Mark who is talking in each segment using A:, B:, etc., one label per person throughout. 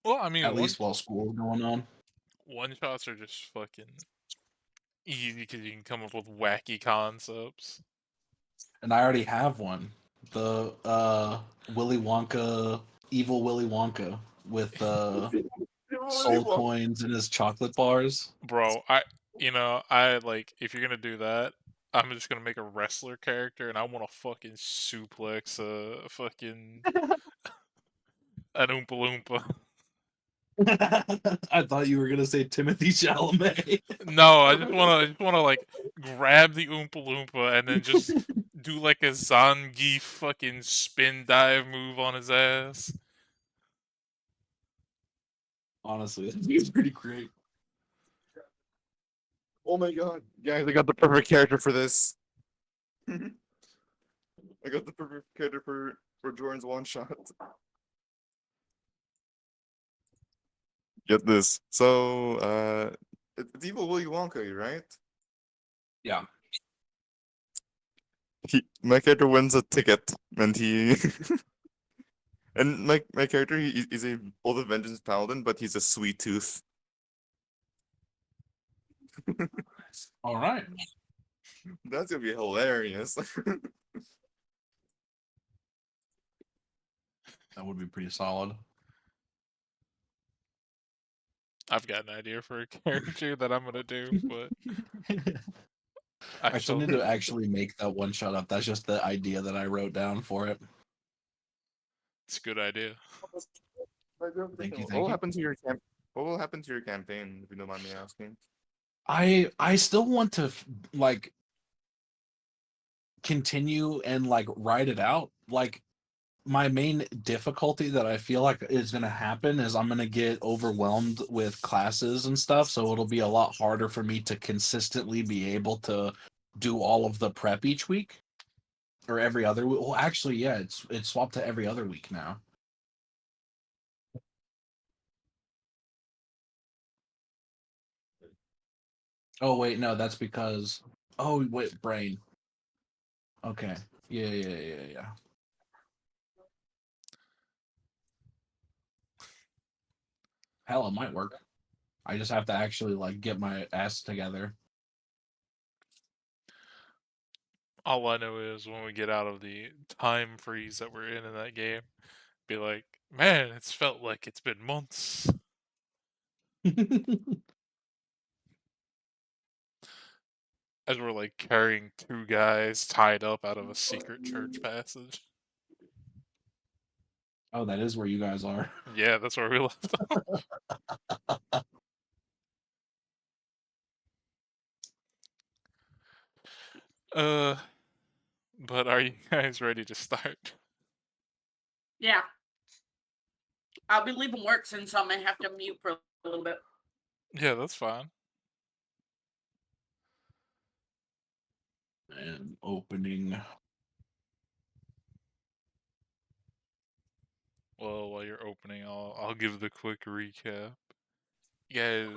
A: Well, I mean,
B: At least while school's going on.
A: one shots are just fucking easy because you can come up with wacky concepts.
B: And I already have one. The Willy Wonka, evil Willy Wonka with soul coins in his chocolate bars.
A: Bro, I like if you're gonna do that, I'm just gonna make a wrestler character and I want to fucking suplex a fucking an Oompa Loompa.
B: I thought you were gonna say Timothy Chalamet.
A: No, I just wanna like grab the Oompa Loompa and then just do like a Zangief fucking spin dive move on his ass.
B: Honestly, he's pretty great.
C: Oh my god, guys! I got the perfect character for this. I got the perfect character for Jordan's one shot. Get this. So, it's evil Willy Wonka, right?
B: Yeah.
C: My character wins a ticket, and he and my character he's a old vengeance paladin, but he's a sweet tooth.
B: All right.
C: That's gonna be hilarious.
B: That would be pretty solid.
A: I've got an idea for a character that I'm gonna do, but
B: I still
A: actually,
B: need to actually make that one shot up. That's just the idea that I wrote down for it.
A: it's a good idea.
B: Thank you.
C: What will happen to your What will happen to your campaign, if you don't mind me asking?
B: I still want to like continue and like write it out. Like my main difficulty that I feel like is going to happen is I'm going to get overwhelmed with classes and stuff, so it'll be a lot harder for me to consistently be able to do all of the prep each week or every other week. Well, actually, yeah, it's swapped to every other week now. Oh wait, no, that's because wait, brain. Okay. Yeah. Hell, it might work. I just have to actually like get my ass together.
A: All I know is when we get out of the time freeze that we're in that game, be like, man, it's felt like it's been months. As we're like carrying two guys tied up out of a secret church passage.
B: Oh, that is where you guys are.
A: Yeah, that's where we left off. But are you guys ready to start?
D: Yeah. I'll be leaving work soon, so I may have to mute for a little bit.
A: Yeah, that's fine.
B: And opening.
A: Well, while you're opening, I'll give the quick recap. You guys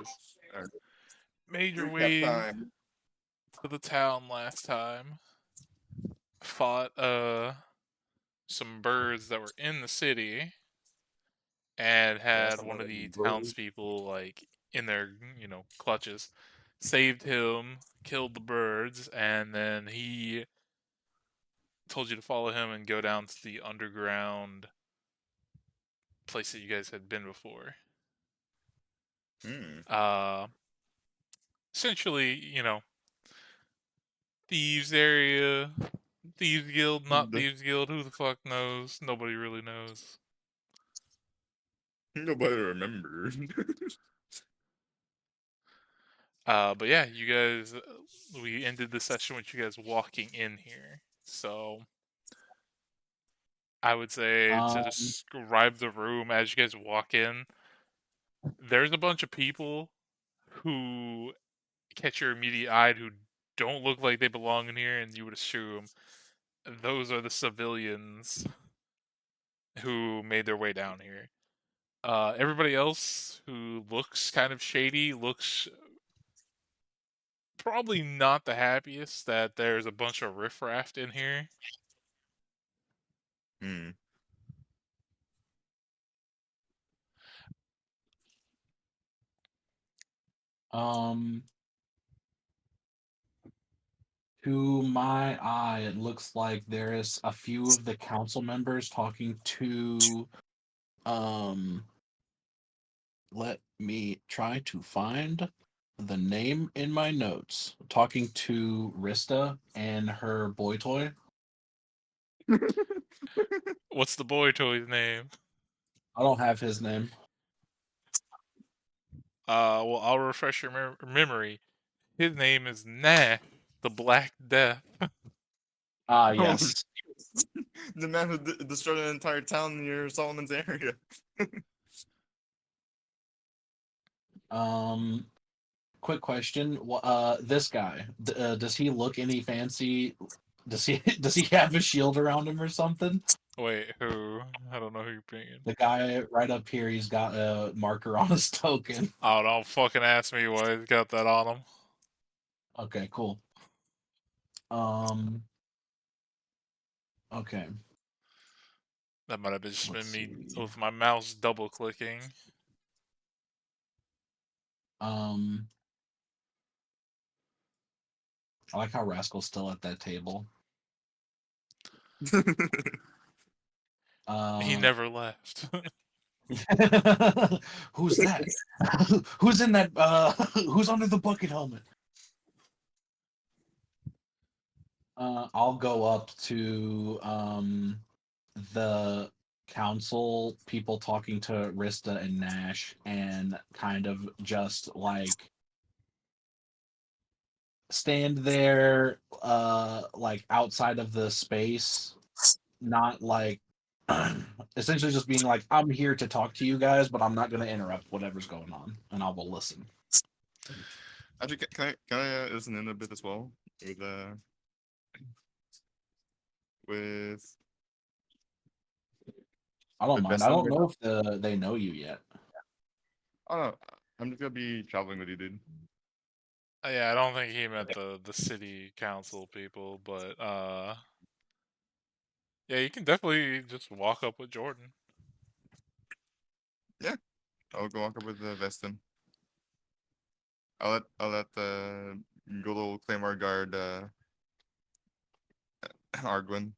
A: made your
C: Recap
A: way
C: time.
A: to the town last time. Fought some birds that were in the city and had one of the townspeople like in their clutches. Saved him, killed the birds, and then he told you to follow him and go down to the underground place that you guys had been before. Essentially, thieves area, thieves guild, not thieves guild. Who the fuck knows? Nobody really knows.
C: Nobody remembers.
A: But yeah, you guys, we ended the session with you guys walking in here. So I would say to describe the room as you guys walk in, there's a bunch of people who catch your immediate eye who don't look like they belong in here, and you would assume those are the civilians who made their way down here. Everybody else who looks kind of shady looks probably not the happiest that there's a bunch of riffraff in here.
B: To my eye, it looks like there is a few of the council members talking to let me try to find the name in my notes. Talking to Rista and her boy toy.
A: What's the boy toy's name?
B: I don't have his name.
A: Well, I'll refresh your memory. His name is Nash, the Black Death.
B: Ah,
C: Oh,
B: yes.
C: the man who destroyed an entire town near Solomon's area.
B: Quick question. This guy, does he look any fancy? Does he does he have a shield around him or something?
A: Wait, who? I don't know who you're bringing.
B: The guy right up here, he's got a marker on his token.
A: Oh, don't fucking ask me why he's got that on him.
B: Okay, cool. Okay.
A: That might have just
B: Let's
A: been me
B: see.
A: with my mouse double clicking.
B: I like how Rascal's still at that table.
A: He never left.
B: Who's that? Who's in that? Who's under the bucket helmet? I'll go up to the council people talking to Rista and Nash and kind of just like stand there like outside of the space, not like essentially just being like, I'm here to talk to you guys, but I'm not going to interrupt whatever's going on, and I will listen.
C: Actually, can I listen in a bit as well with
B: I don't
C: with
B: mind. I
C: Veston
B: don't
C: right
B: know
C: now?
B: if they know you yet.
C: Oh no, I'm just gonna be traveling with you, dude.
A: Yeah, I don't think he meant the city council people, but yeah, you can definitely just walk up with Jordan.
C: Yeah, I'll go walk up with Veston. I'll let the good old Claymore guard Arguin.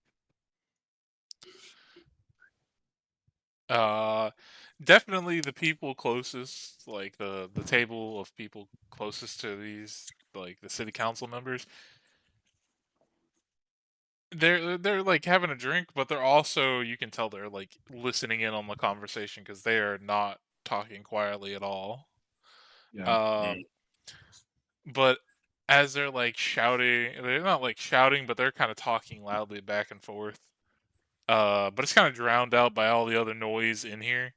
A: Definitely the people closest, like the table of people closest to these, like the city council members. They're like having a drink, but they're also, you can tell they're like listening in on the conversation because they are not talking quietly at all.
B: Yeah.
A: But as they're like shouting, they're not like shouting, but they're kind of talking loudly back and forth. But it's kind of drowned out by all the other noise in here.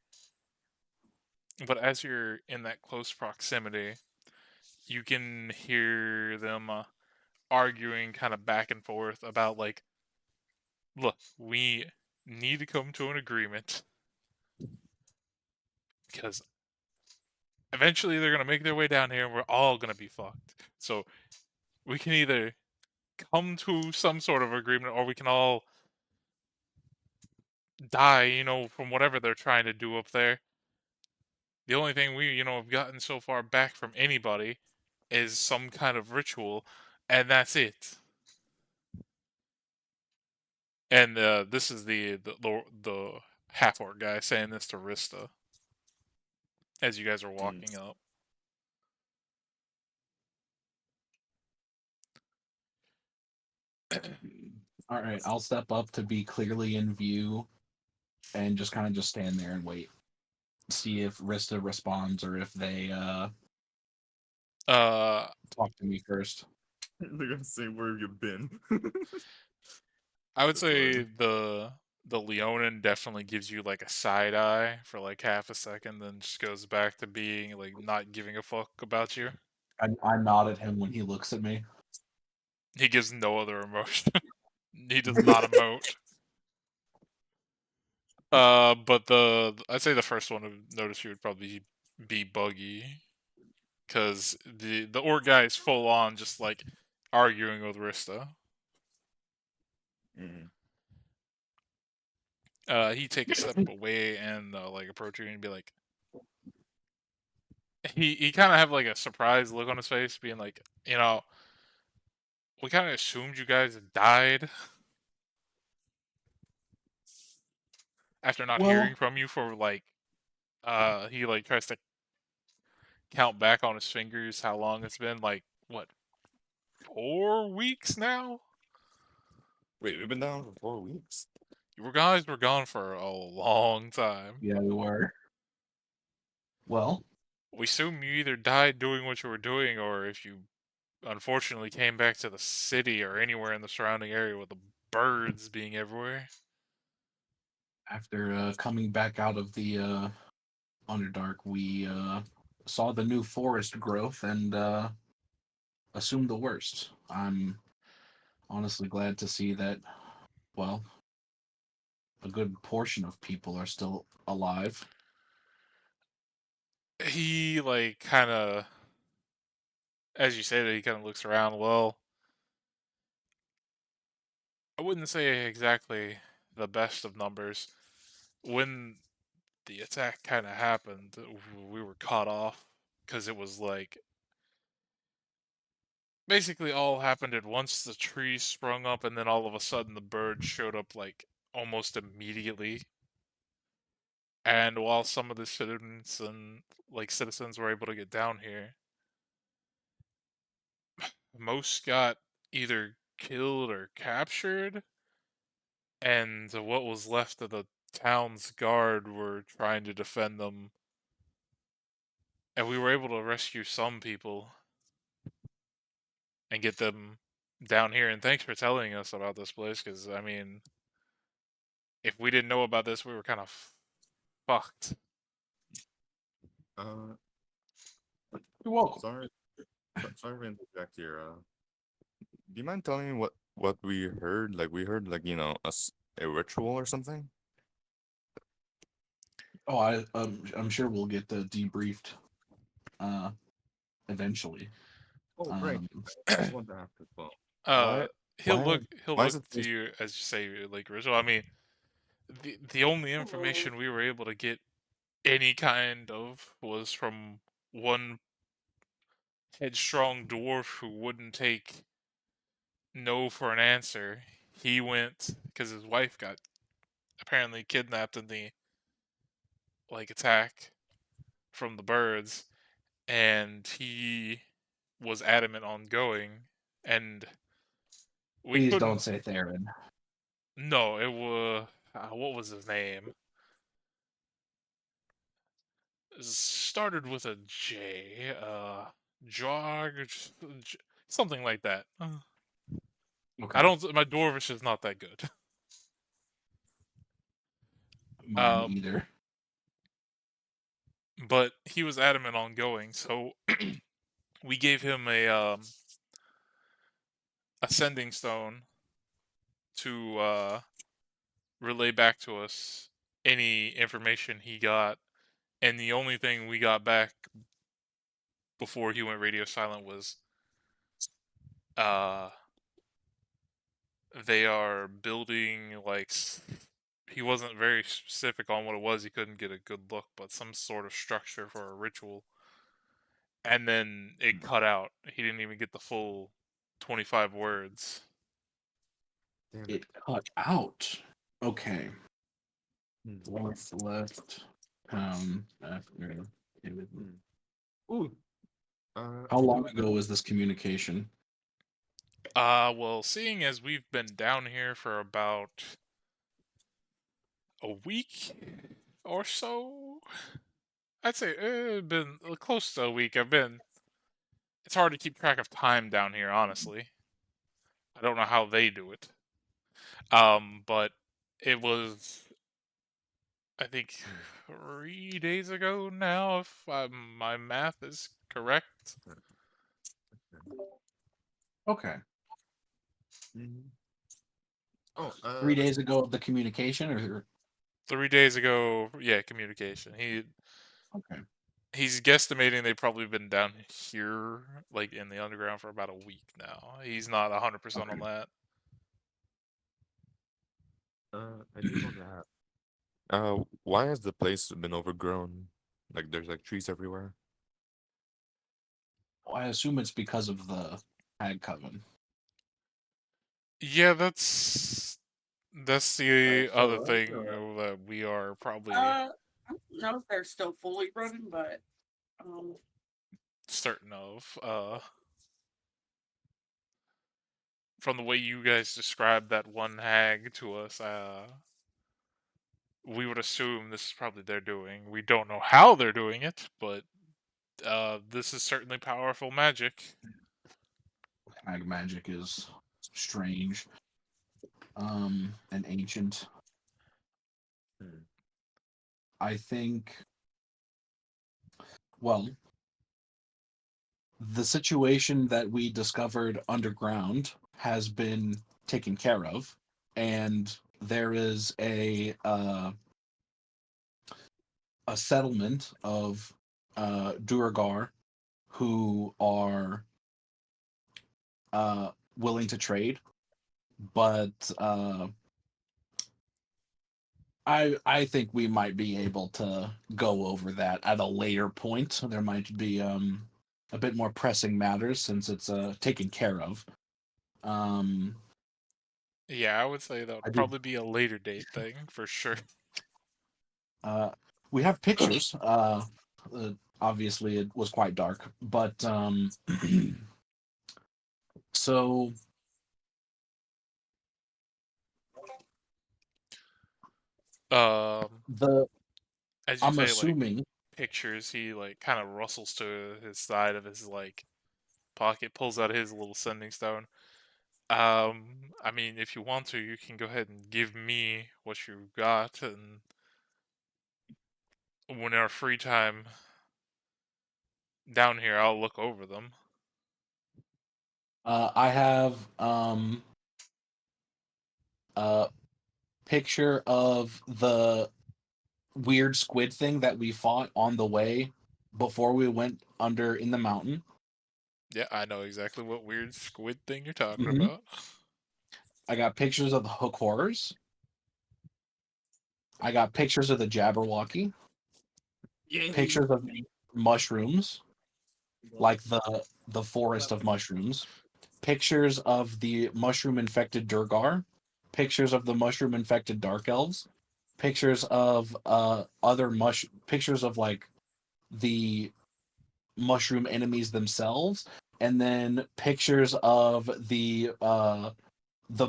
A: But as you're in that close proximity, you can hear them arguing kind of back and forth about like, look, we need to come to an agreement because eventually they're gonna make their way down here and we're all gonna be fucked. So we can either come to some sort of agreement or we can all die, from whatever they're trying to do up there. The only thing we, have gotten so far back from anybody is some kind of ritual, and that's it. And this is the half orc guy saying this to Rista as you guys are walking up.
B: All right, I'll step up to be clearly in view and just kind of just stand there and wait. See if Rista responds or if they
A: Uh,
B: talk to me first.
C: They're gonna say, "Where have you been?"
A: I would
C: That's
A: say
C: hilarious.
A: the Leonin definitely gives you like a side eye for like half a second, then just goes back to being like not giving a fuck about you.
B: I nod at him when he looks at me.
A: He gives no other emotion. He does not emote. But I'd say the first one to notice you would probably be Buggy, because the orc guy is full on just like arguing with Rista.
C: Mhm.
A: He'd take a step away and like approach you and be like, he kind of have like a surprised look on his face, being like, we kind of assumed you guys had died after not
B: Well,
A: hearing from you for like he like tries to count back on his fingers how long it's been, like what, 4 weeks now?
C: Wait, we've been down for 4 weeks.
A: You guys were gone for a long time.
B: yeah, we were. Well,
A: We assume you either died doing what you were doing, or if you unfortunately came back to the city or anywhere in the surrounding area with the birds being everywhere.
B: after coming back out of the Underdark, we saw the new forest growth and assumed the worst. I'm honestly glad to see that, well, a good portion of people are still alive.
A: He like kind of, as you say that, he kind of looks around. Well, I wouldn't say exactly the best of numbers. When the attack kind of happened, we were caught off because it was like basically all happened at once. The trees sprung up, and then all of a sudden the birds showed up like almost immediately. And while some of the citizens were able to get down here, most got either killed or captured, and what was left of the town's guard were trying to defend them. And we were able to rescue some people and get them down here. And thanks for telling us about this place, because I mean, if we didn't know about this, we were kind of fucked.
C: Uh,
B: You're welcome.
C: sorry to interject here. Do you mind telling me what we heard? Like we heard like a ritual or something.
B: Oh, I'm sure we'll get debriefed eventually.
C: Oh, great.
B: Um,
C: I just want to ask as well.
A: Uh,
C: Why
A: he'll
C: why
A: look he'll
C: why is
A: look
C: it
A: to
C: this?
A: you as you say like Rizzo. I mean, the only information we were able to get any kind of was from one headstrong dwarf who wouldn't take no for an answer. He went because his wife got apparently kidnapped in the like attack from the birds, and he was adamant on going, and we
B: please don't
A: couldn't.
B: say Theron.
A: No, it was what was his name? Started with a J. George, something like that.
B: Okay,
A: I don't. My Dwarvish is not that good.
B: mine
A: Um,
B: either.
A: but he was adamant on going, so we gave him a ascending stone to relay back to us any information he got, and the only thing we got back before he went radio silent was uh they are building like he wasn't very specific on what it was. He couldn't get a good look, but some sort of structure for a ritual. And then it cut out. He didn't even get the full 25 words.
C: Damn it.
B: It cut out. Okay.
C: Hmm.
B: What's left? After.
C: Ooh.
B: How
C: I do
B: long
C: want
B: ago was this communication?
A: Well, seeing as we've been down here for about a week or so, I'd say it's been close to a week. It's hard to keep track of time down here, honestly. I don't know how they do it. But it was, I think, 3 days ago now, if my math is correct.
B: Okay.
C: Mhm. Oh,
B: 3 days ago of the communication, or
A: 3 days ago, yeah, communication.
B: okay.
A: He's guesstimating they've probably been down here, like in the underground, for about a week now. He's not 100% on
B: Okay.
A: that.
C: I do want to ask. Why has the place been overgrown? Like there's like trees everywhere.
B: I assume it's because of the Hag Coven.
A: Yeah, that's the other thing that we are probably
D: I don't know if they're still fully running, but
A: certain of. From the way you guys described that one hag to us, we would assume this is probably their doing. We don't know how they're doing it, but this is certainly powerful magic.
B: Hag magic is strange, and ancient. I think. Well, the situation that we discovered underground has been taken care of, and there is a settlement of Duragar who are willing to trade, but I think we might be able to go over that at a later point. There might be a bit more pressing matters since it's taken care of.
A: Yeah, I would say that
B: I
A: would
B: do.
A: probably be a later date thing for sure.
B: We have pictures. Obviously, it was quite dark, but so the
A: As you
B: I'm
A: say, like
B: assuming
A: pictures, he like kind of rustles to his side of his like pocket, pulls out his little sending stone. I mean, if you want to, you can go ahead and give me what you got, and when our free time down here, I'll look over them.
B: I have a picture of the weird squid thing that we fought on the way before we went under in the mountain.
A: Yeah, I know exactly what weird squid thing you're talking
B: Mhm.
A: about.
B: I got pictures of the hook horrors. I got pictures of the Jabberwocky. Pictures of mushrooms, like the forest of mushrooms. Pictures of the mushroom infected Durgar. Pictures of the mushroom infected Dark Elves. Pictures of pictures of like the mushroom enemies themselves, and then pictures of the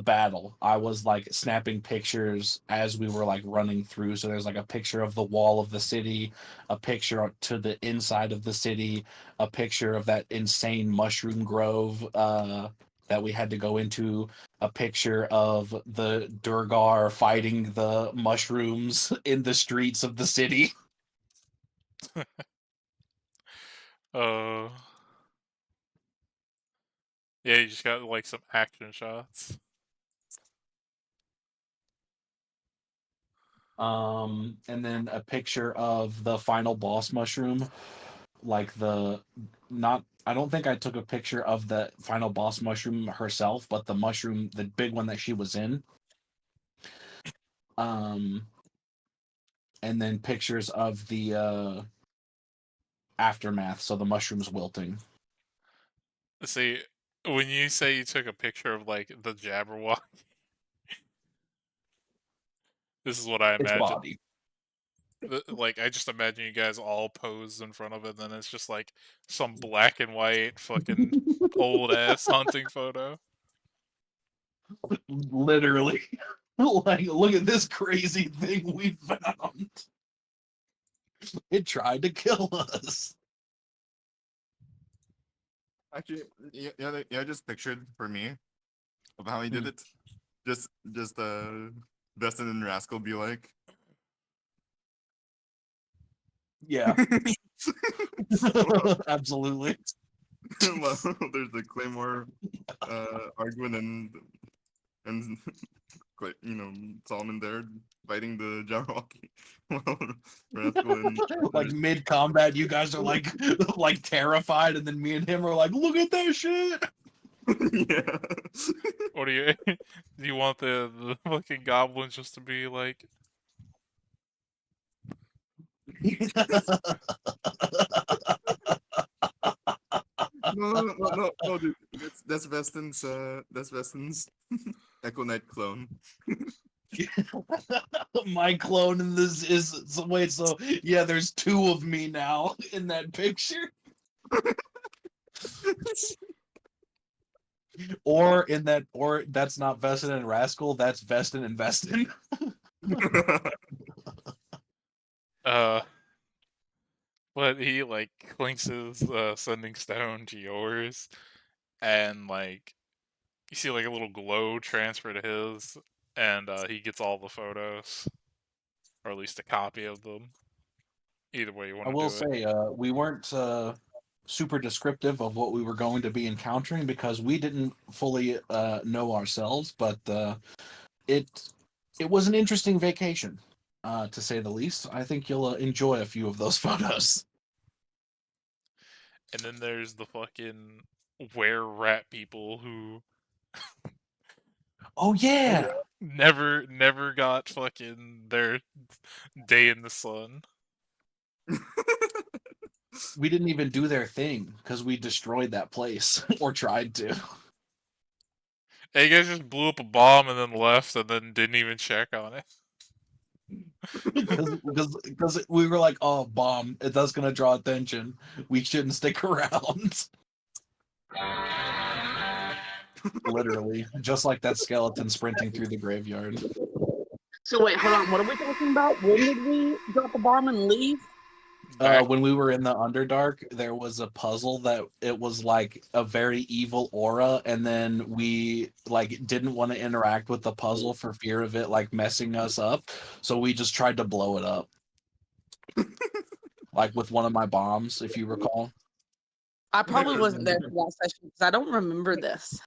B: battle. I was like snapping pictures as we were like running through. So there's like a picture of the wall of the city, a picture to the inside of the city, a picture of that insane mushroom grove that we had to go into, a picture of the Durgar fighting the mushrooms in the streets of the city.
A: Uh, yeah, you just got like some action shots.
B: And then a picture of the final boss mushroom, like the not. I don't think I took a picture of the final boss mushroom herself, but the mushroom, the big one that she was in. Um, and then pictures of the aftermath, so the mushrooms wilting.
A: See, when you say you took a picture of like the Jabberwock, this is what I
B: Its
A: imagine.
B: body.
A: Like, I just imagine you guys all posed in front of it, and then it's just like some black and white fucking old ass hunting photo.
B: Literally. Like, look at this crazy thing we found. It tried to kill us.
C: Actually, yeah, I just pictured for me of how he did
B: Hmm.
C: it. Just Dustin and Rascal be like.
B: Yeah,
C: Well,
B: absolutely.
C: well, there's the Claymore arguing and Solomon there fighting the Jabberwocky. Well, Rascal and
B: Like mid combat, you guys are like like terrified, and then me and him are like, "Look at that shit!"
C: yeah.
A: Or do you do you want the fucking goblins just to be like,
C: no, dude. That's Vestin's Echo Knight clone.
B: My clone in this is so, wait, so yeah, there's two of me now in that picture. Or that's not Vestin and Rascal, that's Vestin and Vestin.
A: But he like clinks his sending stone to yours, and like you see like a little glow transfer to his, and he gets all the photos, or at least a copy of them. Either way you
B: I
A: want to
B: will
A: do it.
B: say, we weren't super descriptive of what we were going to be encountering because we didn't fully know ourselves, but it was an interesting vacation, to say the least. I think you'll enjoy a few of those photos.
A: And then there's the fucking were rat people who
B: Oh yeah,
A: never got fucking their day in the sun.
B: we didn't even do their thing because we destroyed that place or tried to.
A: Hey, you guys just blew up a bomb and then left and then didn't even check on it.
B: Because we were like, oh, bomb, that's gonna draw attention. We shouldn't stick around. Literally, just like that skeleton sprinting through the graveyard.
D: So wait, hold on. What are we talking about? When did we drop a bomb and leave?
B: When we were in the Underdark, there was a puzzle that it was like a very evil aura, and then we like didn't want to interact with the puzzle for fear of it like messing us up, so we just tried to blow it up, like with one of my bombs, if you recall.
D: I probably wasn't there for that session because I don't remember this.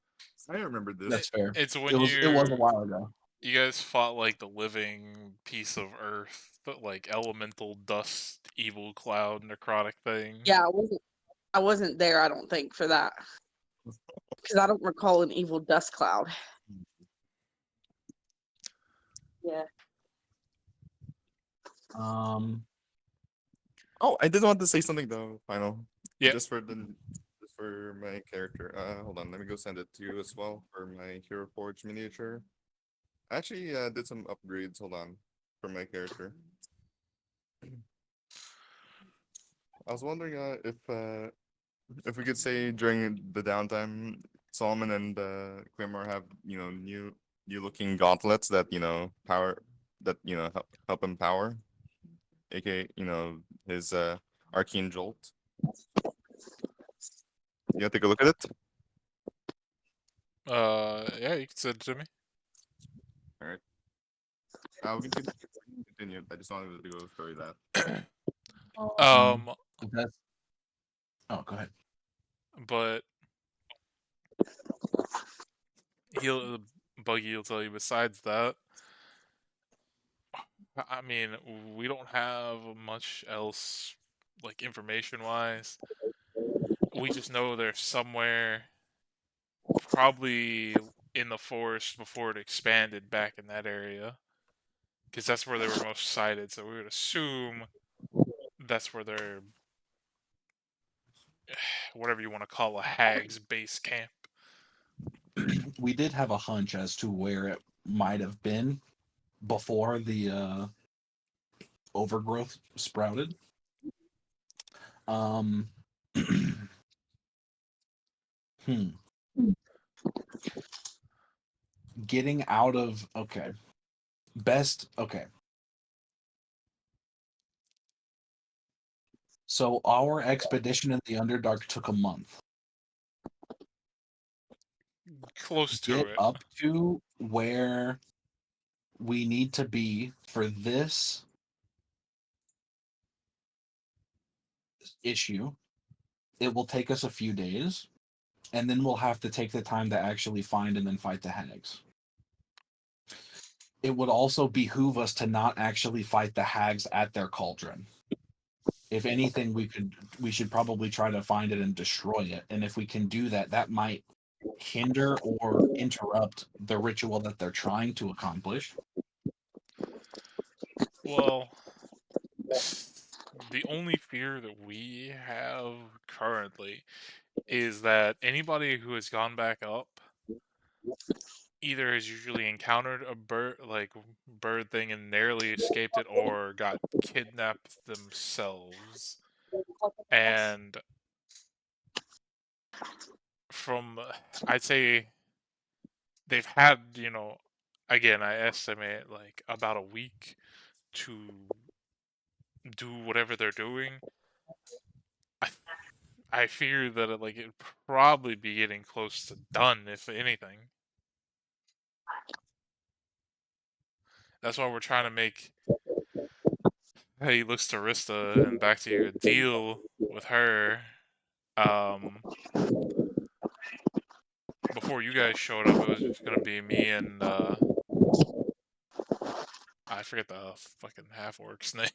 C: I remember this.
B: That's fair.
A: It's when
B: It was a while ago.
A: You guys fought like the living piece of earth, but like elemental dust, evil cloud, necrotic thing.
D: Yeah, I wasn't there. I don't think for that because I don't recall an evil dust cloud. Yeah.
C: Oh, I did want to say something though. Final.
A: Yeah.
C: Just for my character. Hold on. Let me go send it to you as well for my Hero Forge miniature. I actually did some upgrades. Hold on, for my character. I was wondering if we could say during the downtime, Solomon and Quimmer have new looking gauntlets that help him power, aka his arcane jolt. You want to take a look at it?
A: Yeah, you can send it to me.
C: All right. We can continue. I just wanted to go through that.
B: That's... Oh, go ahead.
A: But Buggy will tell you. Besides that, I mean, we don't have much else, like information wise. We just know they're somewhere, probably in the forest before it expanded back in that area, because that's where they were most sighted. So we would assume that's where they're, whatever you want to call a hag's base camp.
B: We did have a hunch as to where it might have been before the overgrowth sprouted. Getting out of okay. So our expedition in the Underdark took a month.
A: Close to
B: Get
A: it.
B: up to where we need to be for this issue. It will take us a few days, and then we'll have to take the time to actually find and then fight the hags. It would also behoove us to not actually fight the hags at their cauldron. If anything, we should probably try to find it and destroy it. And if we can do that, that might hinder or interrupt the ritual that they're trying to accomplish.
A: Well, the only fear that we have currently is that anybody who has gone back up either has usually encountered a bird thing and narrowly escaped it, or got kidnapped themselves. And from, I'd say they've had, again, I estimate like about a week to do whatever they're doing. I fear that it'd probably be getting close to done, if anything. That's why we're trying to make, hey, looks to Rista and back to your deal with her. Before you guys showed up, it was just gonna be me and I forget the fucking half orc's name.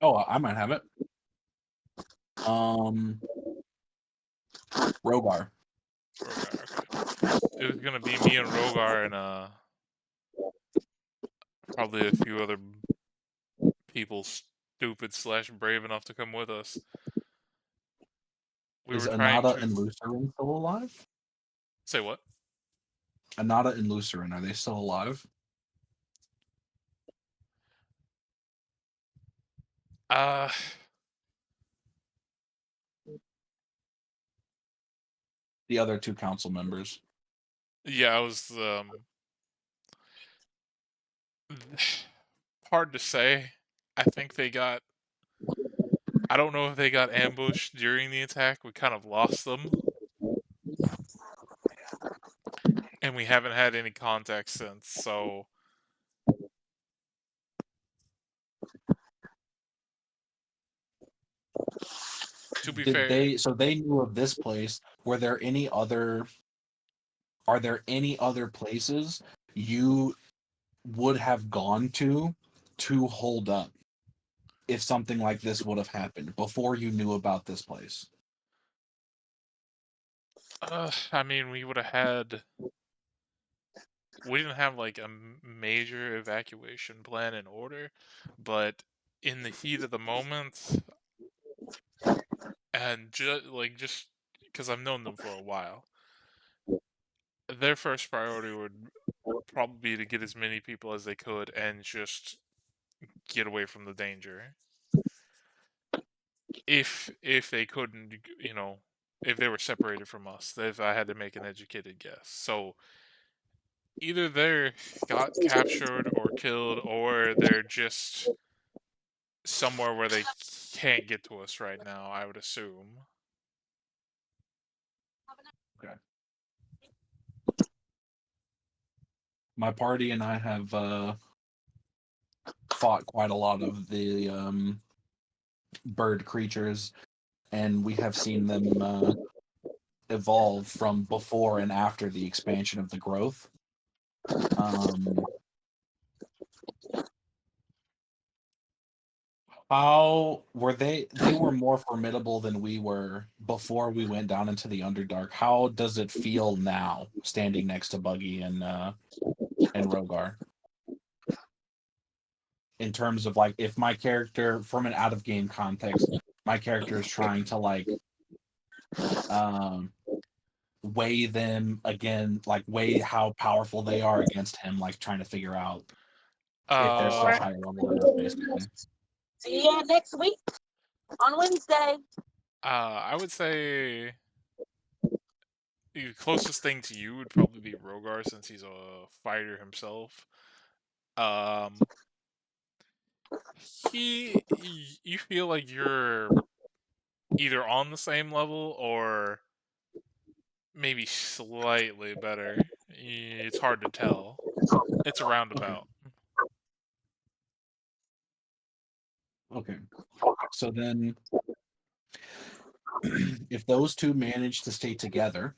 B: Oh, I might have it. Rogar.
A: Rogar, okay. It was gonna be me and Rogar and probably a few other people stupid / brave enough to come with us. We
B: Is
A: were trying
B: Anata
A: to
B: and Lucerin still alive?
A: say what?
B: Anata and Lucerin, are they still alive?
A: Uh,
B: The other two council members.
A: yeah, I was hard to say. I think they got. I don't know if they got ambushed during the attack. We kind of lost them, and we haven't had any contact since. So, to be fair,
B: So they knew of this place. Are there any other places you would have gone to hold up if something like this would have happened before you knew about this place?
A: I mean, we would have had. We didn't have like a major evacuation plan in order, but in the heat of the moment, and just because I've known them for a while, their first priority would probably be to get as many people as they could and just get away from the danger. If they couldn't, if they were separated from us, if I had to make an educated guess. So either they're got captured or killed, or they're just somewhere where they can't get to us right now, I would assume.
B: Okay. My party and I have fought quite a lot of the bird creatures, and we have seen them evolve from before and after the expansion of the growth. How were they? They were more formidable than we were before we went down into the Underdark. How does it feel now, standing next to Buggy and Rogar? In terms of like, if my character, from an out of game context, my character is trying to like weigh them again, like weigh how powerful they are against him, like trying to figure out if they're still higher level than us, basically.
E: See you next week on Wednesday.
A: I would say the closest thing to you would probably be Rogar, since he's a fighter himself. You feel like you're either on the same level or maybe slightly better. It's hard to tell. It's a roundabout.
B: Okay. So then, if those two manage to stay together,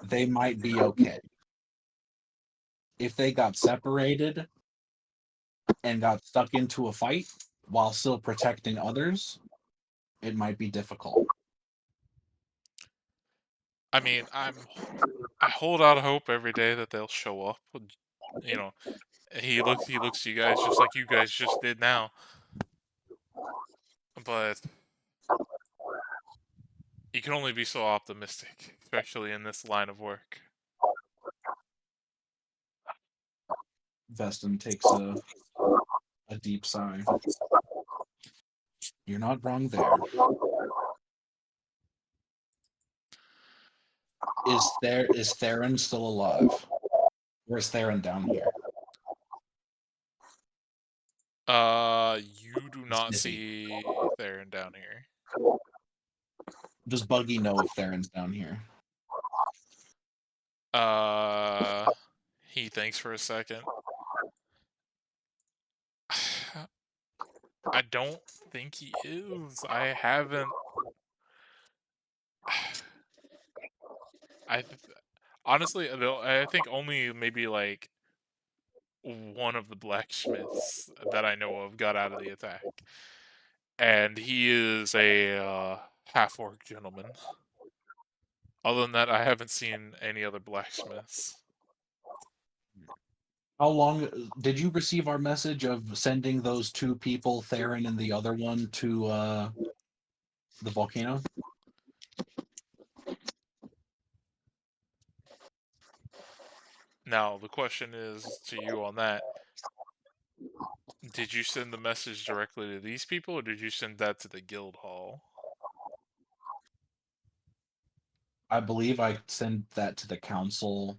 B: they might be okay. If they got separated and got stuck into a fight while still protecting others, it might be difficult.
A: I mean, I hold out hope every day that they'll show up. You know, he looks to you guys just like you guys just did now. But You can only be so optimistic, especially in this line of work.
B: Veston takes a deep sigh. You're not wrong there. Is Theron still alive? Or is Theron down here?
A: You do not
B: Sniffy.
A: see Theron down here.
B: Does Buggy know if Theron's down here?
A: He thinks for a second. I don't think he is. I haven't. Honestly, though, I think only maybe like one of the blacksmiths that I know of got out of the attack, and he is a half-orc gentleman. Other than that, I haven't seen any other blacksmiths.
B: How long did you receive our message of sending those two people, Theron and the other one, to the volcano?
A: Now, the question is to you on that. Did you send the message directly to these people, or did you send that to the guild hall?
B: I believe I sent that to the council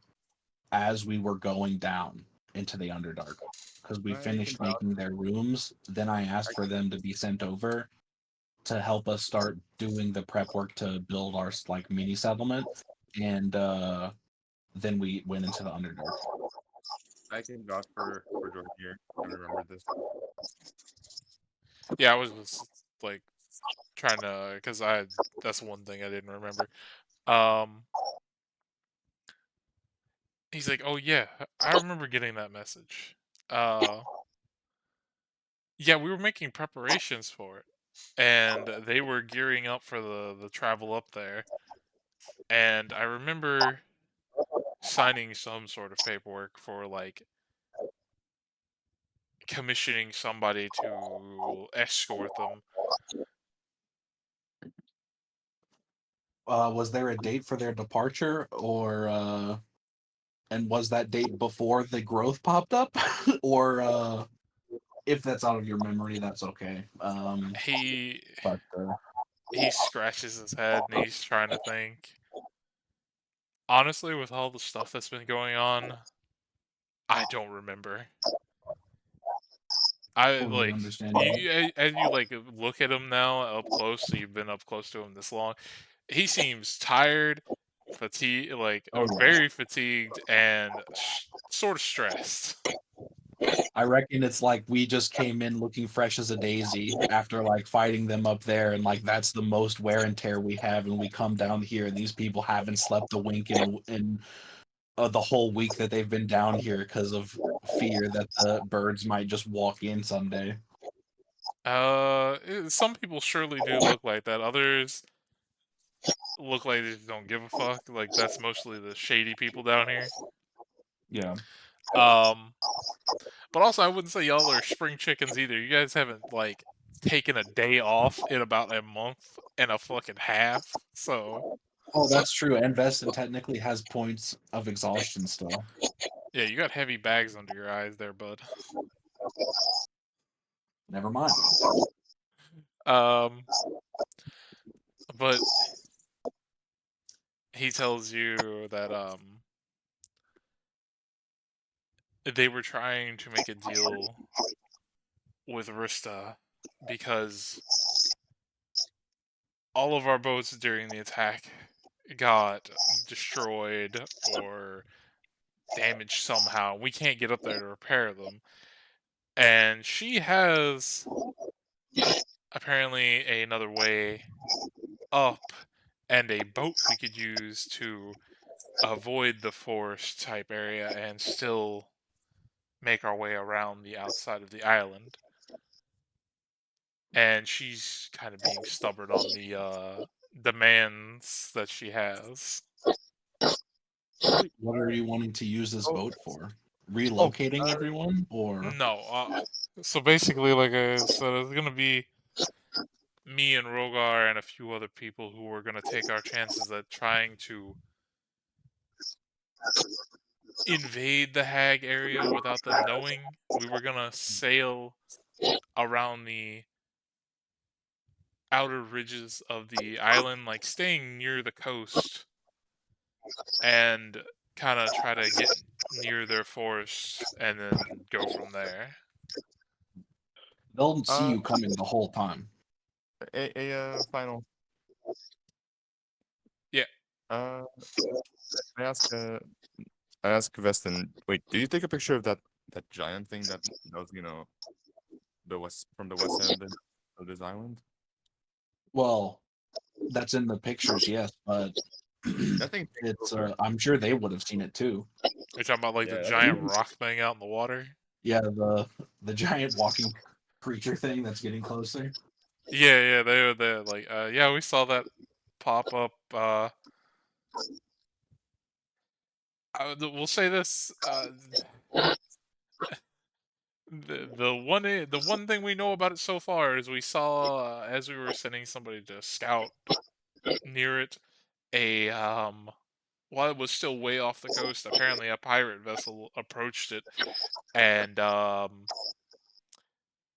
B: as we were going down into the Underdark. Because we
C: I
B: finished
C: can vouch.
B: making their rooms. Then I asked for them to be sent over to help us start doing the prep work to build our like mini settlement. And then we went into the Underdark.
C: I can vouch for Jordan here. I remember this.
A: Yeah, I was just like trying to, because that's one thing I didn't remember. He's like, oh yeah, I remember getting that message. Yeah, we were making preparations for it, and they were gearing up for the travel up there. And I remember signing some sort of paperwork for like commissioning somebody to escort them.
B: Was there a date for their departure, or and was that date before the growth popped up, or if that's out of your memory, that's okay.
A: He
B: But
A: he scratches his head and he's trying to think. Honestly, with all the stuff that's been going on, I don't remember. I
B: totally
A: like
B: understandable.
A: as you like look at him now up close. So you've been up close to him this long. He seems tired, fatigued, like
B: Oh yeah.
A: very fatigued and sort of stressed.
B: I reckon it's like we just came in looking fresh as a daisy after like fighting them up there, and like that's the most wear and tear we have, and we come down here and these people haven't slept a wink in the whole week that they've been down here because of fear that the birds might just walk in someday.
A: Some people surely do look like that. Others look like they just don't give a fuck. Like that's mostly the shady people down here.
B: Yeah.
A: But also I wouldn't say y'all are spring chickens either. You guys haven't like taken a day off in about a month and a fucking half. So
B: Oh, that's true. And Veston technically has points of exhaustion still.
A: yeah, you got heavy bags under your eyes there, bud.
B: Never mind.
A: But he tells you that they were trying to make a deal with Rista because all of our boats during the attack got destroyed or damaged somehow. We can't get up there to repair them. And she has apparently another way up and a boat we could use to avoid the forest type area and still make our way around the outside of the island. And she's kind of being stubborn on the demands that she has.
B: What are you wanting to use this boat for? Relocating everyone, or
A: No, so basically, like I said, it's gonna be me and Rogar and a few other people who were going to take our chances at trying to invade the hag area without them knowing. We were going to sail around the outer ridges of the island, like staying near the coast, and kind of try to get near their forest and then go from there.
B: They'll see you coming the whole time.
C: Final.
A: Yeah.
C: I ask Vestin. Wait, did you take a picture of that giant thing that was the west end of this island?
B: Well, that's in the pictures, yes, but
C: That thing.
B: it's I'm sure they would have seen it too.
A: You're talking about like the
C: Yeah,
A: giant rock thing out in the water?
B: Yeah, the giant walking creature thing that's getting closer.
A: Yeah, they were there. Like, yeah, we saw that pop up. We'll say this: the one thing we know about it so far is we saw as we were sending somebody to scout near it, a while it was still way off the coast, apparently a pirate vessel approached it, and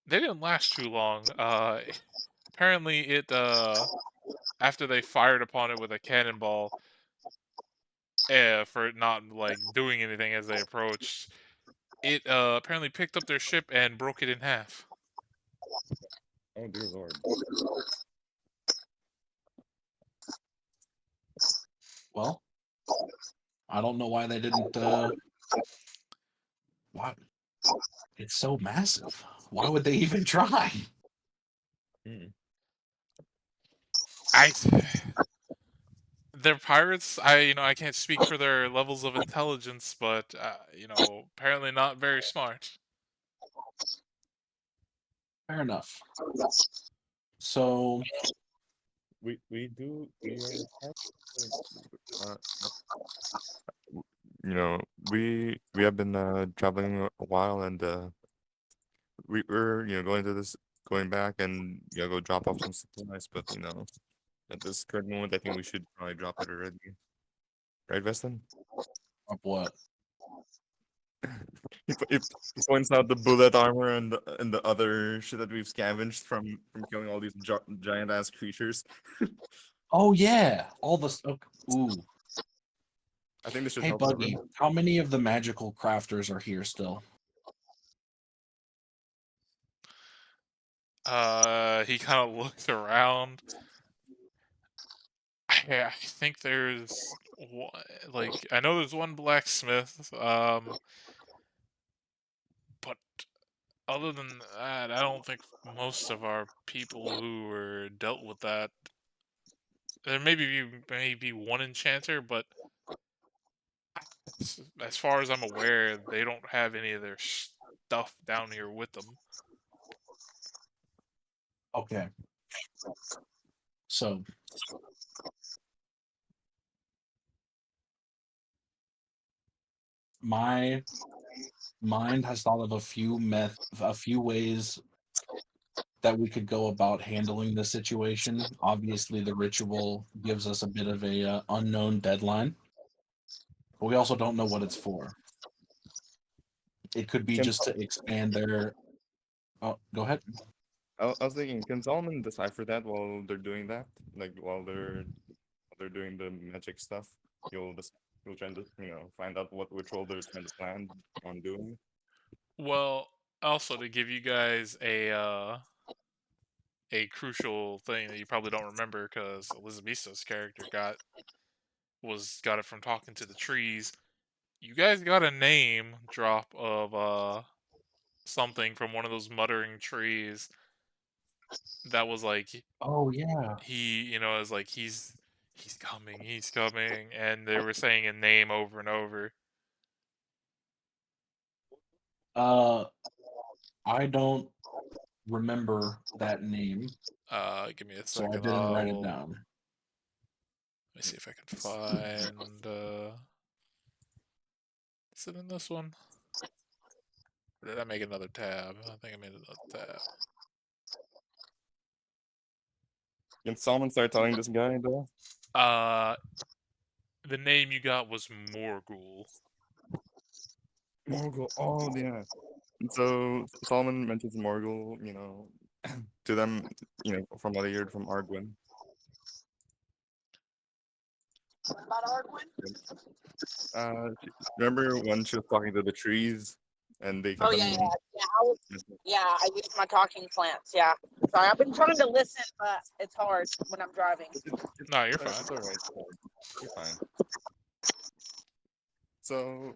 A: they didn't last too long. Apparently it after they fired upon it with a cannonball, for it not like doing anything as they approached, it apparently picked up their ship and broke it in half.
C: Oh dear lord.
B: Well, I don't know why they didn't. Why? It's so massive. Why would they even try?
A: I They're pirates. I can't speak for their levels of intelligence, but apparently not very smart.
B: Fair enough. So
C: We uh, we have been traveling a while, and we're going back and go drop off some supplies, but at this current moment I think we should probably drop it already, right, Veston?
B: of what?
C: He points out the bullet armor and the other shit that we've scavenged from killing all these giant ass creatures.
B: Oh yeah, all the ooh.
C: I think this should
B: Hey
C: help
B: Buggy,
C: everyone.
B: how many of the magical crafters are here still?
A: He kind of looks around. I think there's one, like I know there's one blacksmith. But other than that, I don't think most of our people who were dealt with that. There maybe one enchanter, but as far as I'm aware, they don't have any of their stuff down here with them.
B: Okay. So my mind has thought of a few ways that we could go about handling this situation. Obviously, the ritual gives us a bit of a unknown deadline, but we also don't know what it's for. It could be
C: Can
B: just to expand their. Oh, go ahead.
C: I was thinking, can Solomon decipher that while they're doing that? Like while they're doing the magic stuff, he'll try to find out which role they're trying to plan on doing.
A: Well, also to give you guys a crucial thing that you probably don't remember because Elizabetha's character got it from talking to the trees. You guys got a name drop of something from one of those muttering trees that was like
B: Oh yeah.
A: is like he's coming, and they were saying a name over and over.
B: I don't remember that name,
A: Give me a
B: so I
A: second.
B: didn't write it down.
A: Let me see if I can find. Is it in this one? Or did I make another tab? I think I made another tab.
C: Can someone start telling this guy though?
A: The name you got was Morgul.
C: Morgul. Oh yeah. And so Solomon mentions Morgul, to them, from what I heard from Argwin.
E: What about Argwin?
C: Remember when she was talking to the trees and they
E: Oh
C: kept
E: yeah,
C: on.
E: yeah. I use my talking plants. Yeah. Sorry, I've been trying to listen, but it's hard when I'm driving.
A: No, you're fine.
C: It's all right. You're fine. So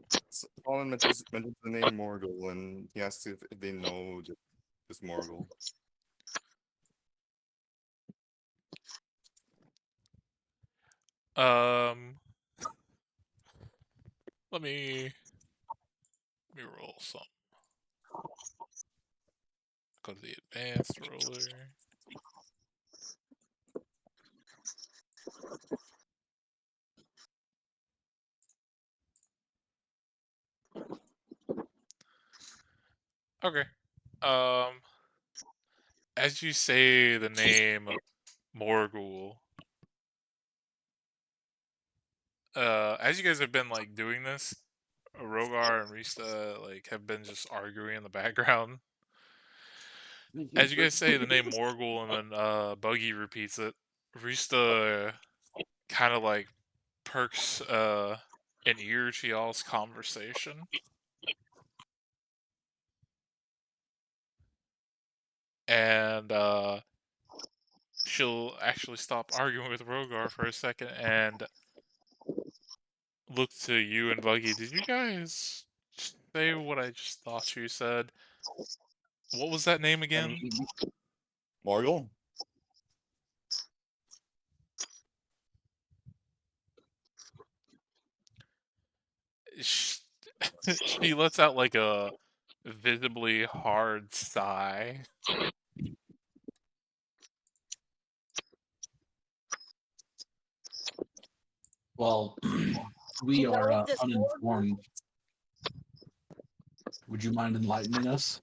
C: Solomon mentions the name Morgul, and he asks if they know just Morgul.
A: Let me roll some. Go to the advanced roller. Okay. As you say the name Morgul, as you guys have been like doing this, Rogar and Rista like have been just arguing in the background. As you guys say the name Morgul and then Buggy repeats it, Rista kind of like perks an ear to y'all's conversation. And she'll actually stop arguing with Rogar for a second and look to you and Buggy. Did you guys say what I just thought you said? What was that name again?
C: Morgul?
A: Sh- She lets out like a visibly hard sigh.
B: Well, we
E: You know
B: are
E: this
B: uninformed. Would you mind enlightening us?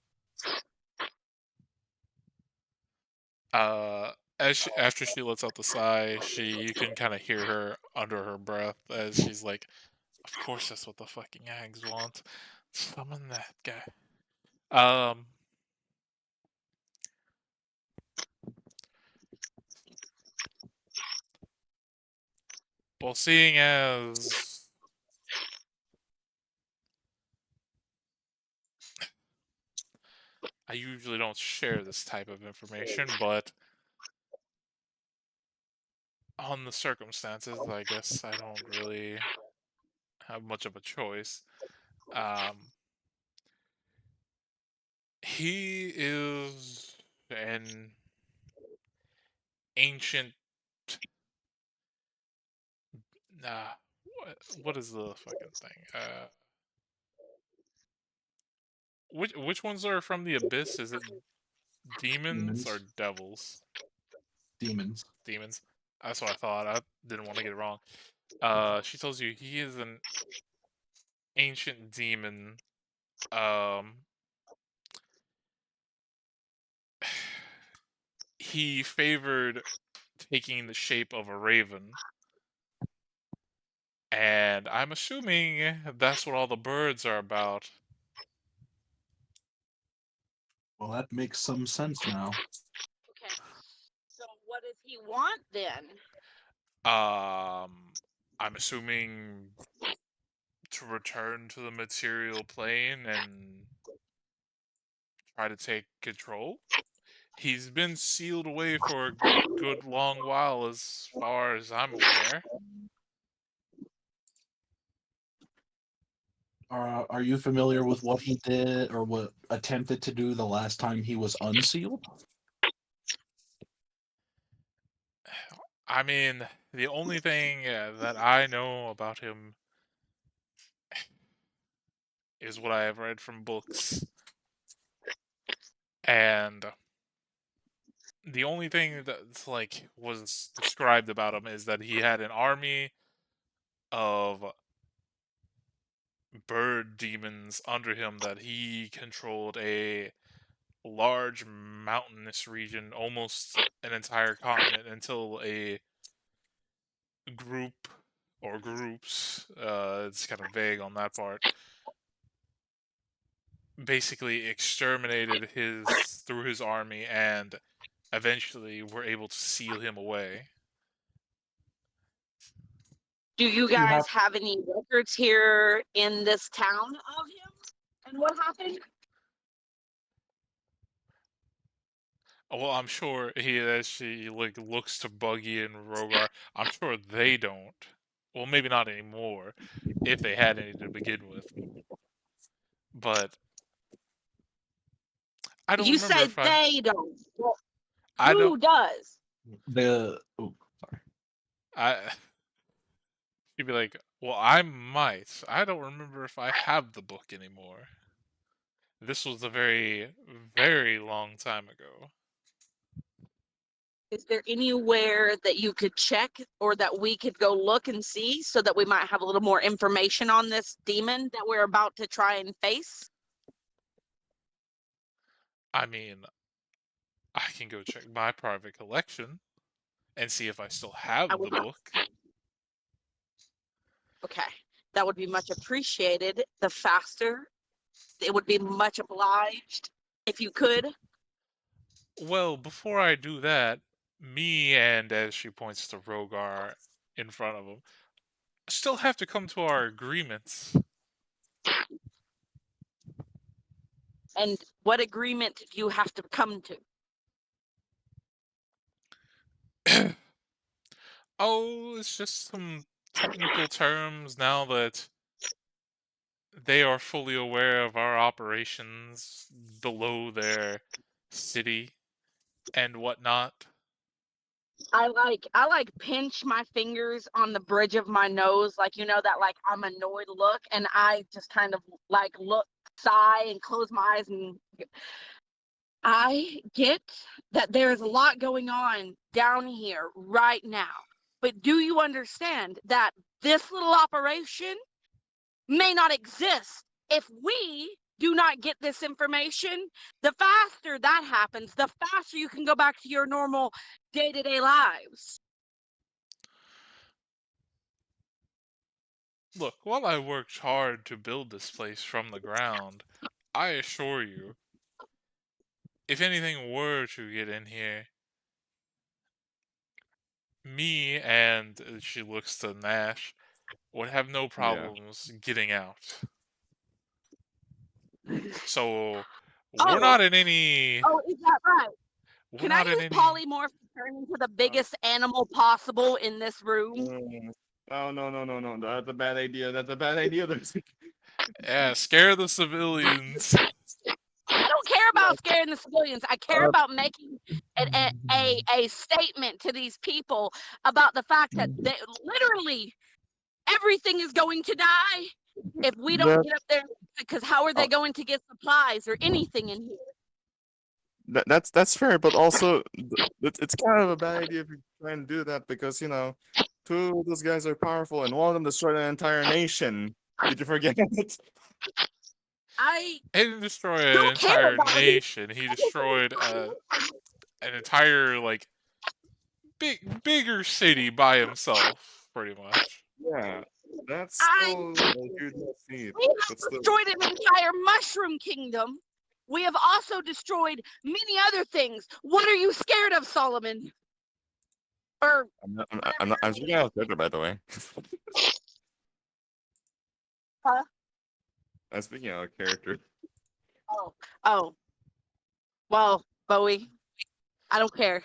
A: After she lets out the sigh, you can kind of hear her under her breath as she's like, "Of course, that's what the fucking hags want. Summon that guy." Well, seeing as I usually don't share this type of information, but on the circumstances, I guess I don't really have much of a choice. He is an ancient. Nah, what is the fucking thing? Which ones are from the abyss? Is it demons or
B: Demons.
A: devils?
B: Demons.
A: Demons. That's what I thought. I didn't want to get it wrong. She tells you he is an ancient demon. Um, he favored taking the shape of a raven, and I'm assuming that's what all the birds are about.
B: Well, that makes some sense now.
E: Okay. So what does he want then?
A: I'm assuming to return to the material plane and try to take control. He's been sealed away for a good long while, as far as I'm aware.
B: Are you familiar with what he did or what attempted to do the last time he was unsealed?
A: I mean, the only thing that I know about him is what I have read from books. And the only thing that's like was described about him is that he had an army of bird demons under him that he controlled a large mountainous region, almost an entire continent, until a group or groups, it's kind of vague on that part, basically exterminated through his army and eventually were able to seal him away.
E: Do you guys have any records here in this town of him and what happened?
A: Well, I'm sure he actually like looks to Buggy and Rogar. I'm sure they don't. Well, maybe not anymore, if they had any to begin with. But I don't
E: You
A: remember
E: say
A: if
E: they don't. Well,
A: I don't.
E: who does?
B: Sorry.
A: She'd be like, "Well, I might. I don't remember if I have the book anymore. This was a very, very long time ago."
E: Is there anywhere that you could check or that we could go look and see so that we might have a little more information on this demon that we're about to try and face?
A: I mean, I can go check my private collection and see if I still have the book.
E: Okay, that would be much appreciated. The faster, it would be much obliged if you could.
A: Well, before I do that, me and, as she points to Rogar in front of him, still have to come to our agreements.
E: And what agreement do you have to come to?
A: Oh, it's just some technical terms now that they are fully aware of our operations below their city and whatnot.
E: I like pinch my fingers on the bridge of my nose, like, you know, that like I'm annoyed look, and I just kind of like look, sigh, and close my eyes. And I get that there's a lot going on down here right now, but do you understand that this little operation may not exist if we do not get this information? The faster that happens, the faster you can go back to your normal day-to-day lives.
A: Look, while I worked hard to build this place from the ground, I assure you, if anything were to get in here, me and she looks to Nash would have no problems getting out. So we're not in any.
E: Oh, is that right?
A: We're
E: Can I
A: not in
E: use
A: any.
E: polymorph to turn into the biggest animal possible in this room?
C: Oh no! That's a bad idea. That's a bad idea.
A: Yeah, scare the civilians.
E: I don't care about scaring the civilians. I care about making a statement to these people about the fact that they literally everything is going to die if we don't get up there. Because how are they going to get supplies or anything in here?
C: That's fair, but also it's kind of a bad idea if you try and do that because two of those guys are powerful and one of them destroyed an entire nation. Did you forget it?
E: I
A: He didn't destroy an
E: don't care
A: entire
E: about
A: nation. He destroyed an entire bigger city by himself, pretty much.
C: Yeah, that's
E: I
C: still a huge feat,
E: we have
C: but still.
E: destroyed an entire mushroom kingdom. We have also destroyed many other things. What are you scared of, Solomon? Or
C: I'm speaking out of character, by the way.
E: huh?
C: I'm speaking out of character.
E: Oh. Well, Bowie, I don't care.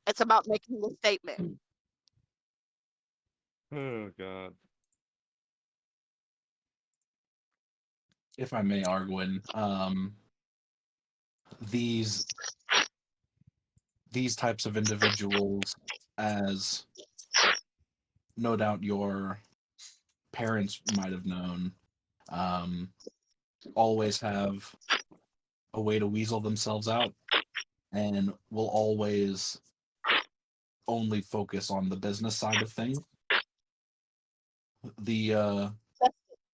E: It's about making the statement.
C: Oh god.
B: If I may, Arguin, these types of individuals, as no doubt your parents might have known, always have a way to weasel themselves out and will always only focus on the business side of things. The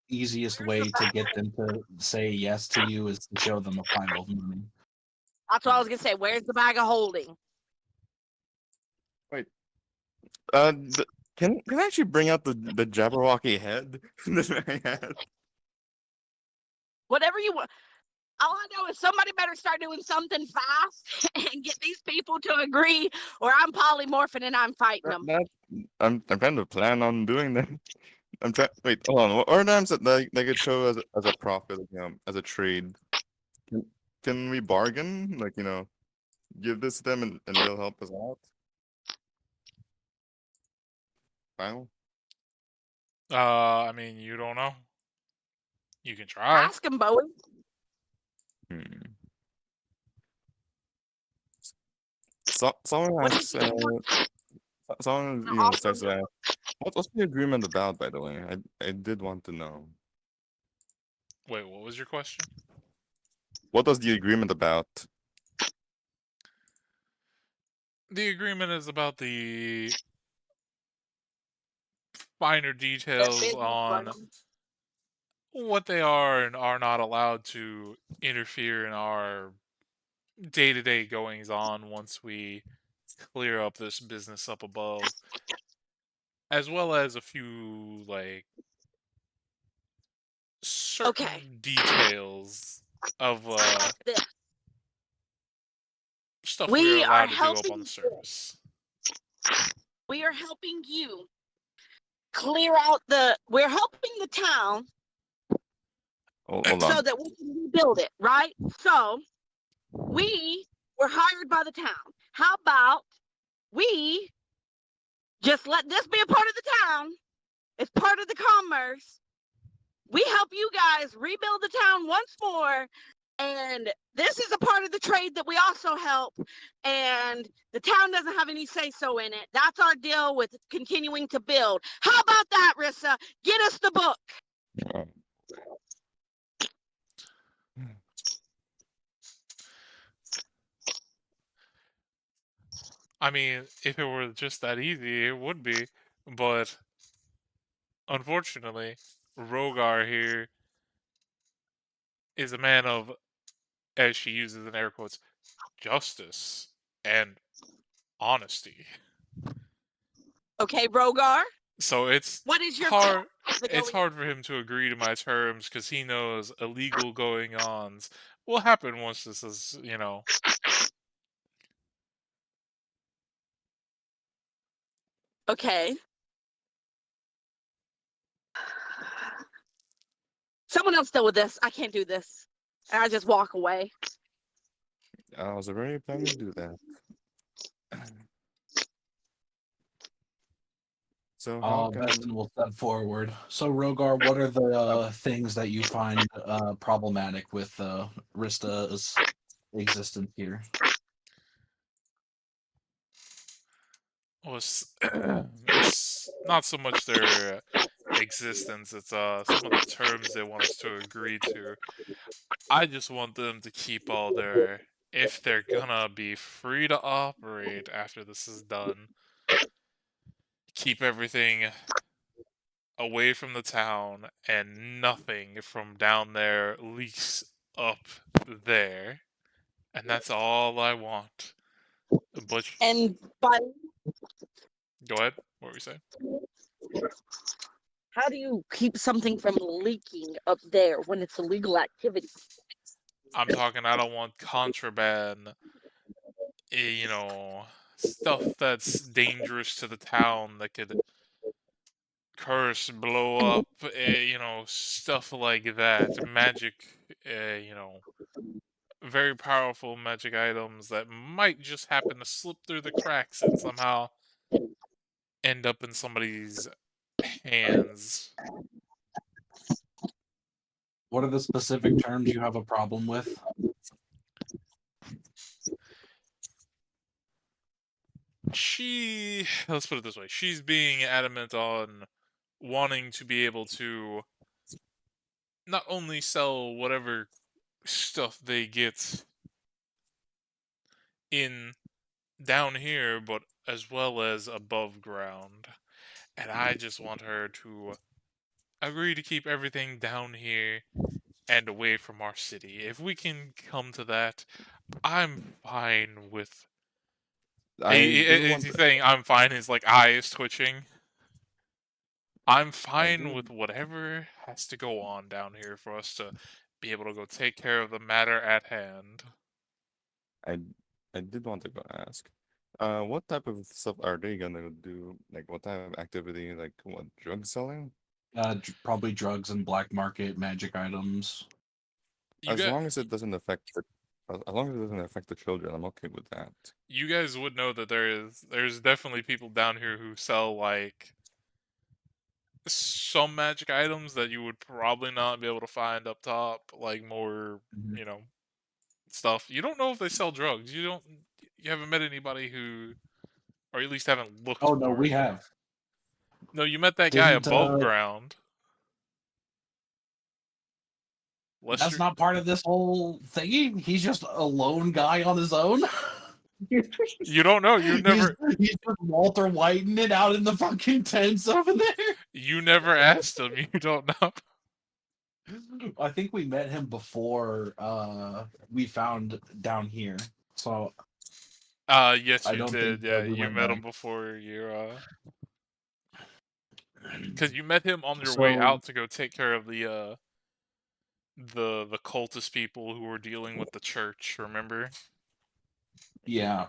B: easiest way to get them to say yes to you is to show them a pile of money.
E: That's what I was gonna say. Where's the bag of holding?
C: Can I actually bring out the Jabberwocky head that I had?
E: Whatever you want. All I know is somebody better start doing something fast and get these people to agree, or I'm polymorphing and I'm fighting them.
C: I'm trying to plan on doing that. I'm trying. Wait, hold on. What are names that they could show as a profit, as a trade? Can we bargain? Like, give this to them and they'll help us out. Final.
A: I mean, you don't know. You can try.
E: Ask them, Bowie.
C: Hmm. Someone
E: What do you
C: asks.
E: think you want?
C: Someone
E: Also,
C: starts to ask, what's the agreement about? By the way, I did want to know.
A: Wait, what was your question?
C: What was the agreement about?
A: The agreement is about the finer details on what they are and are not allowed to interfere in our day-to-day goings on once we clear up this business up above, as well as a few like certain
E: okay.
A: details of
E: This.
A: stuff we are
E: We are
A: allowed to do up on
E: helping.
A: the surface.
E: We are helping you clear out the. We're helping the town
C: Hold
E: so
C: on.
E: that we can rebuild it, right? So we were hired by the town. How about we just let this be a part of the town? It's part of the commerce. We help you guys rebuild the town once more. And this is a part of the trade that we also help. And the town doesn't have any say so in it. That's our deal with continuing to build. How about that, Rissa? Get us the book.
C: Uh,
A: I mean, if it were just that easy, it would be. But unfortunately, Rogar here is a man of, as she uses in air quotes, justice and honesty.
E: Okay, Rogar,
A: So
E: what is your
A: hard.
E: the
A: It's
E: going?
A: hard for him to agree to my terms because he knows illegal going-ons will happen once this is,
E: Okay. Someone else deal with this. I can't do this. And I just walk away.
C: I was already planning to do that. So how can
B: Besson will step forward. So, Rogar, what are the things that you find problematic with Rista's existence here?
A: Well, it's not so much their existence; it's some of the terms they want us to agree to. I just want them to keep all their, if they're gonna be free to operate after this is done, keep everything away from the town and nothing from down there leaks up there. And that's all I want. But
E: And by
A: go ahead. What were you saying?
E: how do you keep something from leaking up there when it's illegal activity?
A: I'm talking. I don't want contraband. Stuff that's dangerous to the town that could curse, blow up. Stuff like that. Magic. Very powerful magic items that might just happen to slip through the cracks and somehow end up in somebody's hands.
B: What are the specific terms you have a problem with?
A: Let's put it this way, she's being adamant on wanting to be able to not only sell whatever stuff they get in down here, but as well as above ground. And I just want her to agree to keep everything down here and away from our city. If we can come to that, I'm fine with.
C: I do
A: Is
C: want
A: he
C: to.
A: saying I'm fine? His like eyes twitching. I'm
C: I
A: fine
C: do.
A: with whatever has to go on down here for us to be able to go take care of the matter at hand.
C: I I did want to go ask. What type of stuff are they gonna do? Like, what type of activity? Like, what drug selling?
B: Probably drugs and black market magic items.
A: You
C: As
A: got
C: long as it doesn't affect as long as it doesn't affect the children, I'm okay with that.
A: you guys would know that there's definitely people down here who sell like some magic items that you would probably not be able to find up top, like more,
B: Mhm.
A: you know, stuff. You don't know if they sell drugs. You haven't met anybody who, or at least haven't looked
B: Oh no,
A: for
B: we
A: it.
B: have.
A: No, you met that guy
B: Didn't
A: above ground.
B: That's
A: Lester,
B: not part of this whole thingy? He's just a lone guy on his own.
A: you don't know.
B: he's just Walter Whiting it out in the fucking tents over there.
A: You never asked him. You don't know.
B: I think we met him before we found down here. So
A: Yes,
B: I
A: you
B: don't think
A: did. Yeah,
B: we
A: you
B: went
A: met him
B: back.
A: before you, because you met him on your way
B: So
A: out to go take care of the cultist people who were dealing with the church. Remember?
B: yeah.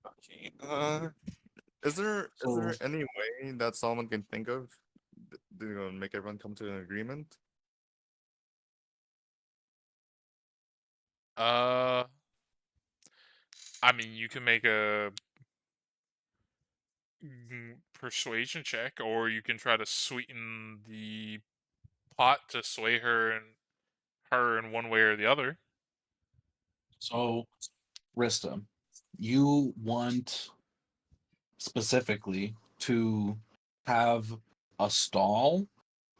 C: Okay. Is there
B: So
C: any way that Solomon can think of to make everyone come to an agreement?
A: Uh, I mean, you can make a persuasion check, or you can try to sweeten the pot to sway her in one way or the other.
B: so Rista, you want specifically to have a stall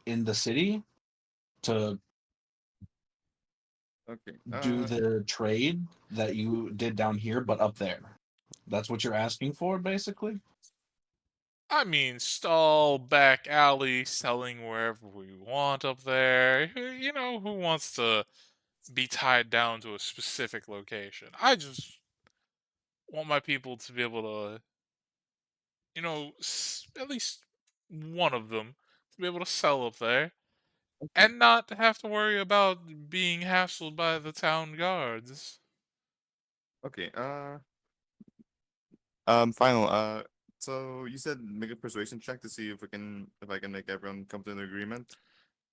B: in the city to
C: Okay.
B: do the trade that you did down here, but up there. That's what you're asking for, basically.
A: I mean, stall, back alley, selling wherever we want up there. You know, who wants to be tied down to a specific location? I just want my people to be able to, you know, at least one of them to be able to sell up there
C: Okay.
A: and not have to worry about being hassled by the town guards.
C: Okay. Final. So you said make a persuasion check to see if I can make everyone come to an agreement.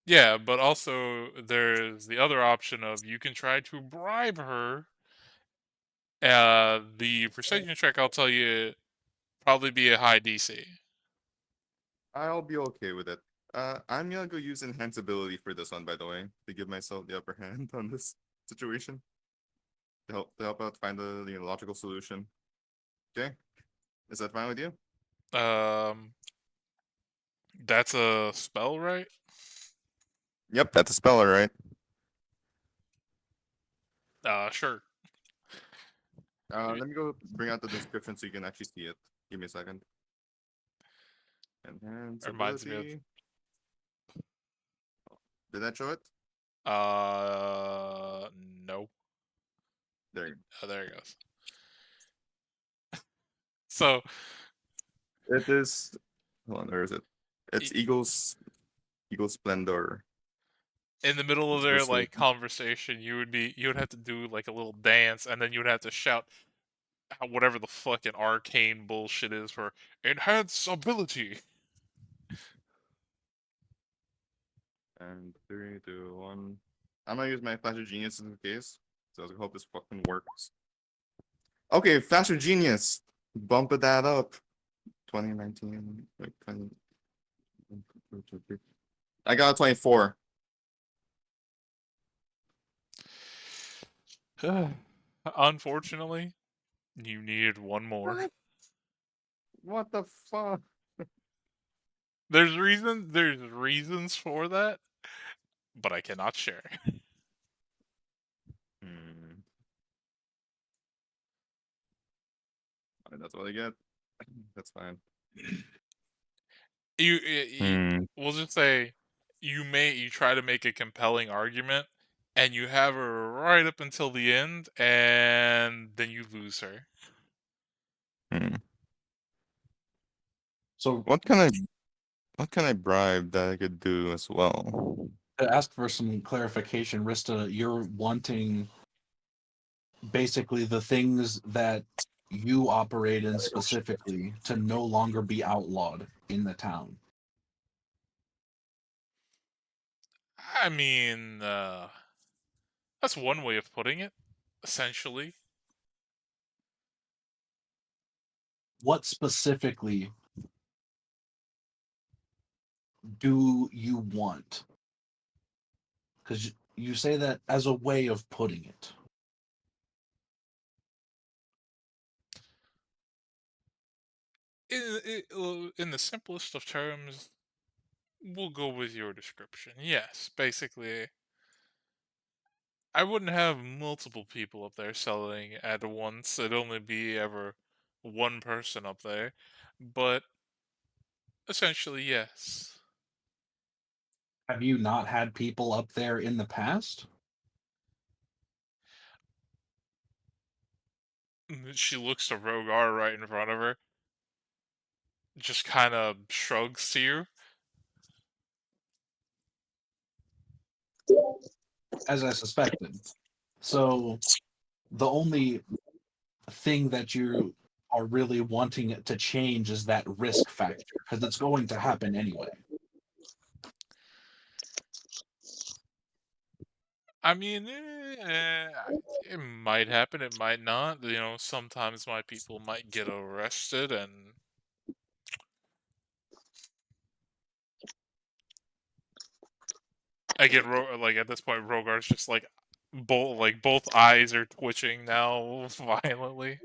A: Yeah, but also there's the other option of you can try to bribe her. The persuasion check, I'll tell you, probably be a high DC.
C: I'll be okay with it. I'm gonna go use enhanceability for this one, by the way, to give myself the upper hand on this situation. To help out find the logical solution. Okay, is that fine with you?
A: Um, that's a spell, right?
C: Yep, that's a spell, right?
A: Sure.
C: Let me go bring out the description so you can actually see it. Give me a second.
A: Reminds me of.
C: Enhanceability. Did that show it?
A: No.
C: There.
A: Oh, there it goes. So,
C: It is. Hold on, where is it? It's
A: y-
C: Eagle Splendor.
A: in the middle of
C: It's
A: their like
C: persuasion.
A: conversation, you would have to do like a little dance, and then you would have to shout whatever the fucking arcane bullshit is for enhance ability.
C: And 3, 2, 1. I'm gonna use my Flash of Genius in case. So I hope this fucking works. Okay, Flash of Genius. Bumping that up. 2019. Like 20. I got a 24.
A: Unfortunately, you needed one more.
C: What? What the fuck?
A: There's reasons for that, but I cannot share.
C: Hmm. That's what I get. That's fine.
A: We'll just say you try to make a compelling argument, and you have her right up until the end, and then you lose her.
B: So
C: What can I bribe that I could do as well?
B: to ask for some clarification, Rista, you're wanting basically the things that you operate in specifically to no longer be outlawed in the town.
A: I mean, that's one way of putting it, essentially.
B: What specifically do you want? Because you say that as a way of putting it.
A: In the simplest of terms, we'll go with your description. Yes, basically, I wouldn't have multiple people up there selling at once. It'd only be ever one person up there. But essentially, yes.
B: Have you not had people up there in the past?
A: She looks to Rogar right in front of her, just kind of shrugs to you.
B: As I suspected. So the only thing that you are really wanting it to change is that risk factor, because it's going to happen anyway.
A: I mean, it might happen, it might not. You know, sometimes my people might get arrested, and again, like at this point, Rogar's just both eyes are twitching now violently.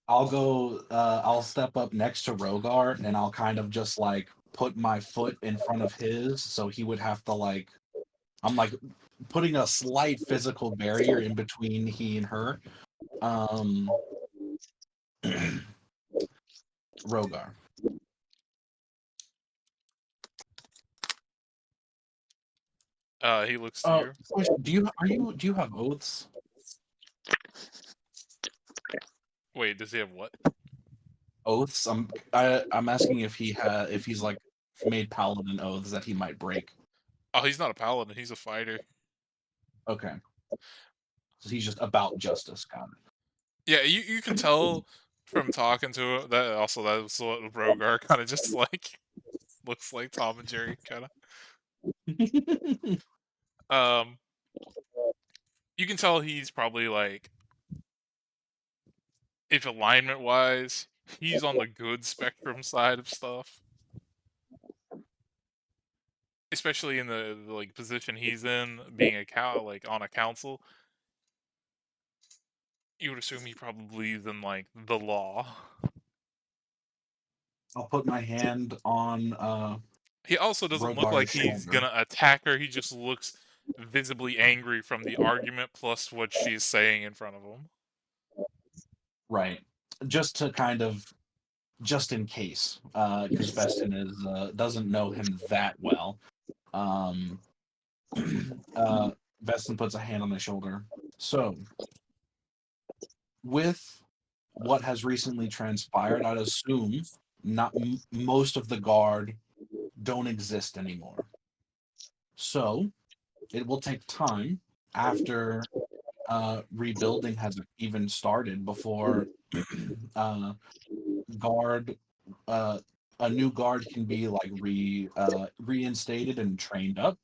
B: I'll step up next to Rogar and I'll kind of just like put my foot in front of his so he would have to like I'm like putting a slight physical barrier in between he and her. Rogar.
A: He looks to you.
B: Question, do you have oaths?
A: Wait, does he have what?
B: Oaths? I'm asking if he's like made paladin oaths that he might break.
A: Oh, he's not a paladin. He's a fighter.
B: Okay. So he's just about justice, kind of.
A: Yeah, you can tell from talking to him that also that's what Rogar kind of just like looks like Tom and Jerry kind of. You can tell he's probably like, if alignment wise, he's on the good spectrum side of stuff. Especially in the like position he's in, being a like on a council. You would assume he probably believes in like the law.
B: I'll put my hand on
A: He also doesn't look like
B: Rogar's
A: he's
B: shoulder.
A: gonna attack her. He just looks visibly angry from the argument plus what she's saying in front of him.
B: Right. Just to kind of just in case, because Vestin doesn't know him that well. Vestin puts a hand on my shoulder. So, with what has recently transpired, I'd assume not most of the guard don't exist anymore. So, it will take time after rebuilding has even started before guard a new guard can be like reinstated and trained up.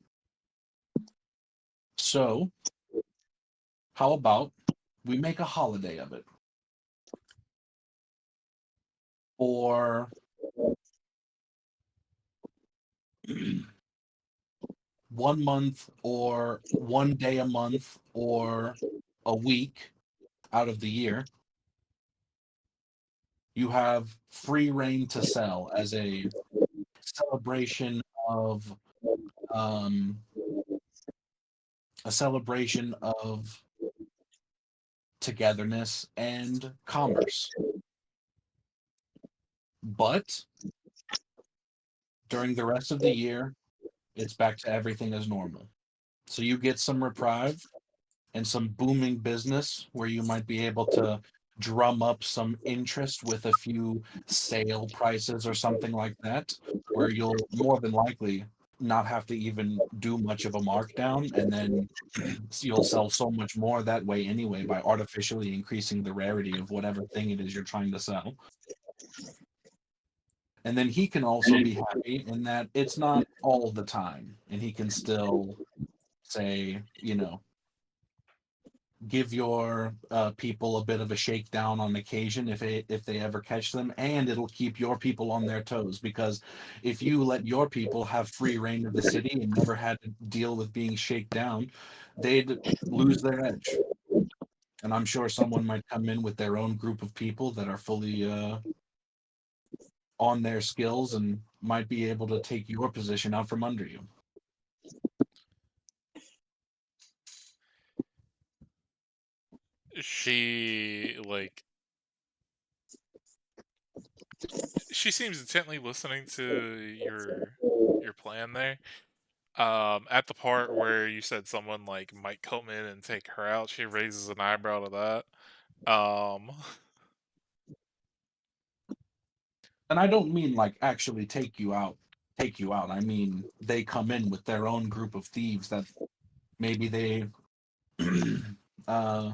B: So, how about we make a holiday of it? Or 1 month or 1 day a month or a week out of the year, you have free reign to sell as a celebration of um, togetherness and commerce. But during the rest of the year, it's back to everything as normal. So you get some reprieve and some booming business where you might be able to drum up some interest with a few sale prices or something like that, where you'll more than likely not have to even do much of a markdown, and then you'll sell so much more that way anyway by artificially increasing the rarity of whatever thing it is you're trying to sell. And then he can also be happy in that it's not all the time, and he can still say, give your people a bit of a shakedown on occasion if they ever catch them, and it'll keep your people on their toes, because if you let your people have free reign of the city and never had to deal with being shaken down, they'd lose their edge. And I'm sure someone might come in with their own group of people that are fully on their skills and might be able to take your position out from under you.
A: She seems intently listening to your plan there. At the part where you said someone like might come in and take her out, she raises an eyebrow to that.
B: And I don't mean like actually take you out. I mean they come in with their own group of thieves that maybe they uh,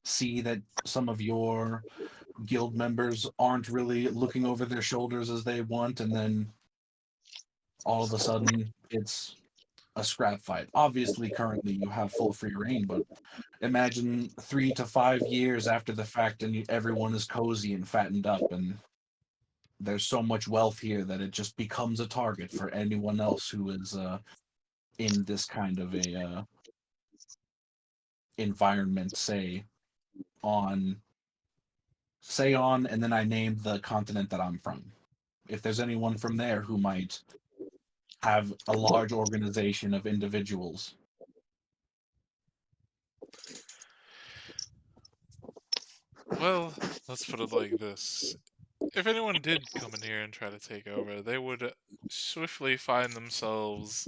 B: see that some of your guild members aren't really looking over their shoulders as they want, and then all of a sudden it's a scrap fight. Obviously, currently you have full free reign, but imagine 3 to 5 years after the fact, and everyone is cozy and fattened up, and there's so much wealth here that it just becomes a target for anyone else who is in this kind of a environment. On and then I named the continent that I'm from. If there's anyone from there who might have a large organization of individuals.
A: Well, let's put it like this. If anyone did come in here and try to take over, they would swiftly find themselves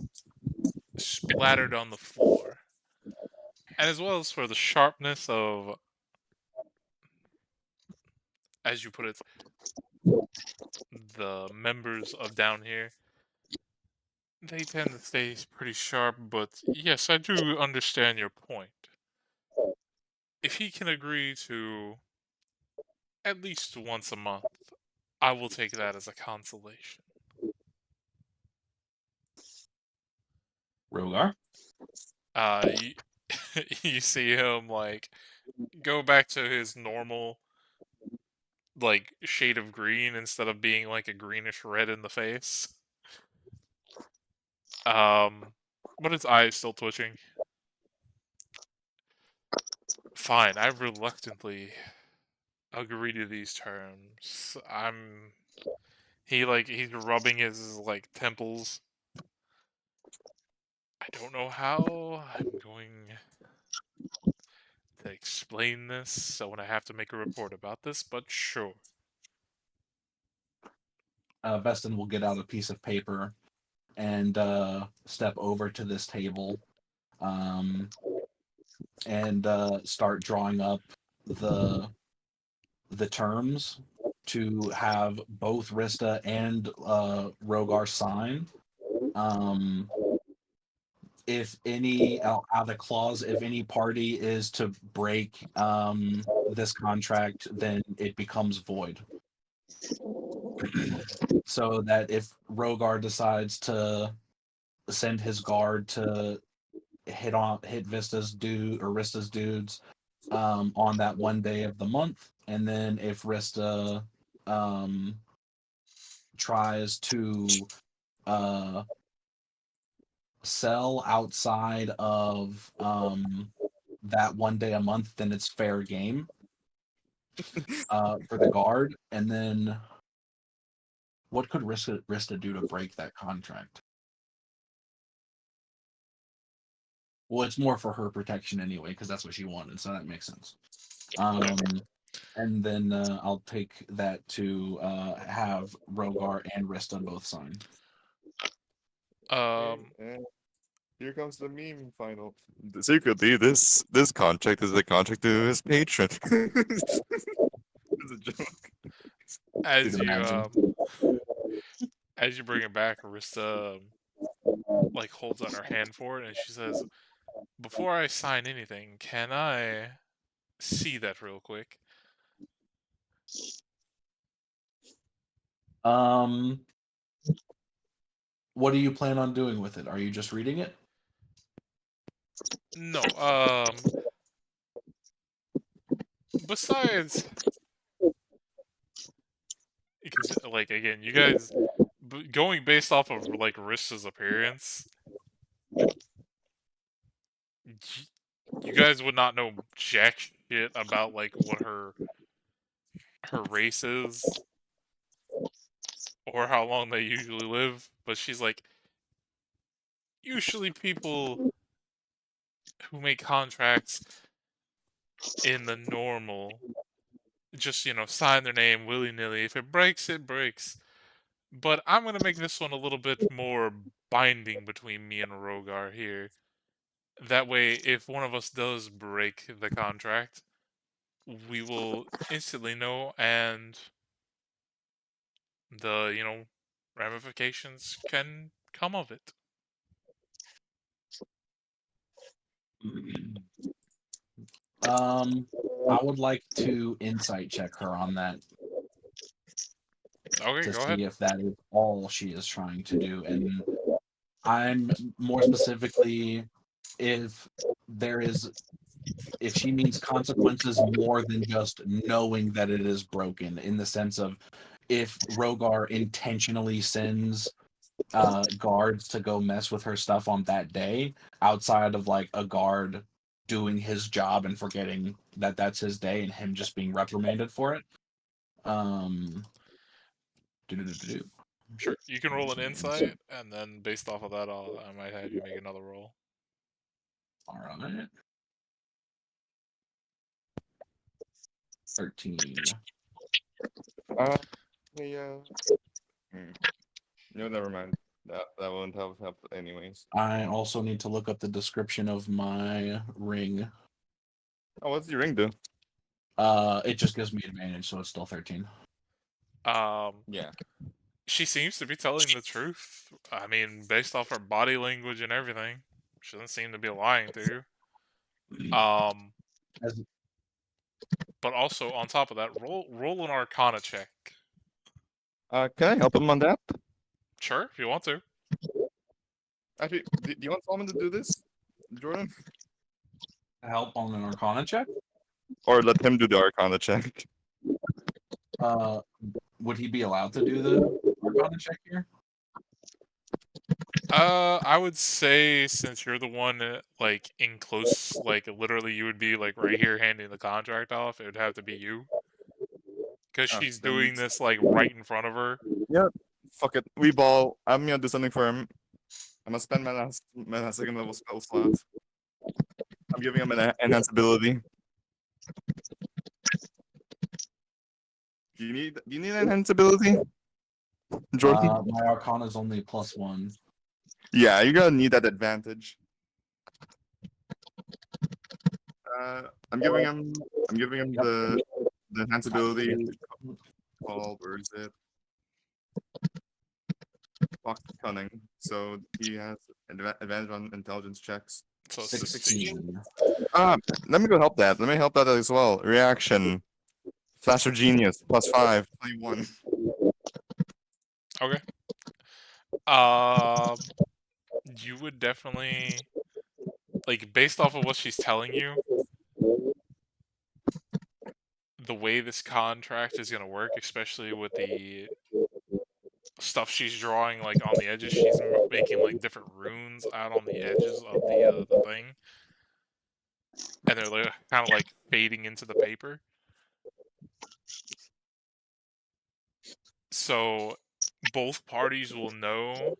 A: splattered on the floor. And as well as for the sharpness of, as you put it, the members of down here, they tend to stay pretty sharp, but yes, I do understand your point. If he can agree to at least once a month, I will take that as a consolation.
B: Rogar?
A: You, you see him, like, go back to his normal, like, shade of green instead of being, like, a greenish red in the face. But his eye is still twitching. Fine, I reluctantly agree to these terms. He's rubbing his, like, temples. I don't know how I'm going to explain this, so when I have to make a report about this, but sure.
B: Veston will get out a piece of paper and step over to this table um, and start drawing up the terms to have both Rista and Rogar sign. If any out of clause, if any party is to break this contract, then it becomes void. So that if Rogar decides to send his guard to hit Vista's dude or Rista's dudes on that one day of the month, and then if Rista tries to sell outside of that one day a month, then it's fair game for the guard. And then what could Rista do to break that contract? Well, it's more for her protection anyway, because that's what she wanted, so that makes sense. And then I'll take that to have Rogar and Rista both sign.
C: And here comes the meme final. Secretly, this contract is a contract to his patron. It's a joke.
A: as
B: You'd
A: you
B: imagine.
A: as you bring it back, Arista like holds out her hand for it, and she says, "Before I sign anything, can I see that real quick?"
B: What do you plan on doing with it? Are you just reading it?
A: No. Besides, because like again, you guys going based off of like Rista's appearance, you guys would not know jack shit about like what her race is or how long they usually live. But she's like, usually people who make contracts in the normal just sign their name willy nilly. If it breaks, it breaks. But I'm gonna make this one a little bit more binding between me and Rogar here. That way, if one of us does break the contract, we will instantly know, and the ramifications can come of it.
B: I would like to insight check her on that
A: Okay,
B: to
A: go ahead.
B: see if that is all she is trying to do. And I'm more specifically if there is if she means consequences more than just knowing that it is broken, in the sense of if Rogar intentionally sends guards to go mess with her stuff on that day, outside of like a guard doing his job and forgetting that that's his day and him just being reprimanded for it. Do-do-do-do-do.
A: Sure, you can roll an insight, and then based off of that, I might have you make another roll.
B: All right. 13.
C: Yeah. No, never mind. That won't help anyways.
B: I also need to look up the description of my ring.
C: Oh, what's your ring do?
B: It just gives me advantage, so it's still 13.
C: Yeah.
A: She seems to be telling the truth. I mean, based off her body language and everything, she doesn't seem to be lying to you.
B: As-
A: But also on top of that, roll an Arcana check.
C: Can I help him on that?
A: Sure, if you want to.
C: Actually, do you want Solomon to do this, Jordan?
B: help on an Arcana check?
C: Or let him do the Arcana check?
B: Would he be allowed to do the Arcana check here?
A: I would say since you're the one like in close, like literally you would be like right here handing the contract off. It would have to be you because she's
C: Then
A: doing this like right in front of her.
C: yeah, fuck it. We ball. I'm gonna do something for him. I'm gonna spend my last second level spell slot. I'm giving him an enhance ability. Do you need enhance ability, Jordan?
B: My Arcana is only +1.
C: Yeah, you're gonna need that advantage. I'm giving him
B: Yep.
C: the enhance ability. Where is it? Fox Cunning. So he has advantage on intelligence checks.
A: So
B: 16.
C: Let me go help that. Let me help that as well. Reaction. Faster Genius. +5. 21.
A: Okay. You would definitely like based off of what she's telling you, the way this contract is gonna work, especially with the stuff she's drawing like on the edges. She's making like different runes out on the edges of the thing, and they're like kind of like fading into the paper. So both parties will know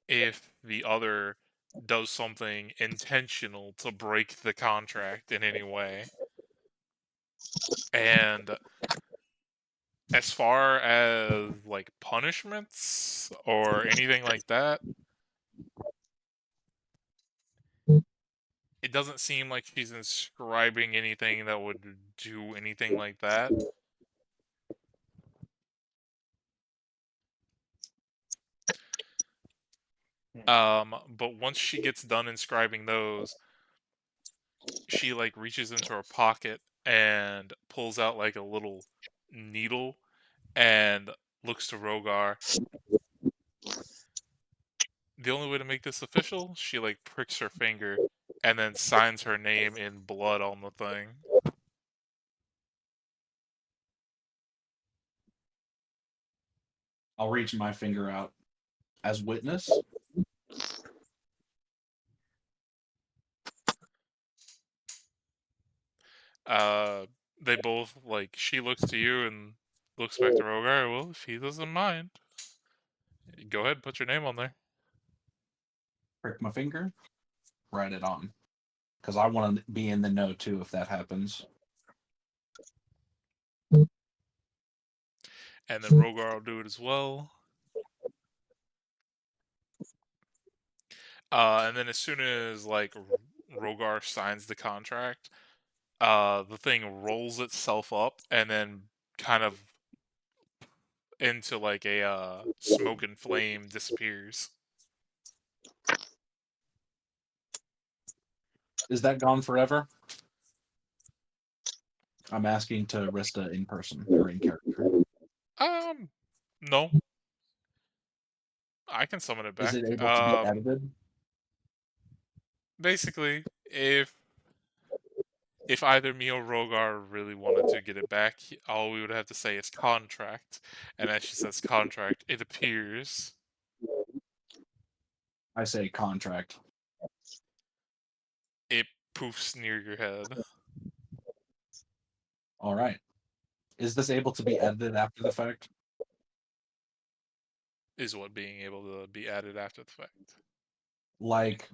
A: if the other does something intentional to break the contract in any way. And as far as like punishments or anything like that, it doesn't seem like she's inscribing anything that would do anything like that. But once she gets done inscribing those, she like reaches into her pocket and pulls out like a little needle and looks to Rogar. The only way to make this official, she like pricks her finger and then signs her name in blood on the thing.
B: I'll reach my finger out as witness.
A: They both like she looks to you and looks back to Rogar. Well, if he doesn't mind, go ahead and put your name on there.
B: Prick my finger, write it on. Because I want to be in the know too if that happens.
A: And then Rogar will do it as well. And then as soon as like Rogar signs the contract, the thing rolls itself up and then kind of into like a smoke and flame disappears.
B: Is that gone forever? I'm asking to Rista in person or in character.
A: No. I can summon it
B: Is
A: back.
B: it able to be edited?
A: Basically, if either me or Rogar really wanted to get it back, all we would have to say is contract, and as she says contract, it appears.
B: I say contract.
A: It poofs near your head.
B: All right. Is this able to be edited after the fact?
A: Is what being able to be added after the fact.
B: Like,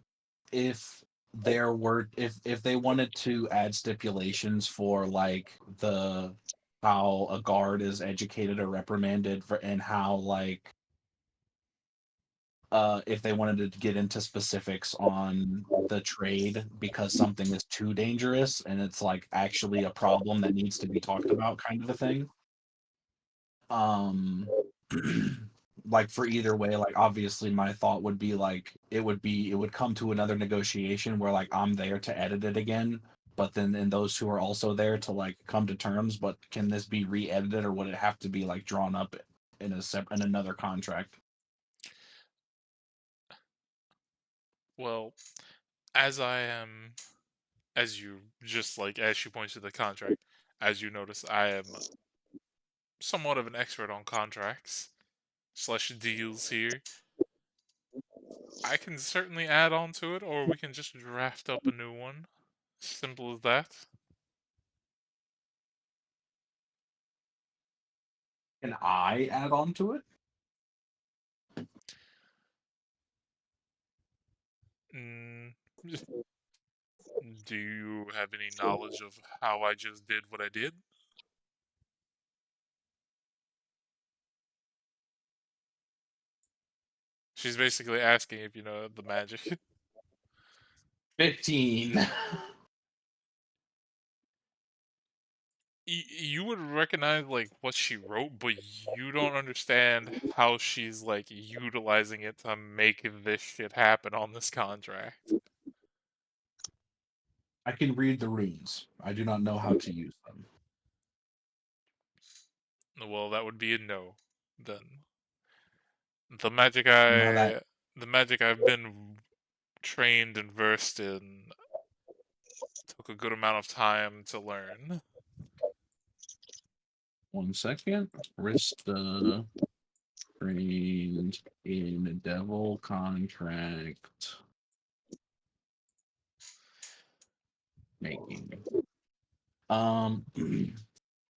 B: if there were, if they wanted to add stipulations for like the how a guard is educated or reprimanded for, and how like if they wanted to get into specifics on the trade because something is too dangerous and it's like actually a problem that needs to be talked about, kind of a thing. Like for either way, like obviously my thought would be like it would come to another negotiation where like I'm there to edit it again, but then those who are also there to like come to terms. But can this be re-edited, or would it have to be like drawn up in in another contract?
A: Well, as I am, as you just like as she points to the contract, as you notice, I am somewhat of an expert on contracts slash deals here. I can certainly add on to it, or we can just draft up a new one. Simple as that.
B: Can I add on to it?
A: Mm, do you have any knowledge of how I just did what I did? She's basically asking if you know the magic.
B: 15.
A: You would recognize like what she wrote, but you don't understand how she's like utilizing it to make this shit happen on this contract.
B: I can read the runes. I do not know how to use them.
A: Well, that would be a no. Then the
B: Now that
A: magic I've been trained and versed in took a good amount of time to learn.
B: 1 second. Rista trained in devil contract making.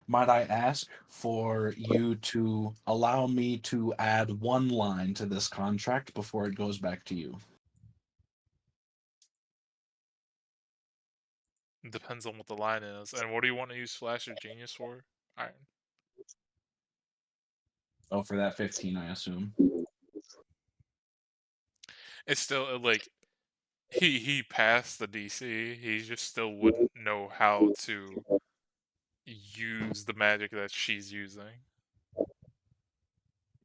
B: Might I ask for you to allow me to add one line to this contract before it goes back to you?
A: Depends on what the line is. And what do you want to use Flash or Genius for? Iron.
B: Oh, for that 15, I assume.
A: It's still like he passed the DC. He just still wouldn't know how to use the magic that she's using.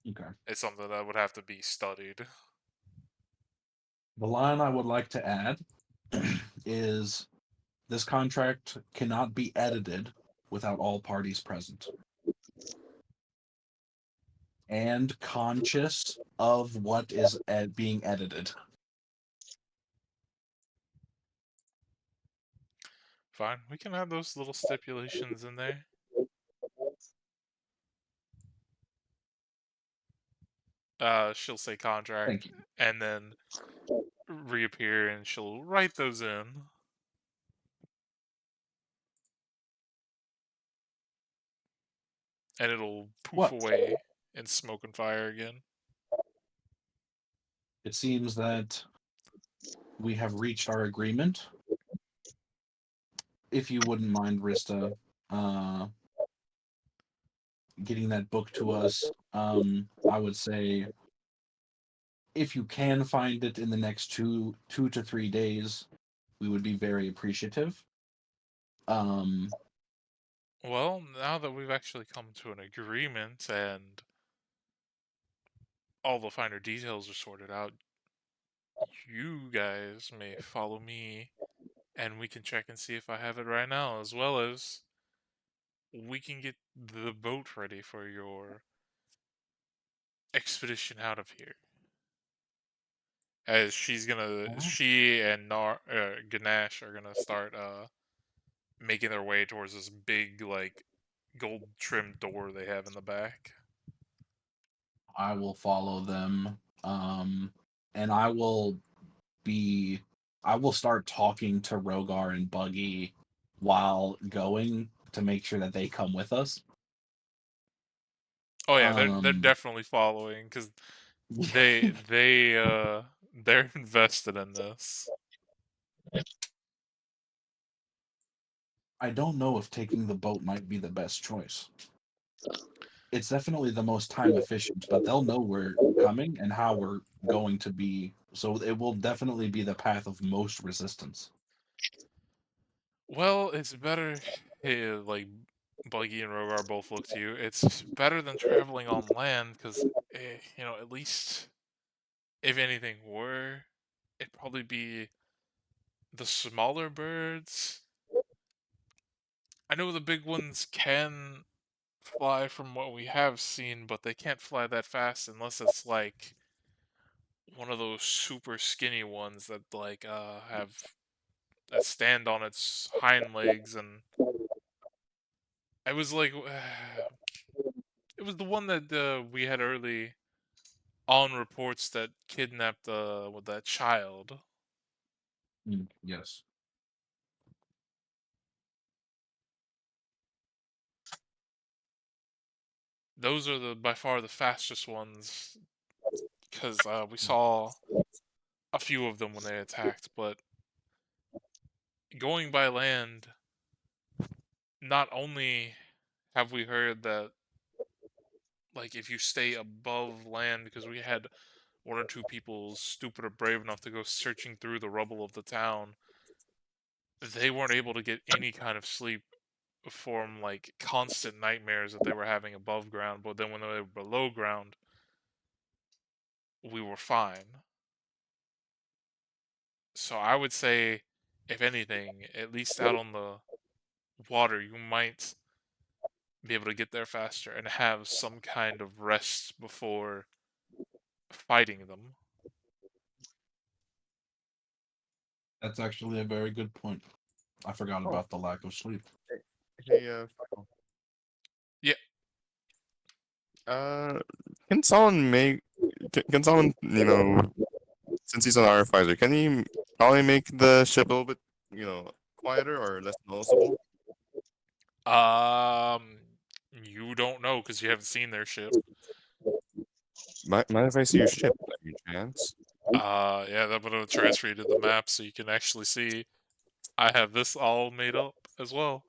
B: Okay.
A: It's something that would have to be studied.
B: The line I would like to add is this contract cannot be edited without all parties present and conscious of what is being edited.
A: Fine, we can add those little stipulations in there. She'll say contract,
B: Thank you.
A: and then reappear, and she'll write those in. And it'll poof
B: What?
A: away in smoke and fire again.
B: It seems that we have reached our agreement. If you wouldn't mind, Rista, getting that book to us, I would say if you can find it in the next two to 3 days, we would be very appreciative.
A: Well, now that we've actually come to an agreement and all the finer details are sorted out, you guys may follow me, and we can check and see if I have it right now, as well as we can get the boat ready for your expedition out of here. As she and Ganesh are gonna start making their way towards this big, like, gold trimmed door they have in the back.
B: I will follow them, and I will start talking to Rogar and Buggy while going to make sure that they come with us.
A: Oh yeah, they're definitely following because they're invested in this.
B: I don't know if taking the boat might be the best choice. It's definitely the most time efficient, but they'll know we're coming and how we're going to be. So it will definitely be the path of most resistance.
A: Well, it's better. Like Buggy and Rogar both look to you. It's better than traveling on land because, at least if anything were, it'd probably be the smaller birds. I know the big ones can fly from what we have seen, but they can't fly that fast unless it's like one of those super skinny ones that have that stand on its hind legs. And I was like it was the one that we had early on reports that kidnapped with that child.
B: Yes.
A: Those are by far the fastest ones because we saw a few of them when they attacked. But going by land, not only have we heard that, like, if you stay above land, because we had one or two people stupid or brave enough to go searching through the rubble of the town, they weren't able to get any kind of sleep from like constant nightmares that they were having above ground. But then when they were below ground, we were fine. So I would say, if anything, at least out on the water, you might be able to get there faster and have some kind of rest before fighting them.
B: That's actually a very good point. I forgot about the lack of sleep.
C: Hey,
A: Yeah.
C: Can someone can someone, since he's an RFizer, can he probably make the ship a little bit, quieter or less noticeable?
A: You don't know because you haven't seen their ship.
C: Mind if I see your ship by any chance?
A: Yeah, that would have transfer you to the map so you can actually see. I have this all made up as well.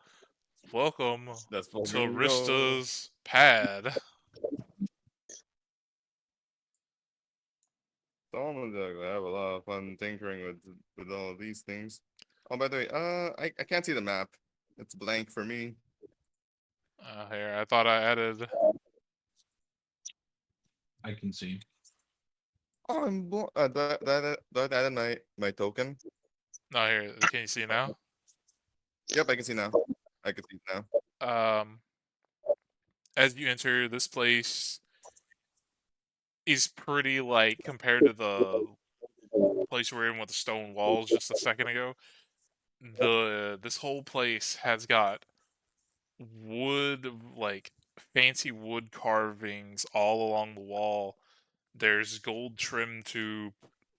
A: Welcome
C: That's
A: to
C: fucking go.
A: Rista's pad.
C: So I'm gonna have a lot of fun tinkering with all of these things. Oh, by the way, I can't see the map. It's blank for me.
A: Here, I thought I added.
B: I can see.
C: Oh, do I add my token?
A: No, here. Can you see now?
C: Yep, I can see now. I can see now.
A: As you enter this place, is pretty like compared to the place we were in with the stone walls just a second ago. This whole place has got wood, like fancy wood carvings all along the wall. There's gold trim to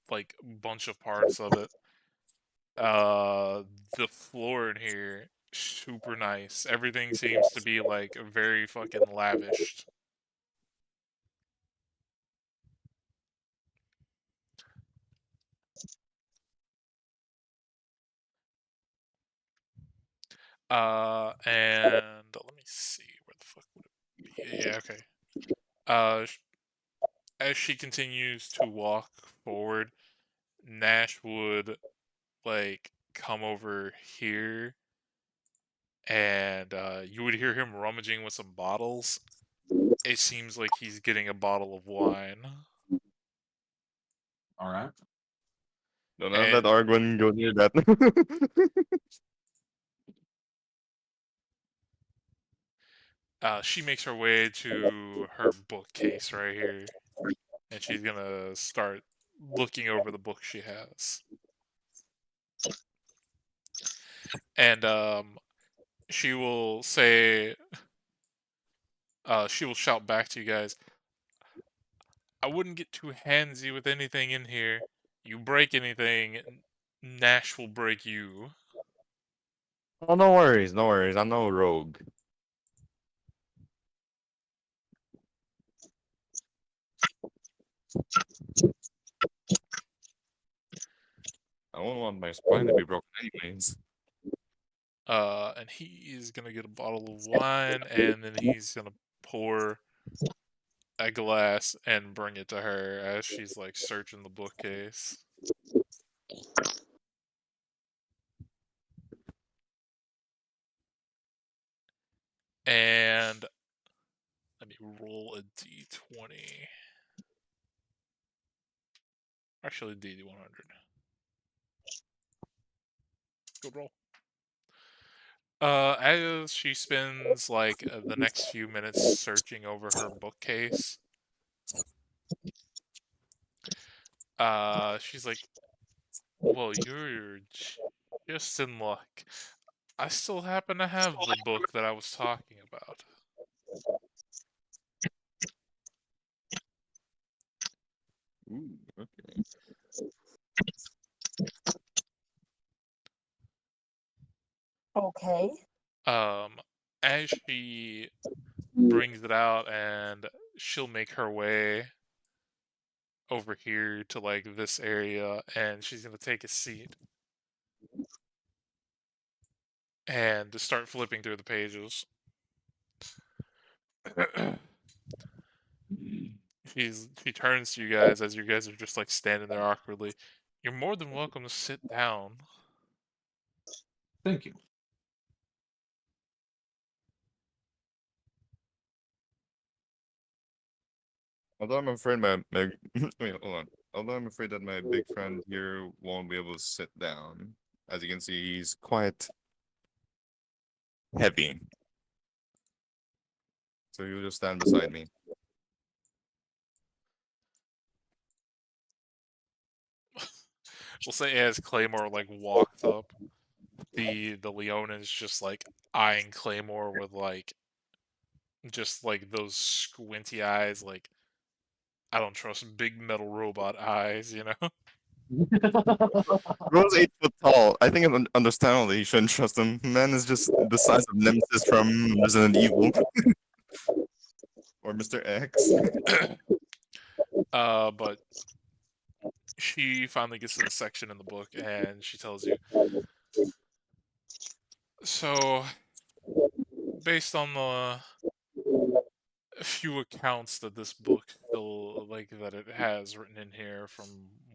A: like a bunch of parts of it. Uh, the floor in here super nice. Everything seems to be like very fucking lavished. And let me see where the fuck would it be? Yeah, okay. As she continues to walk forward, Nash would like come over here, and you would hear him rummaging with some bottles. It seems like he's getting a bottle of wine.
B: All right.
C: Don't let
A: And
C: Argwin go near that.
A: she makes her way to her bookcase right here, and she's gonna start looking over the book she has. And she will say, she will shout back to you guys, I wouldn't get too handsy with anything in here. You break anything, Nash will break you.
C: Oh, no worries, no worries. I'm no rogue. I won't want my spine to be broken anyways.
A: And he is gonna get a bottle of wine, and then he's gonna pour a glass and bring it to her as she's like searching the bookcase. And let me roll a d20. Actually, d100. Good roll. As she spends like the next few minutes searching over her bookcase, she's like, "Well, you're just in luck. I still happen to have the book that I was talking about."
C: Ooh, okay.
E: Okay.
A: As she brings it out, and she'll make her way over here to like this area, and she's gonna take a seat and to start flipping through the pages. She turns to you guys as you guys are just like standing there awkwardly. You're more than welcome to sit down.
B: Thank you.
C: Although I'm afraid my wait, hold on. Although I'm afraid that my big friend here won't be able to sit down. As you can see, he's quite heavy. So you'll just stand beside me.
A: We'll say as Claymore like walks up, the Leona is just like eyeing Claymore with like just like those squinty eyes, like I don't trust big metal robot eyes, you know?
C: Bro's 8 foot tall. I think it's understandable that you shouldn't trust him. Man is just the size of Nemesis from Resident Evil. Or Mr. X.
A: But she finally gets to the section in the book and she tells you, So, based on the few accounts that this book still like that it has written in here from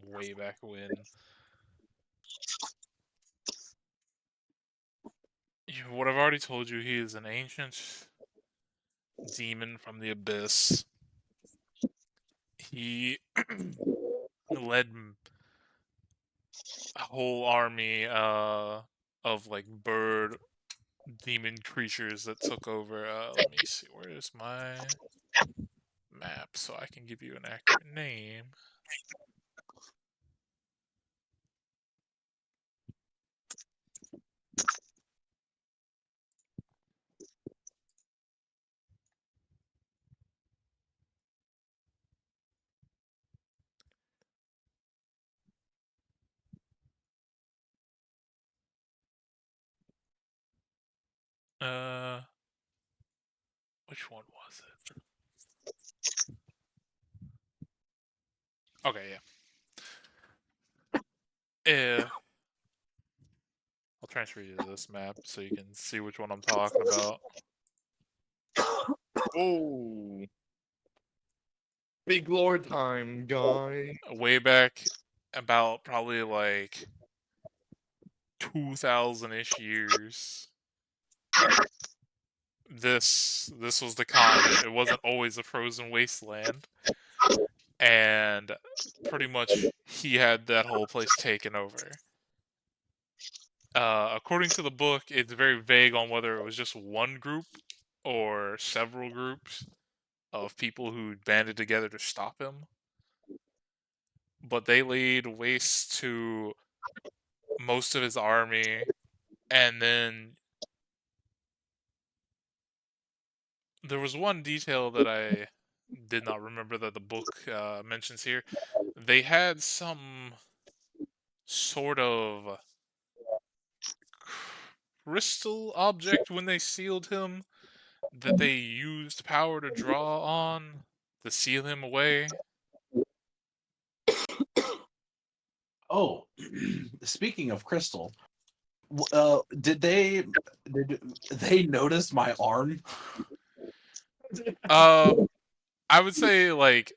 A: way back when, what I've already told you, he is an ancient demon from the abyss. He led a whole army of like bird demon creatures that took over. Let me see, where is my map so I can give you an accurate name? Which one was it? Okay, yeah. I'll transfer you to this map so you can see which one I'm talking about.
C: Oh, big lore time, guy.
A: Way back about probably like 2000-ish years. This was the continent. It wasn't always a frozen wasteland. And pretty much he had that whole place taken over. According to the book, it's very vague on whether it was just one group or several groups of people who banded together to stop him. But they laid waste to most of his army, and then there was one detail that I did not remember that the book mentions here. They had some sort of crystal object when they sealed him that they used power to draw on to seal him away.
B: Oh, speaking of crystal, did they notice my arm?
A: I would say like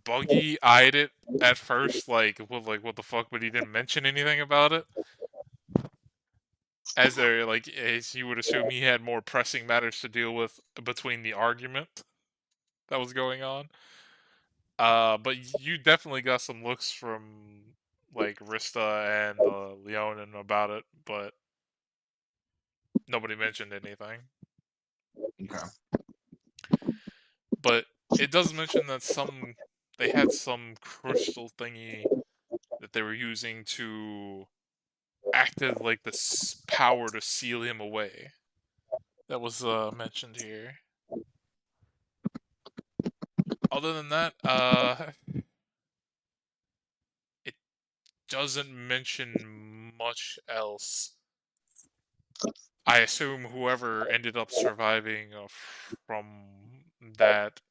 A: Buggy eyed it at first, like what the fuck, but he didn't mention anything about it. As you would assume, he had more pressing matters to deal with between the argument that was going on. But you definitely got some looks from like Rista and Leonin about it, but nobody mentioned anything.
B: Okay.
A: But it does mention that they had some crystal thingy that they were using to act as like this power to seal him away. That was mentioned here. Other than that, it doesn't mention much else. I assume whoever ended up surviving from that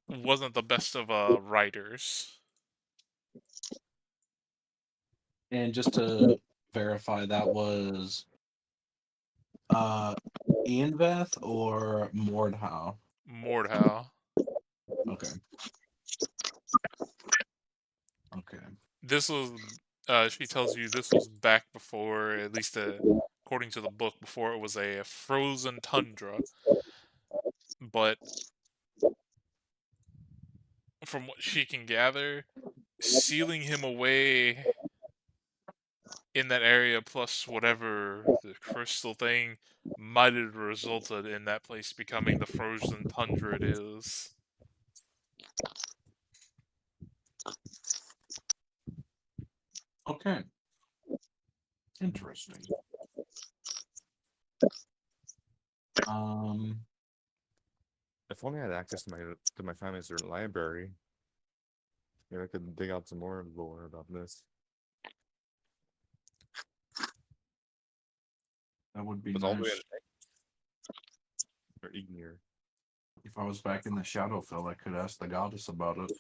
A: wasn't the best of writers.
B: And just to verify, that was Ianveth or Mordhau?
A: Mordhau.
B: Okay. Okay.
A: This was, she tells you this was back before, at least according to the book, before it was a frozen tundra. But from what she can gather, sealing him away in that area plus whatever the crystal thing might have resulted in that place becoming the frozen tundra it is.
B: Okay. Interesting.
C: If only I had access to my family's library, maybe I could dig out some more lore about this.
B: That would be
C: It's all the way
B: nice.
C: or Ignir.
B: If I was back in the Shadowfell, I could ask the goddess about it.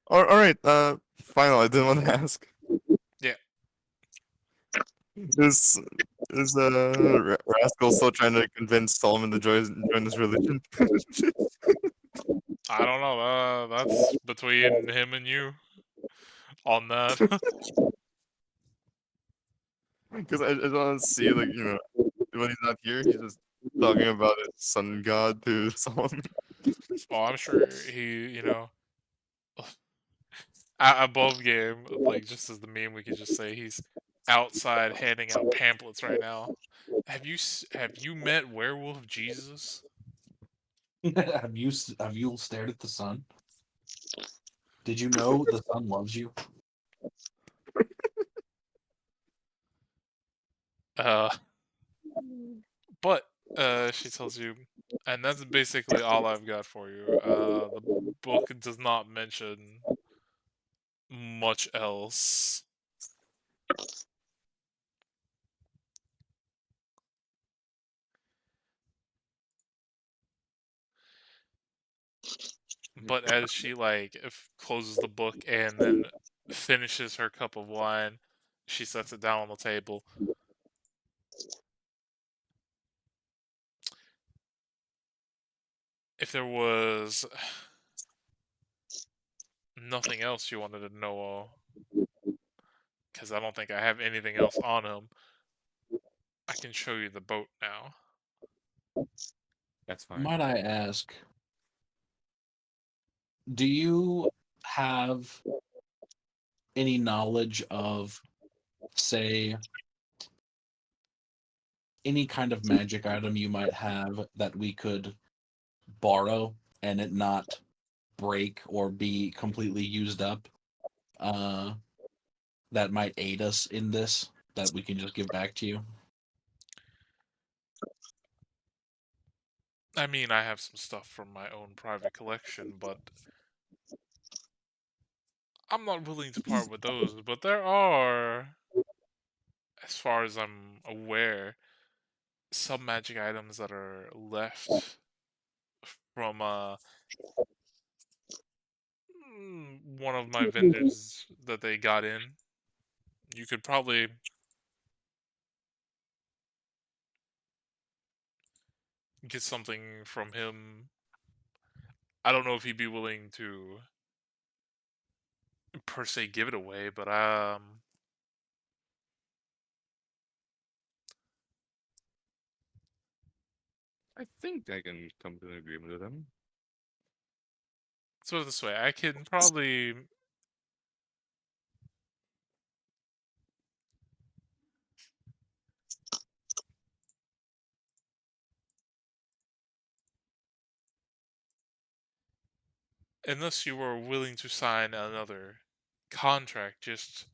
C: All right. Final. I didn't want to ask.
A: Yeah.
C: Is Rascal still trying to convince Solomon to join this religion?
A: I don't know. That's between him and you on that.
C: Because I just want to see, like, when he's not here, he's just talking about his sun god to Solomon.
A: Oh, I'm sure he, above game, like just as the meme, we could just say he's outside handing out pamphlets right now. Have you met Werewolf Jesus?
B: Have you stared at the sun? Did you know the sun loves you?
A: Uh, but she tells you, and that's basically all I've got for you. The book does not mention much else. But as she closes the book and then finishes her cup of wine, she sets it down on the table. If there was nothing else you wanted to know, because I don't think I have anything else on him, I can show you the boat now.
C: That's fine.
B: Might I ask, do you have any knowledge of, say, any kind of magic item you might have that we could borrow and it not break or be completely used up, that might aid us in this, that we can just give back to you?
A: I mean, I have some stuff from my own private collection, but I'm not willing to part with those. But there are, as far as I'm aware, some magic items that are left from one of my vendors that they got in. You could probably get something from him. I don't know if he'd be willing to per se give it away, but
C: I think I can come to an agreement with him.
A: so this way, I can probably unless you were willing to sign another contract, just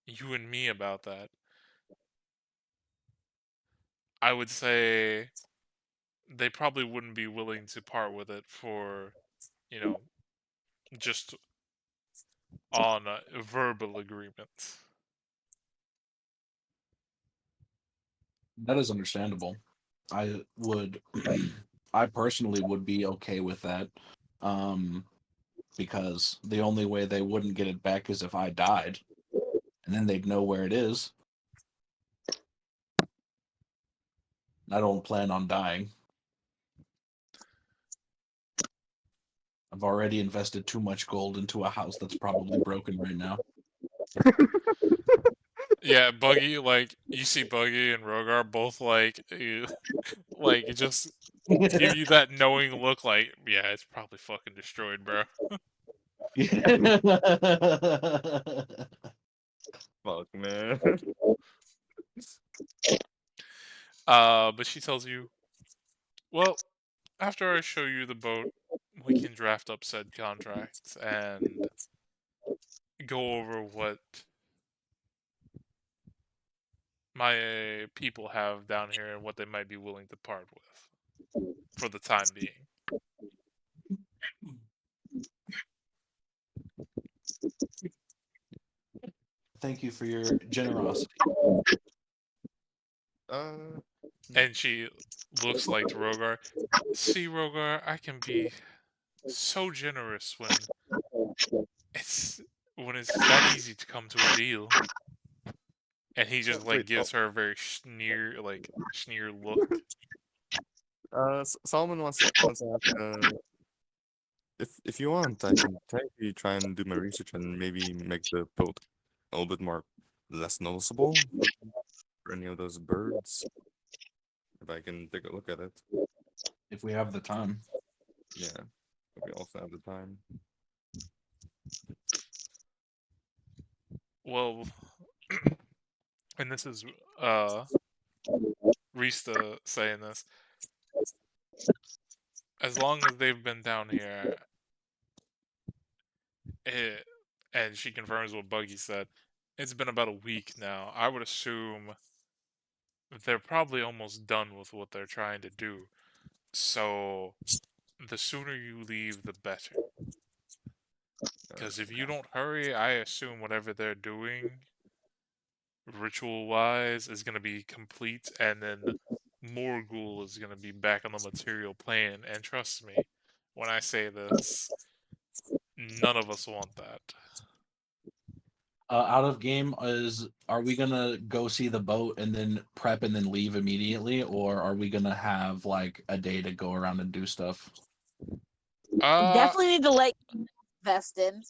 A: you and me about that, I would say they probably wouldn't be willing to part with it for, you know, just on a verbal agreement.
B: That is understandable. I would, I personally would be okay with that, because the only way they wouldn't get it back is if I died, and then they'd know where it is. I don't plan on dying. I've already invested too much gold into a house that's probably broken right now.
A: Yeah, Buggy, you see Buggy and Rogar both just give you that knowing look like, yeah, it's probably fucking destroyed, bro.
C: Fuck, man.
A: But she tells you, well, after I show you the boat, we can draft up said contracts and go over what my people have down here and what they might be willing to part with for the time being.
B: Thank you for your generosity.
A: And she looks like to Rogar. See, Rogar, I can be so generous when it's when it's that easy to come to a deal. And he just like
C: Wait,
A: gives her a very sneer look.
C: Solomon wants to ask, if you want, I can technically try and do my research and maybe make the boat a little bit more less noticeable for any of those birds. If I can take a look at it.
B: If we have the time.
C: Yeah. If we also have the time.
A: Well, and this is Rista saying this. As long as they've been down here, and she confirms what Buggy said, it's been about a week now. I would assume they're probably almost done with what they're trying to do. So the sooner you leave, the better. Because if you don't hurry, I assume whatever they're doing, ritual-wise, is going to be complete, and then Morgul is going to be back on the material plane. And trust me, when I say this, none of us want that.
B: Out of game are we gonna go see the boat and then prep and then leave immediately, or are we gonna have like a day to go around and do stuff?
E: Definitely need to let vest in.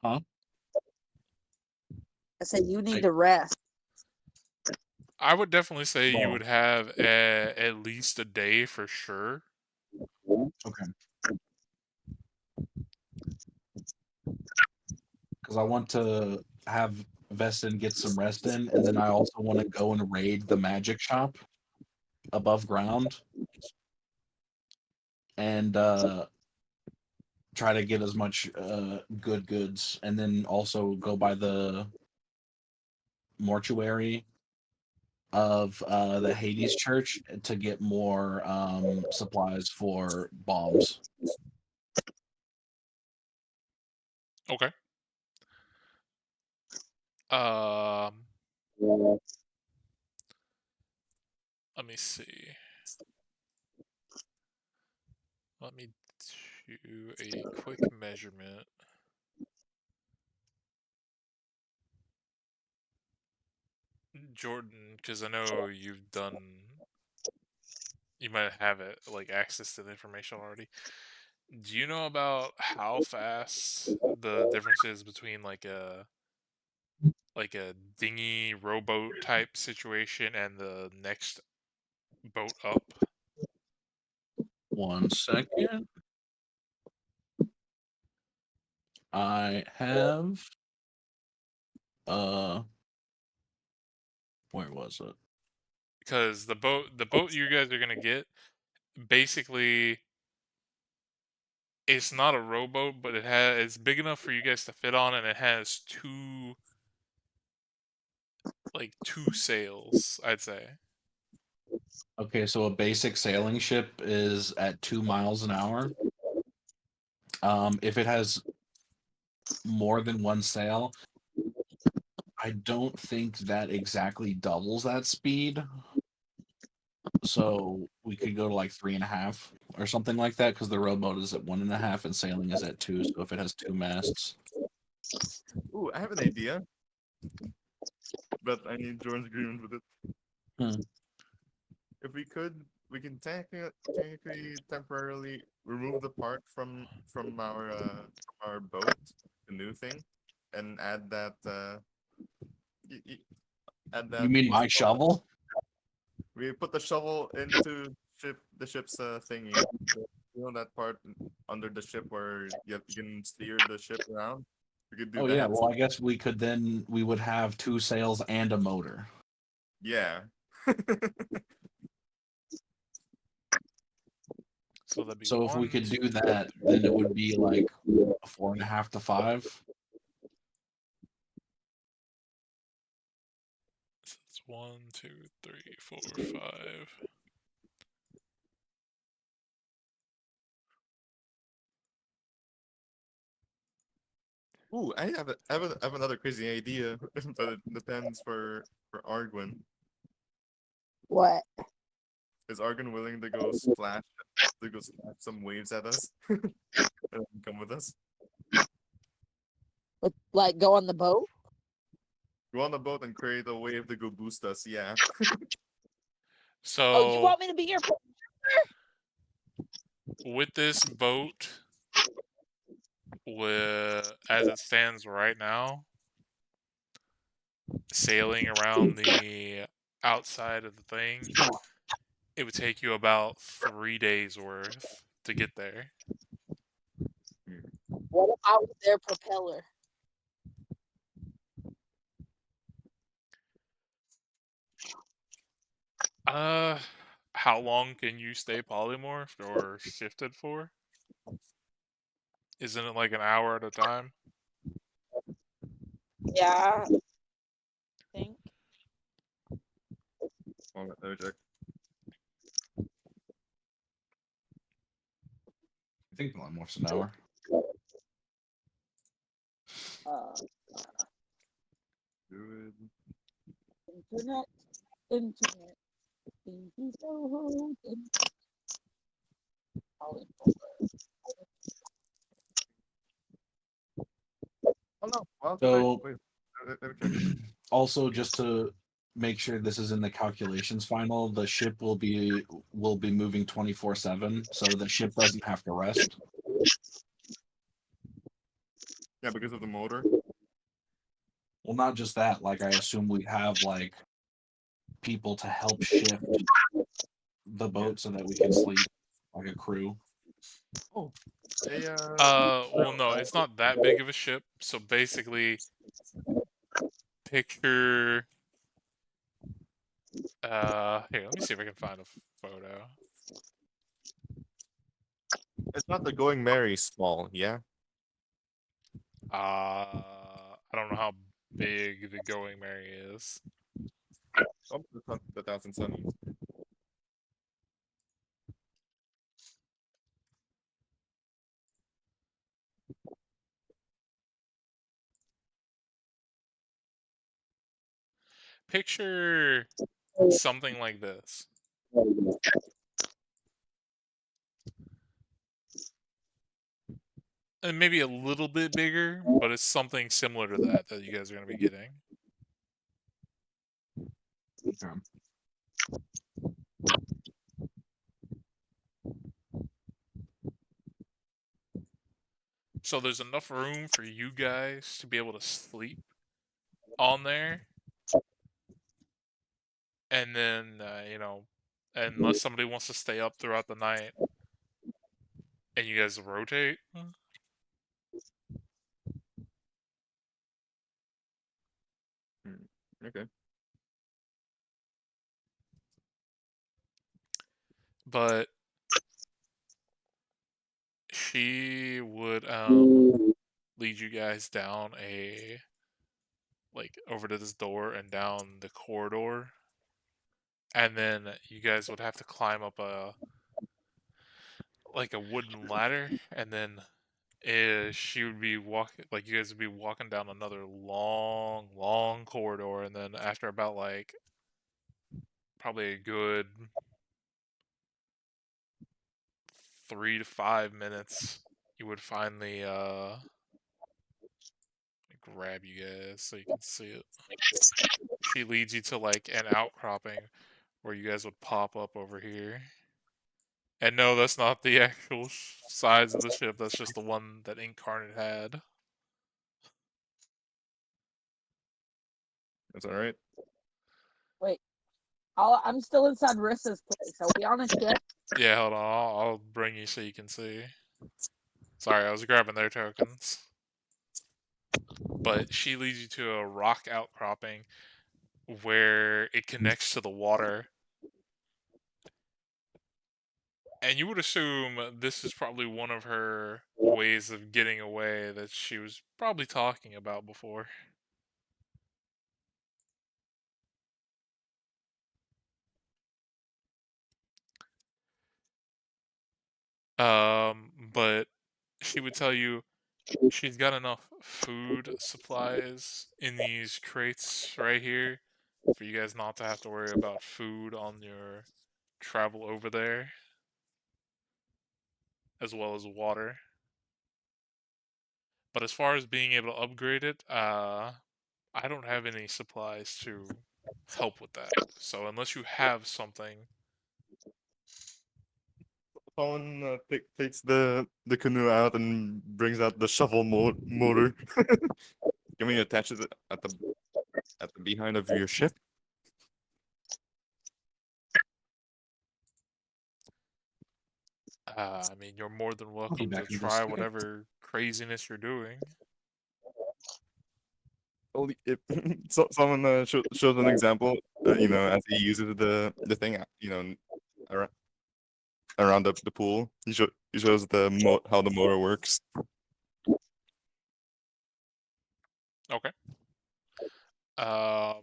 B: Huh?
E: I said you need to rest.
A: I would definitely say you
B: Well,
A: would have at least a day for sure.
B: okay. Because I want to have Vestin get some rest in, and then I also want to go and raid the magic shop above ground and try to get as much good goods, and then also go by the mortuary of the Hades Church to get more supplies for bombs.
A: Okay. Let me see. Let me do a quick measurement. Jordan, because I know you might have it like access to the information already. Do you know about how fast the difference is between like a dinghy rowboat type situation and the next boat up?
B: 1 second. I have where was it?
A: Because the boat you guys are gonna get, basically, it's not a rowboat, but it's big enough for you guys to fit on, and it has two sails, I'd say.
B: Okay, so a basic sailing ship is at 2 miles an hour. If it has more than one sail, I don't think that exactly doubles that speed. So we could go to like 3.5 or something like that, because the rowboat is at 1.5 and sailing is at 2. So if it has 2 masts,
C: Ooh, I have an idea, but I need Jordan's agreement with it. If we could, we can technically temporarily remove the part from our boat, the new thing, and add that y- y- add
B: you
C: that
B: mean
C: what's
B: my
C: it called?
B: shovel?
C: We put the shovel into the ship's thingy. You know that part under the ship where you can steer the ship around. We could do
B: Oh yeah,
C: that.
B: well I guess we would have 2 sails and a motor.
C: Yeah.
A: So that'd be
B: So if we
A: 1,
B: could
A: 2,
B: do that, then it would be like 4.5 to 5.
A: so it's 1, 2, 3, 4, 5.
C: Ooh, I have another crazy idea, but it depends for Argwin.
E: What?
C: Is Argon willing to go splash some waves at us? And come with us?
E: With, like, go on the boat?
C: Go on the boat and create a wave to go boost us. Yeah.
A: So
E: Oh, you want me to be your
A: with this boat, as it stands right now, sailing around the outside of the thing, it would take you about 3 days worth to get there.
E: What if I was their propeller?
A: How long can you stay polymorphed or shifted for? Isn't it like an hour at a time?
E: Yeah. I think.
C: Hold on, let me check.
B: I think polymorph's an hour.
E: Uh,
C: Good.
E: internet. Internet. Things you don't
C: Oh no. Well,
B: So-
C: wait. Let me check.
B: Also, just to make sure this is in the calculations final, the ship will be moving 24/7, so the ship doesn't have to rest.
C: Yeah, because of the motor.
B: Well, not just that. Like, I assume we have like people to help shift the boat so that we can sleep, like a crew.
C: Oh. Hey,
A: Well, no, it's not that big of a ship. So basically, picture. Here, let me see if I can find a photo.
C: it's not the Going Merry small, yeah?
A: I don't know how big the Going Merry is.
C: Oh, the Thousand Sunnies.
A: Picture something like this. And maybe a little bit bigger, but it's something similar to that you guys are going to be getting.
B: Okay.
A: So there's enough room for you guys to be able to sleep on there. And then, unless somebody wants to stay up throughout the night and you guys rotate.
C: Okay.
A: But she would lead you guys down over to this door and down the corridor. And then you guys would have to climb up a wooden ladder, and then she would be walking, you guys would be walking down another long corridor, and then after about probably a good 3 to 5 minutes, you would finally grab you guys so you can see it. She leads you to an outcropping where you guys would pop up over here. And no, that's not the actual size of the ship. That's just the one that Incarnate had.
C: That's alright.
E: Wait. I'm still inside Rissa's place. Are we on a ship?
A: Yeah, hold on. I'll bring you so you can see. Sorry, I was grabbing their tokens. But she leads you to a rock outcropping where it connects to the water. And you would assume this is probably one of her ways of getting away that she was probably talking about before. But she would tell you she's got enough food supplies in these crates right here for you guys not to have to worry about food on your travel over there, as well as water. But as far as being able to upgrade it, I don't have any supplies to help with that. So unless you have something,
C: Someone takes the canoe out and brings out the shovel motor. Can we attach it at the behind of your ship?
A: I mean, you're more than
B: be
A: welcome to
B: back in just a
A: try
B: second.
A: whatever craziness you're doing.
C: Well, if someone shows an example, as he uses the thing, ar- around the pool, he shows how the motor works.
A: Okay. Um,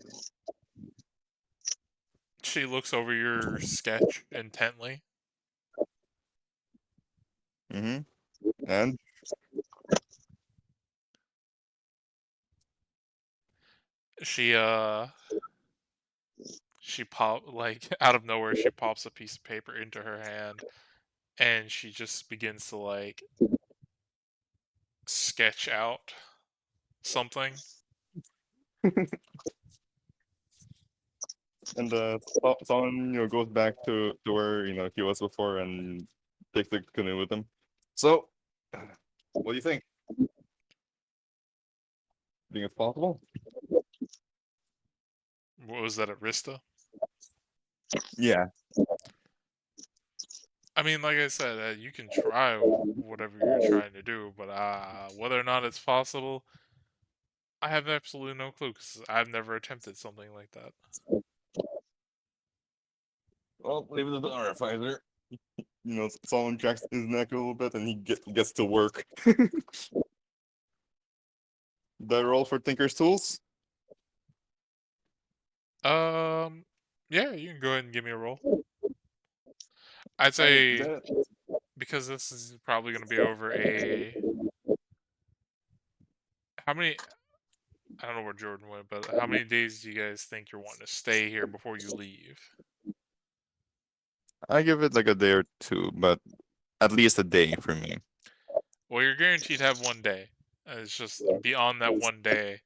A: she looks over your sketch intently.
C: Mm-hmm. And
A: She like out of nowhere she pops a piece of paper into her hand and she just begins to like sketch out something.
C: someone goes back to where he was before and takes the canoe with him. So, what do you think? Think it's possible?
A: What was that, Arista?
C: Yeah.
A: I mean, like I said, you can try whatever you're trying to do, but whether or not it's possible, I have absolutely no clue because I've never attempted something like that.
C: Well, leave it to the firefighter. Someone cracks his neck a little bit and he gets to work. The roll for Tinker's Tools?
A: Yeah, you can go ahead and give me a roll. I'd
C: I
A: say
C: bet.
A: because this is probably going to be over a how many? I don't know where Jordan went, but how many days do you guys think you're wanting to stay here before you leave?
C: I give it like a day or two, but at least a day for me.
A: Well, you're guaranteed to have 1 day. It's just beyond that 1 day,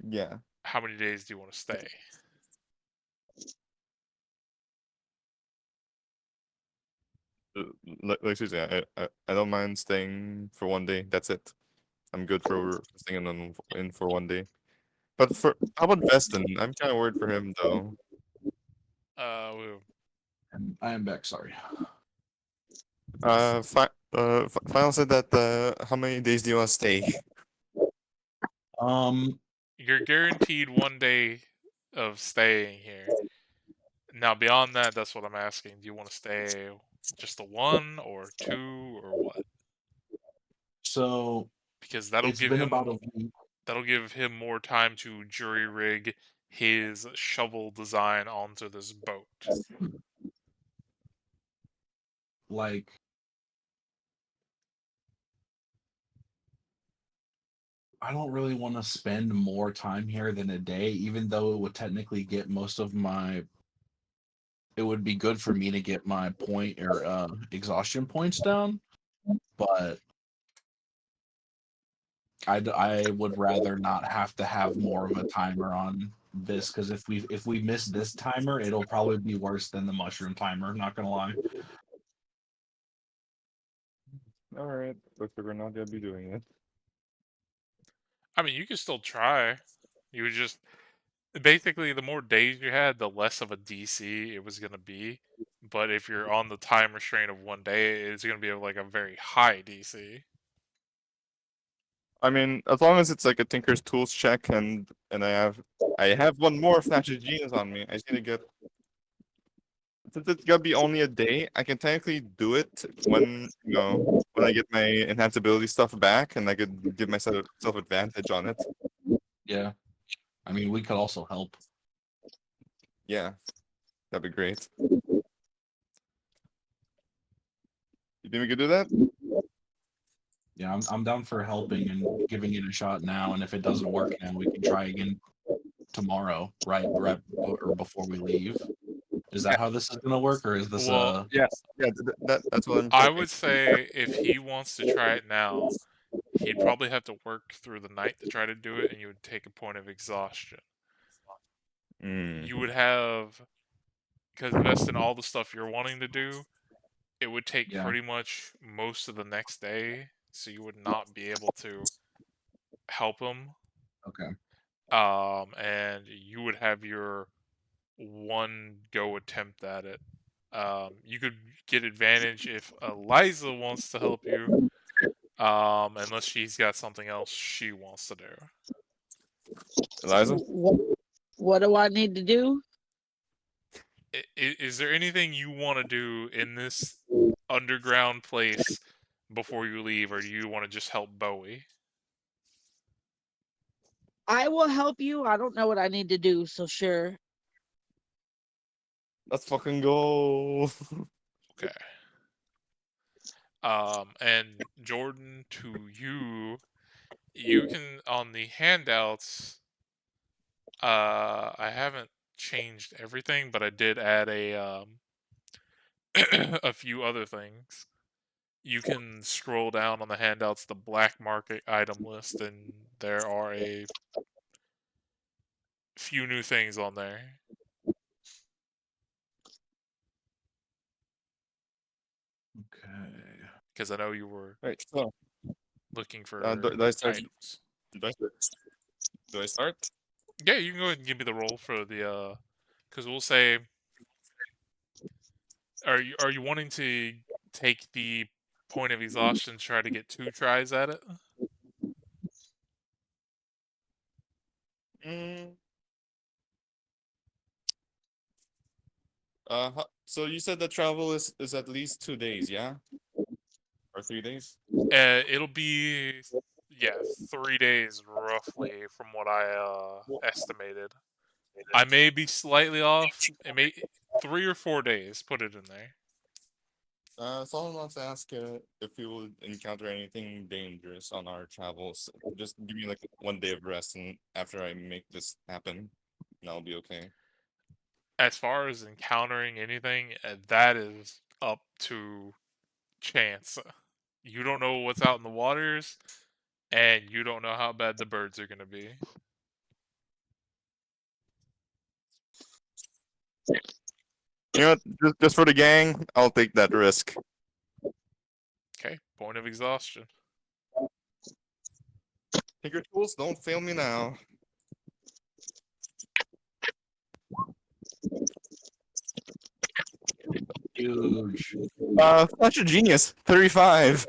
C: Yeah.
A: how many days do you want to stay?
C: Like seriously, I don't mind staying for 1 day. That's it. I'm good for staying in for 1 day. But how about Veston? I'm kind of worried for him though.
B: I am back. Sorry.
C: Final said that. How many days do you want to stay?
A: You're guaranteed 1 day of staying here. Now, beyond that, that's what I'm asking. Do you want to stay just the 1 or 2 or what?
B: So
A: Because that'll
B: it's
A: give
B: been
A: him
B: about a week.
A: more time to jury rig his shovel design onto this boat.
B: Like, I don't really want to spend more time here than a day, even though it would technically get most of my. It would be good for me to get my point or exhaustion points down, but I would rather not have to have more of a timer on this, because if we miss this timer, it'll probably be worse than the mushroom timer. Not gonna lie.
C: All right, looks like we're not gonna be doing it.
A: I mean, you can still try. You would just basically the more days you had, the less of a DC it was gonna be. But if you're on the time restraint of 1 day, it's gonna be like a very high DC.
C: I mean, as long as it's like a Tinker's Tools check, and I have one more Flash of Genius on me. I just need to get. Since it's gonna be only a day, I can technically do it when I get my enhanced ability stuff back, and I could give myself advantage on it.
B: Yeah. I mean, we could also help.
C: Yeah, that'd be great. You think we could do that?
B: Yeah, I'm down for helping and giving it a shot now. And if it doesn't work now, we can try again tomorrow, right or before we leave. Is that how this is gonna work, or is this
A: Well,
C: Yes. Yeah, that's what I'm
A: I
C: thinking.
A: would say if he wants to try it now, he'd probably have to work through the night to try to do it, and you would take a point of exhaustion. You would have, because invest in all the stuff you're wanting to do, it would take
B: Yeah.
A: pretty much most of the next day, so you would not be able to help him.
B: Okay.
A: And you would have your one go attempt at it. You could get advantage if Eliza wants to help you, unless she's got something else she wants to do.
C: Eliza?
E: What do I need to do?
A: Is there anything you want to do in this underground place before you leave, or do you want to just help Bowie?
E: I will help you. I don't know what I need to do, so sure.
C: Let's fucking go.
A: Okay. And Jordan, to you, you can, on the handouts, I haven't changed everything, but I did add a a few other things. You can scroll down on the handouts, the black market item list, and there are a few new things on there.
B: Okay.
A: Because I know you were
C: Right, so
A: looking for
C: do I start?
A: items.
C: Do I start?
A: Yeah, you can go ahead and give me the roll for the because we'll say, are you wanting to take the point of exhaustion, try to get 2 tries at it?
C: Mm. So you said the travel is at least 2 days, yeah? Or 3 days?
A: It'll be, yeah, 3 days roughly from what I estimated. I may be slightly off. It may 3 or 4 days. Put it in there.
C: Someone wants to ask if we will encounter anything dangerous on our travels. Just give me like 1 day of rest, and after I make this happen, and I'll be okay.
A: As far as encountering anything, that is up to chance. You don't know what's out in the waters, and you don't know how bad the birds are going to be.
C: You know what? Just for the gang, I'll take that risk.
A: Okay, point of exhaustion.
C: Take your tools, don't fail me now.
B: Huge.
C: Flash of Genius, 35.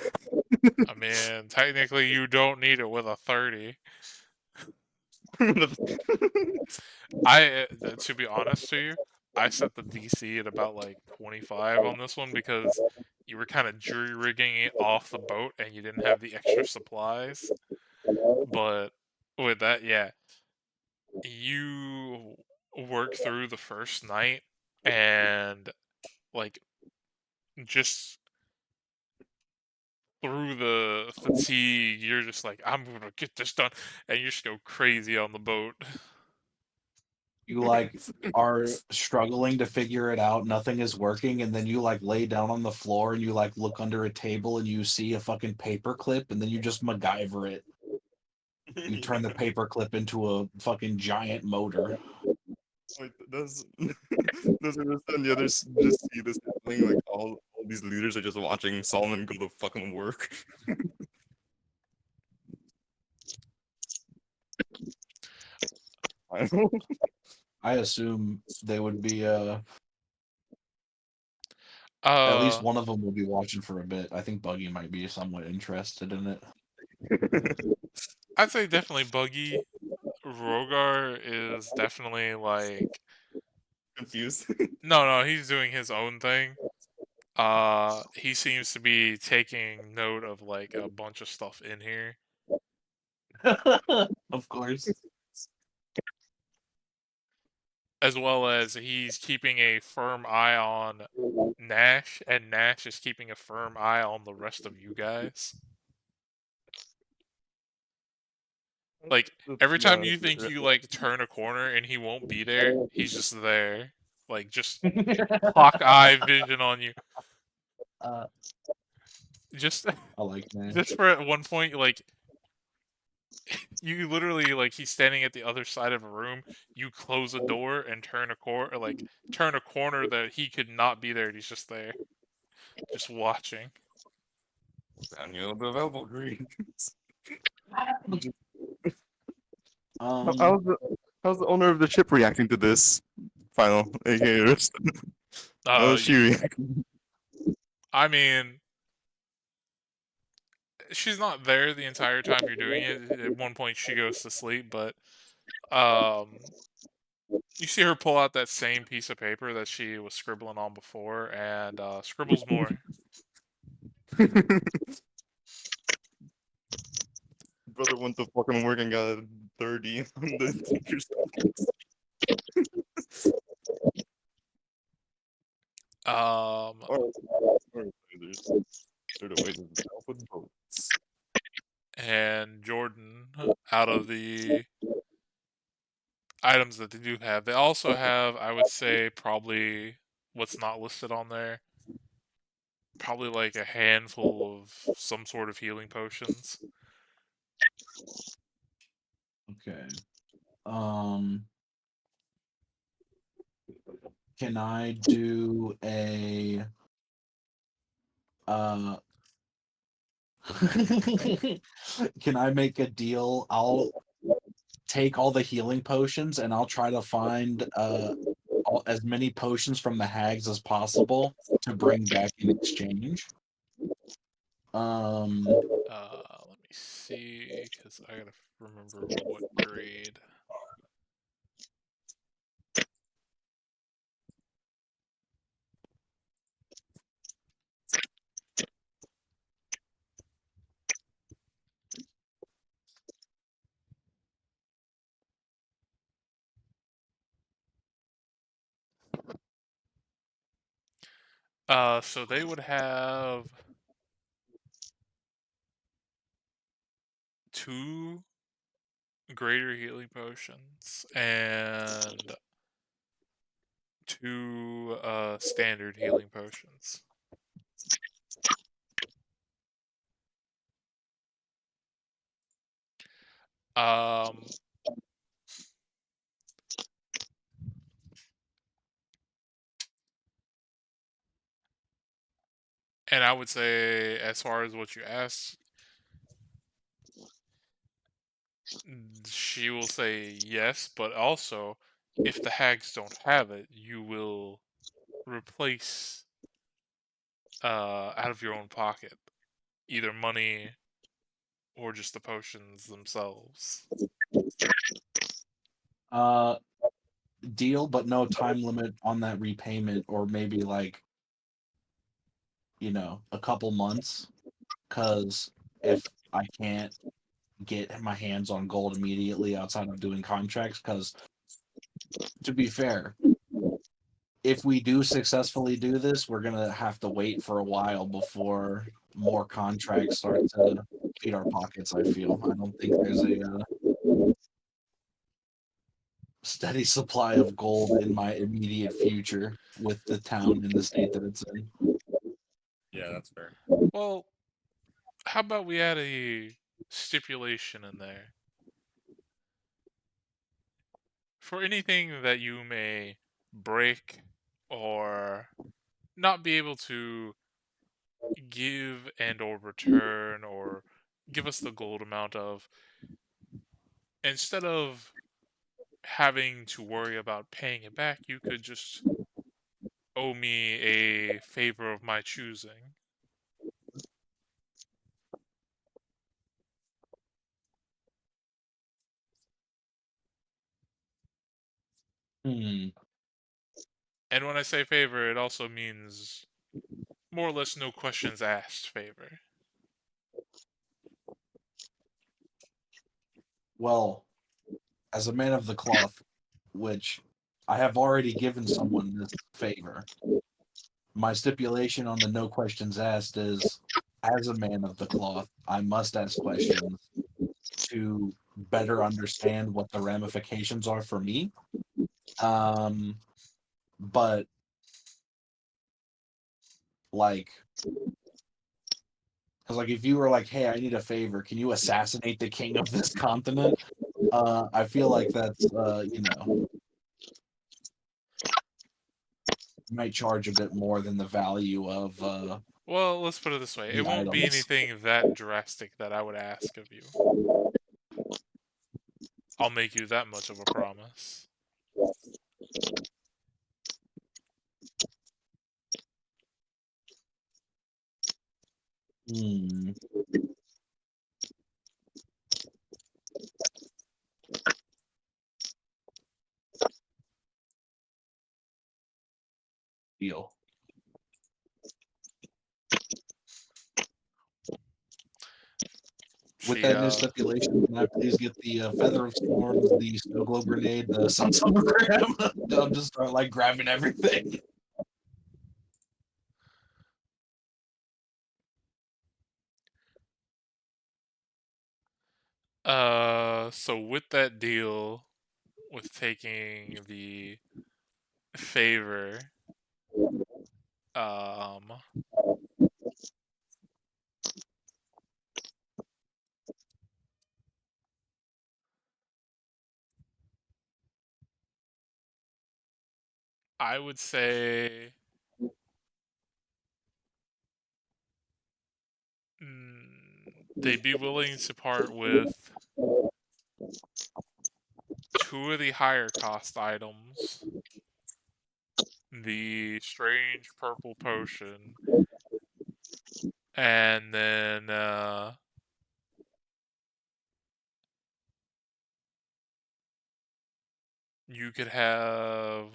A: I mean, technically, you don't need it with a 30. To be honest to you, I set the DC at about like 25 on this one because you were kind of jury rigging it off the boat and you didn't have the extra supplies. But with that, yeah, you work through the first night and like just through the fatigue, you're just like, I'm gonna get this done, and you just go crazy on the boat.
B: You like are struggling to figure it out, nothing is working, and then you like lay down on the floor and you like look under a table and you see a fucking paper clip, and then you just MacGyver it. You turn the paper clip into a fucking giant motor.
C: Wait, does the others just see this happening? Like all these leaders are just watching Solomon go to fucking work. I don't know.
B: I assume they would be at
A: Uh,
B: least one of them will be watching for a bit. I think Buggy might be somewhat interested in it.
A: I'd say definitely Buggy. Rogar is definitely like
C: Confused.
A: no, he's doing his own thing. He seems to be taking note of like a bunch of stuff in here.
B: Of course.
A: As well as he's keeping a firm eye on Nash, and Nash is keeping a firm eye on the rest of you guys. Like, every time you think you, like, turn a corner and he won't be there, he's just there. Like, just hawk eye vision on you.
B: Uh,
A: Just
B: I like that.
A: just for at one point, like, You literally, like, he's standing at the other side of a room. You close a door and turn a corner that he could not be there. And he's just there, just watching.
C: Daniel the Velvet Green.
B: Um,
C: How's the owner of the ship reacting to this? Final, aka Rist. How's she reacting?
A: I mean, she's not there the entire time you're doing it. At one point, she goes to sleep, but you see her pull out that same piece of paper that she was scribbling on before, and scribbles more.
C: Brother went to fucking work and got a 30 on the teacher's test. They're the ways of the South with boats.
A: And Jordan, out of the items that they do have, they also have, I would say, probably what's not listed on there. Probably like a handful of some sort of healing potions.
B: okay. Can I do a can I make a deal? I'll take all the healing potions and I'll try to find as many potions from the hags as possible to bring back in exchange.
A: Let me see, because I gotta remember what grade. So they would have 2 greater healing potions and 2 standard healing potions. And I would say, as far as what you asked, she will say yes, but also, if the hags don't have it, you will replace out of your own pocket, either money or just the potions themselves.
B: Deal, but no time limit on that repayment, or maybe like, a couple months. Because if I can't get my hands on gold immediately outside of doing contracts, because to be fair, if we do successfully do this, we're gonna have to wait for a while before more contracts start to feed our pockets. I feel I don't think there's a steady supply of gold in my immediate future with the town and the state that it's in.
C: Yeah, that's fair.
A: Well, how about we add a stipulation in there? For anything that you may break or not be able to give and or return or give us the gold amount of, instead of having to worry about paying it back, you could just owe me a favor of my choosing.
B: Hmm.
A: And when I say favor, it also means more or less no questions asked favor.
B: Well, as a man of the cloth, which I have already given someone this favor, my stipulation on the no questions asked is, as a man of the cloth, I must ask questions to better understand what the ramifications are for me. But like, Because like if you were like, hey, I need a favor, can you assassinate the king of this continent? I feel like that's might charge a bit more than the value of
A: Well, let's put it this way. It
B: the
A: won't be
B: items.
A: anything that drastic that I would ask of you. I'll make you that much of a promise.
B: Hmm. Deal. With that new stipulation, can I please get the feather of storms, the snow globe grenade, the sun silver grab? I'm just start like grabbing everything.
A: So with that deal, with taking the favor, I would say they'd be willing to part with 2 of the higher cost items. The strange purple potion, and then you could have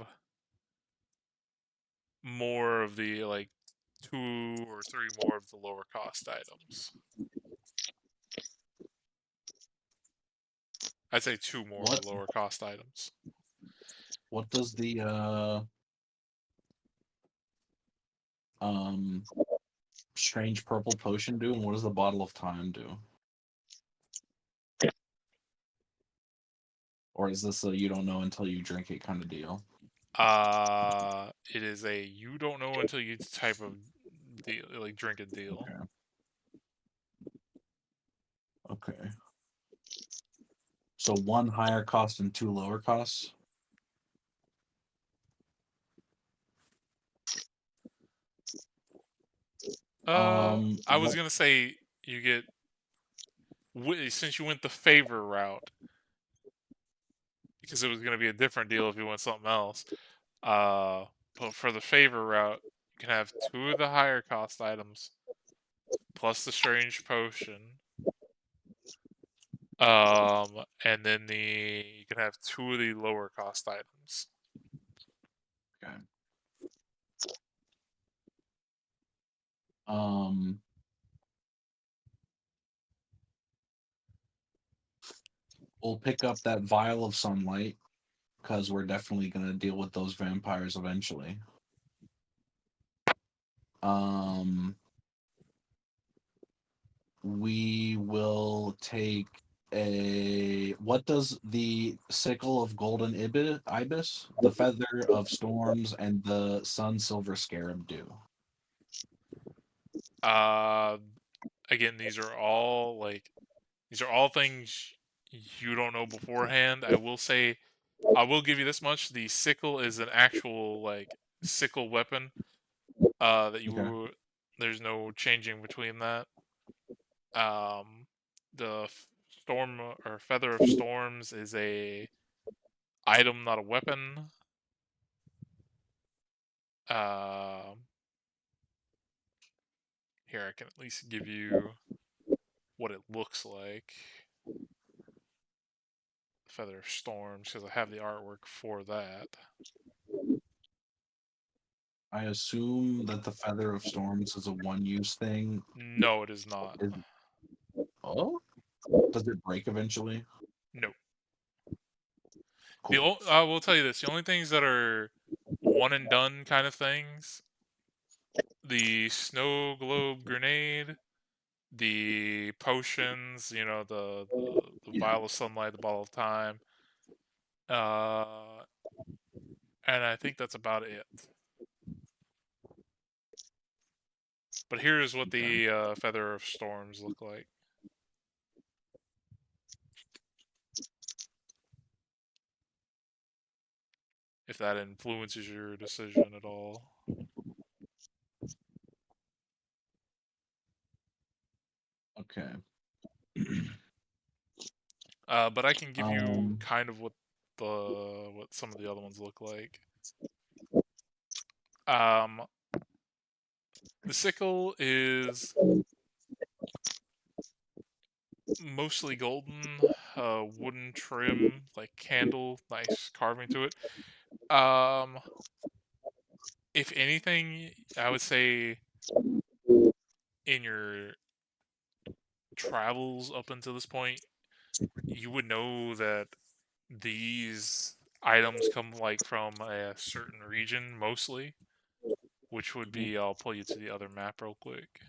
A: more of the like 2 or 3 more of the lower cost items. I'd say 2 more of the lower cost items.
B: What does the strange purple potion do, and what does the bottle of time do? Or is this a you don't know until you drink it kind of deal?
A: It is a you don't know until you type of deal, like drink a deal.
B: Okay. So 1 higher cost and 2 lower costs.
A: I was gonna say you get since you went the favor route, because it was gonna be a different deal if you went something else. But for the favor route, you can have 2 of the higher cost items plus the strange potion. And then you can have 2 of the lower cost items.
B: Okay. We'll pick up that vial of sunlight because we're definitely gonna deal with those vampires eventually. We will take a. What does the sickle of golden ibis, the feather of storms, and the sun silver scarab do?
A: Again, these are all things you don't know beforehand. I will say, I will give you this much: the sickle is an actual like sickle weapon. That you there's no changing between that. The storm or feather of storms is a item, not a weapon. Here I can at least give you what it looks like. Feather of storms, because I have the artwork for that.
B: I assume that the feather of storms is a one-use thing.
A: No, it is not.
B: Oh, does it break eventually?
A: No.
B: Cool.
A: I will tell you this: the only things that are one and done kind of things, the snow globe grenade, the potions, the vial of sunlight, the bottle of time, and I think that's about it. But here's what
B: Okay.
A: the Feather of Storms look like. If that influences your decision at all.
B: Okay.
A: But I can give you
B: Um,
A: kind of what some of the other ones look like. The sickle is mostly golden, wooden trim, like candle, nice carving to it. If anything, I would say in your travels up until this point, you would know that these items come like from a certain region mostly, which would be, I'll pull you to the other map real quick.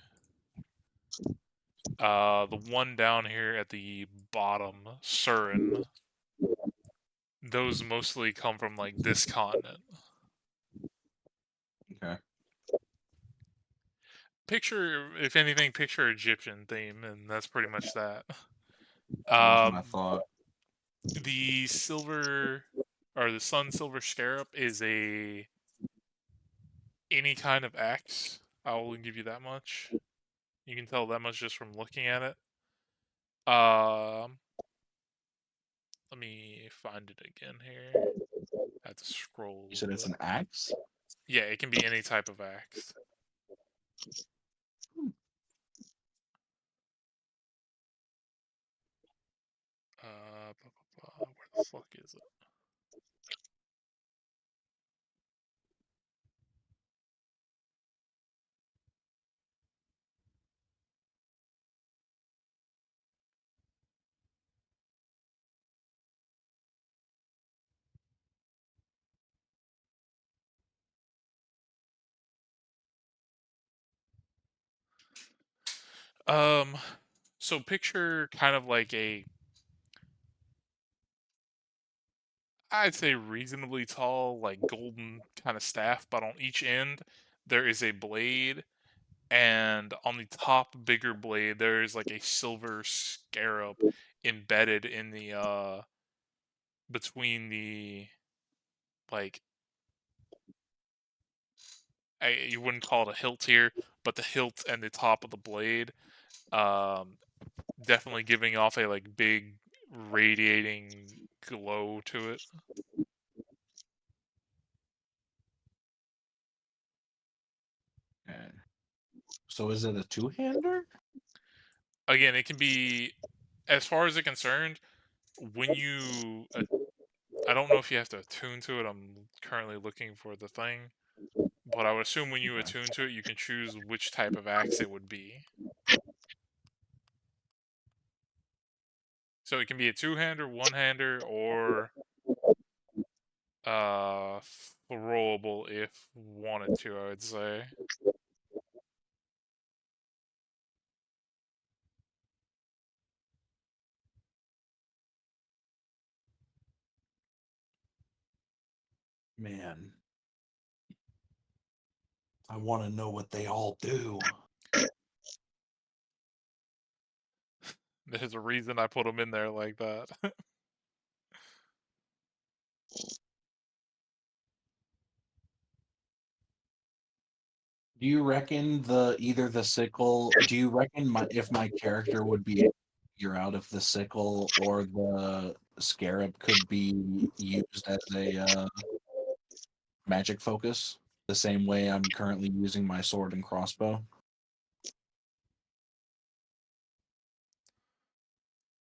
A: The one down here at the bottom, Surin, those mostly come from like this continent.
B: okay.
A: Picture, if anything, picture Egyptian theme, and that's pretty much that.
B: That's what I thought.
A: The silver or the sun silver scarab is a any kind of axe. I will give you that much. You can tell that much just from looking at it. Let me find it again here. I have to scroll a
B: You said
A: little
B: it's
A: bit.
B: an axe?
A: Yeah, it can be any type of axe. Where the fuck is it? So picture kind of like I'd say reasonably tall, like golden kind of staff, but on each end there is a blade, and on the top bigger blade there is like a silver scarab embedded in the between the like you wouldn't call it a hilt here, but the hilt and the top of the blade, um, definitely giving off a like big radiating glow to it.
B: Okay. So is it a two-hander?
A: Again, it can be, as far as it's concerned, when you I don't know if you have to attune to it. I'm currently looking for the thing, but I would assume when you
B: Okay.
A: attune to it, you can choose which type of axe it would be. So it can be a two-hander, one-hander, or uh throwable if wanted to, I would say.
B: Man, I want to know what they all do.
A: There's a reason I put them in there like that.
B: Do you reckon either the sickle? Do you reckon if my character would be able to figure out if the sickle or the scarab could be used as a magic focus, the same way I'm currently using my sword and crossbow?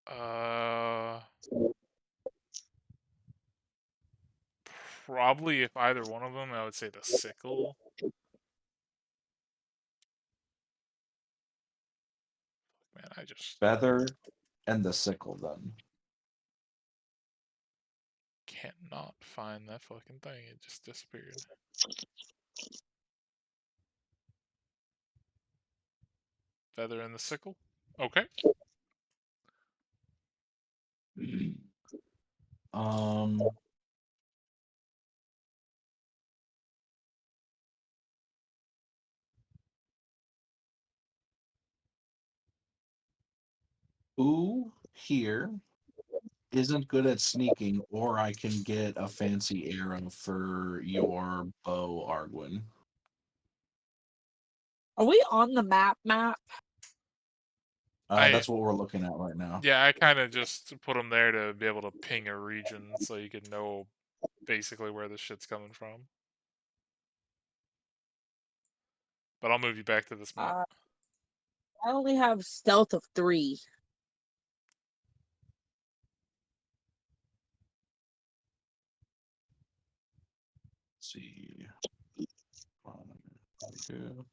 A: uh, Probably if either one of them, I would say the sickle. Man, I just
B: Feather and the sickle, then.
A: cannot find that fucking thing. It just disappeared. Feather and the sickle. Okay.
B: Um, Who here isn't good at sneaking, or I can get a fancy arrow for your bow, Argwin.
E: Are we on the map?
B: That's what we're looking at right now.
A: Yeah, I kind of just put them there to be able to ping a region so you can know basically where this shit's coming from. But I'll move you back to this map.
E: I only have stealth of 3.
B: Let's see. Two.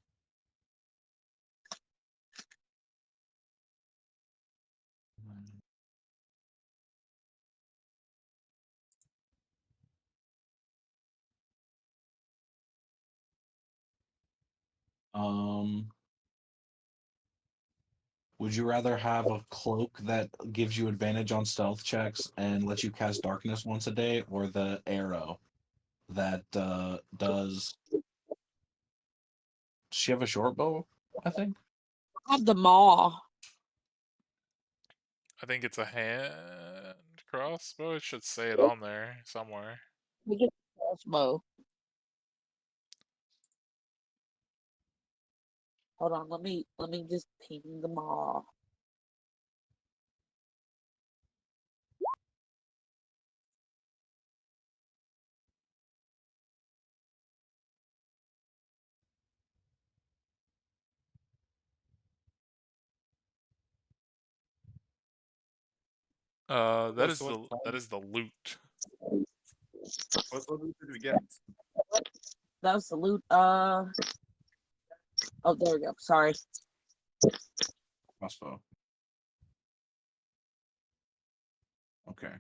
B: Would you rather have a cloak that gives you advantage on stealth checks and lets you cast darkness once a day, or the arrow that does? Does she have a short bow? I think.
E: I have the maw.
A: I think it's a hand crossbow. It should say it on there somewhere.
E: We get the crossbow. Hold on, let me just ping the maw.
A: That is
C: So
A: the that is the loot.
C: what did we get?
E: That was the loot. Oh, there we go. Sorry.
B: Crossbow. Okay.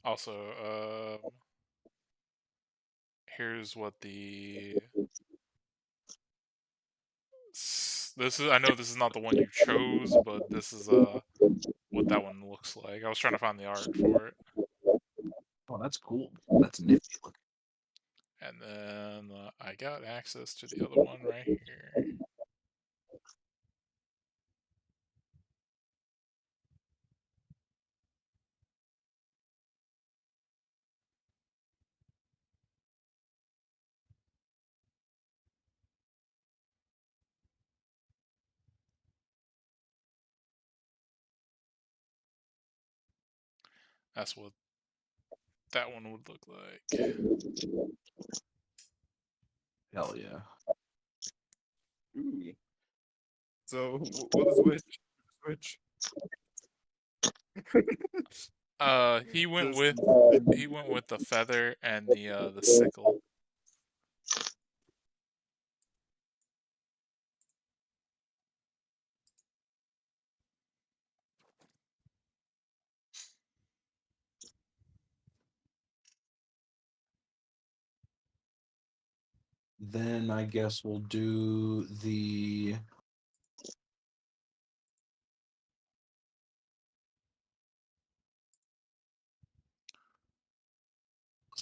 A: Also, here's what the this is. I know this is not the one you chose, but this is what that one looks like. I was trying to find the art for it.
B: Oh, that's cool. That's nifty looking.
A: And then I got access to the other one right here. That's what that one would look like.
B: Hell yeah.
C: Ooh. So what is which? Which?
A: He went
C: This-
A: with the feather and the sickle.
B: Then I guess we'll do the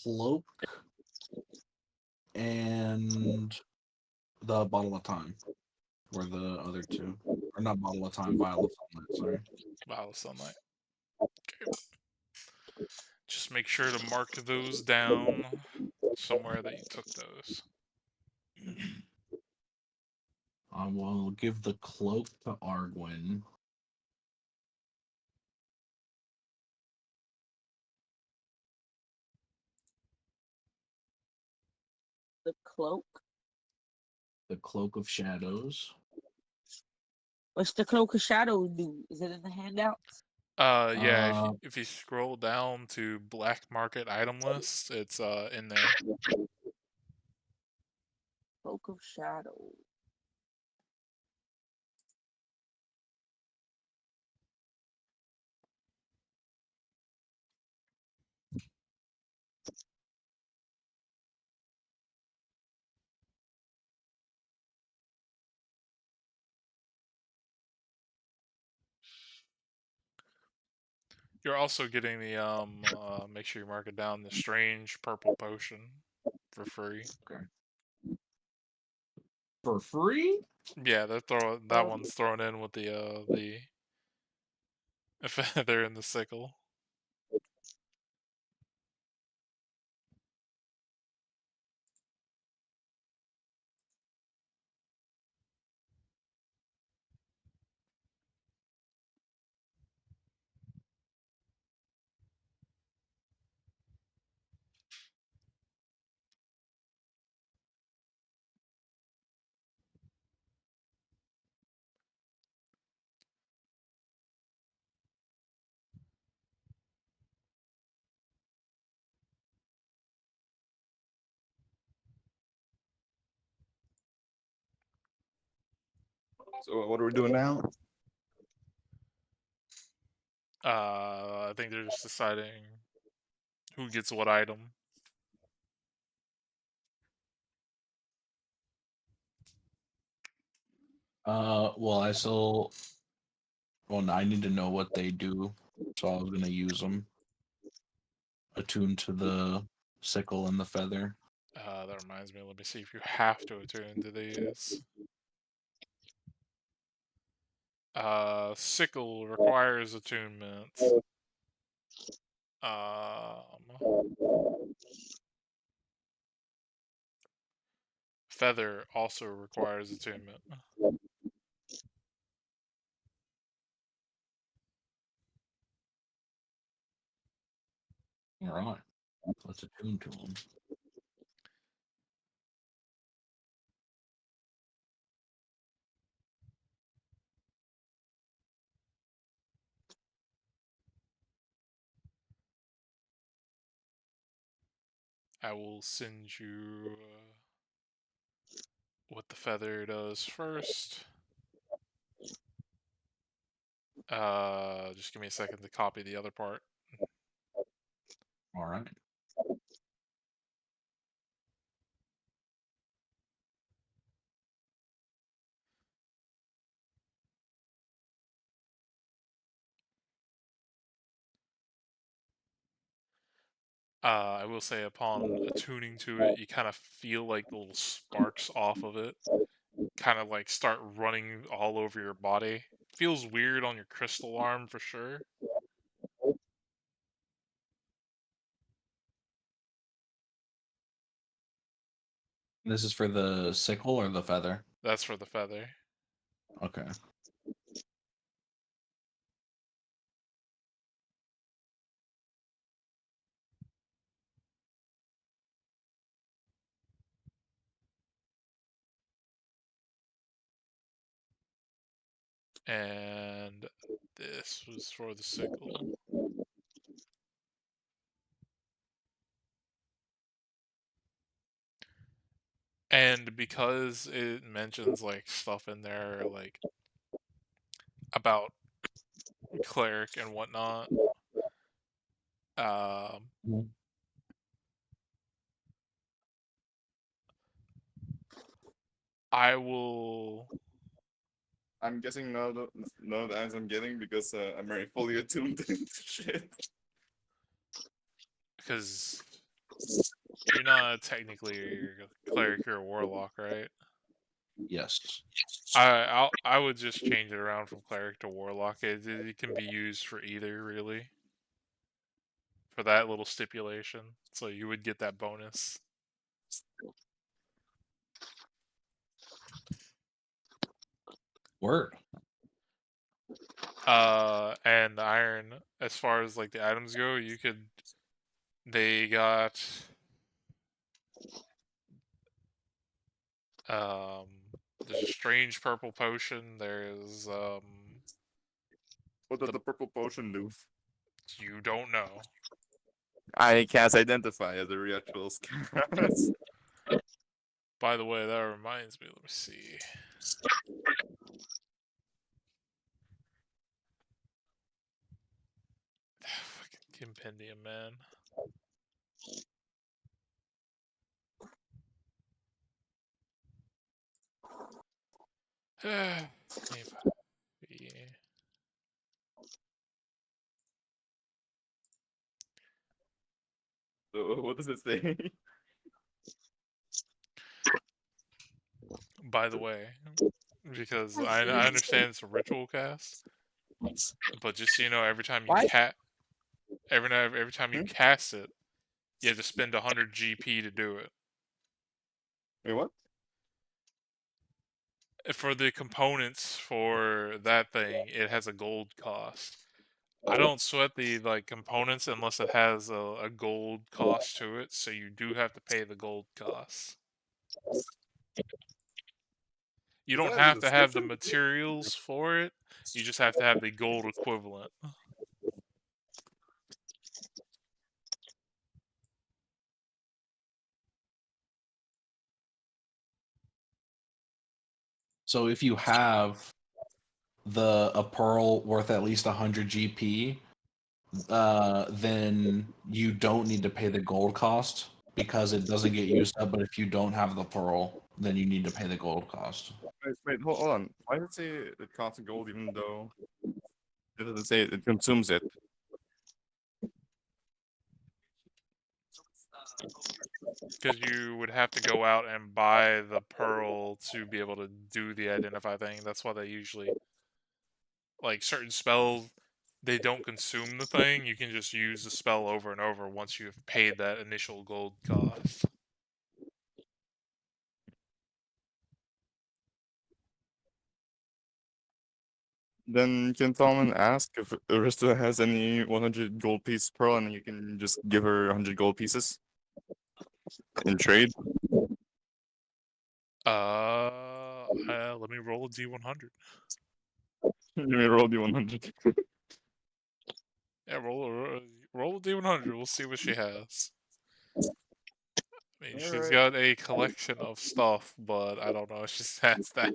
B: cloak and the bottle of time. Or the other two. Or not bottle of time, vial of sunlight, sorry.
A: Wow, sunlight. Okay. Just make sure to mark those down somewhere that you took those.
B: I will give the cloak to Argwin.
E: The cloak.
B: The cloak of shadows.
E: What's the cloak of shadows do? Is it in the handouts?
A: Yeah. If you scroll down to black market item list, it's in there.
E: Cloak of shadows.
A: You're also getting the make sure you mark it down, the strange purple potion for free.
B: Okay. For free?
A: Yeah, they're throwing that one's thrown in with the feather and the sickle.
C: So what are we doing now?
A: I think they're just deciding who gets what item.
B: Well, I still. Well, no, I need to know what they do, so I was gonna use them. Attuned to the sickle and the feather.
A: That reminds me. Let me see if you have to attune to these. Sickle requires attunement. Feather also requires attunement.
B: All right, let's attune to them.
A: I will send you what the feather does first. Just give me a second to copy the other part.
B: All right.
A: I will say upon attuning to it, you kind of feel like the little sparks off of it kind of like start running all over your body. Feels weird on your crystal arm for sure.
B: This is for the sickle or the feather?
A: That's for the feather.
B: Okay.
A: And this was for the sickle. And because it mentions like stuff in there like about cleric and whatnot,
B: Mhm.
A: I will.
C: I'm guessing none of the items I'm getting because I'm already fully attuned to shit.
A: Because you're not technically a cleric or a warlock, right?
B: Yes.
A: I would just change it around from cleric to warlock. It can be used for either, really. For that little stipulation, so you would get that bonus.
B: Word.
A: And iron, as far as like the items go, they got there's a strange purple potion. There's
C: What does the purple potion do?
A: you don't know.
C: I can't identify as a ritual cast.
A: By the way, that reminds me. Let me see. Fucking compendium, man. Yeah.
C: So what does it say?
A: by the way, because I understand it's a ritual cast, but just so you know, every time you
C: Why?
A: every time you cast it, you have to spend 100 GP to do it.
C: Wait, what?
A: For the components for that thing, it has a gold cost. I don't sweat the components unless it has a gold cost to it, so you do have to pay the gold cost. You
C: Is
A: don't
C: that in the
A: have to have the
C: description?
A: materials for it, you just have to have the gold equivalent.
B: So if you have a pearl worth at least 100 GP, then you don't need to pay the gold cost because it doesn't get used up. But if you don't have the pearl, then you need to pay the gold cost.
C: Wait, hold on. Why does it say it costs gold even though it doesn't say it consumes it?
A: Because you would have to go out and buy the pearl to be able to do the identify thing. That's why they usually, certain spells, they don't consume the thing. You can just use the spell over and over once you've paid that initial gold cost.
C: Then can Solomon ask if Arista has any 100 gold piece pearl and you can just give her 100 gold pieces in trade?
A: Let me roll a D100.
C: Let me roll the 100.
A: Yeah, roll a D100. We'll see what she has. I mean, she's
C: Alright.
A: got a collection of stuff, but I don't know if she has that.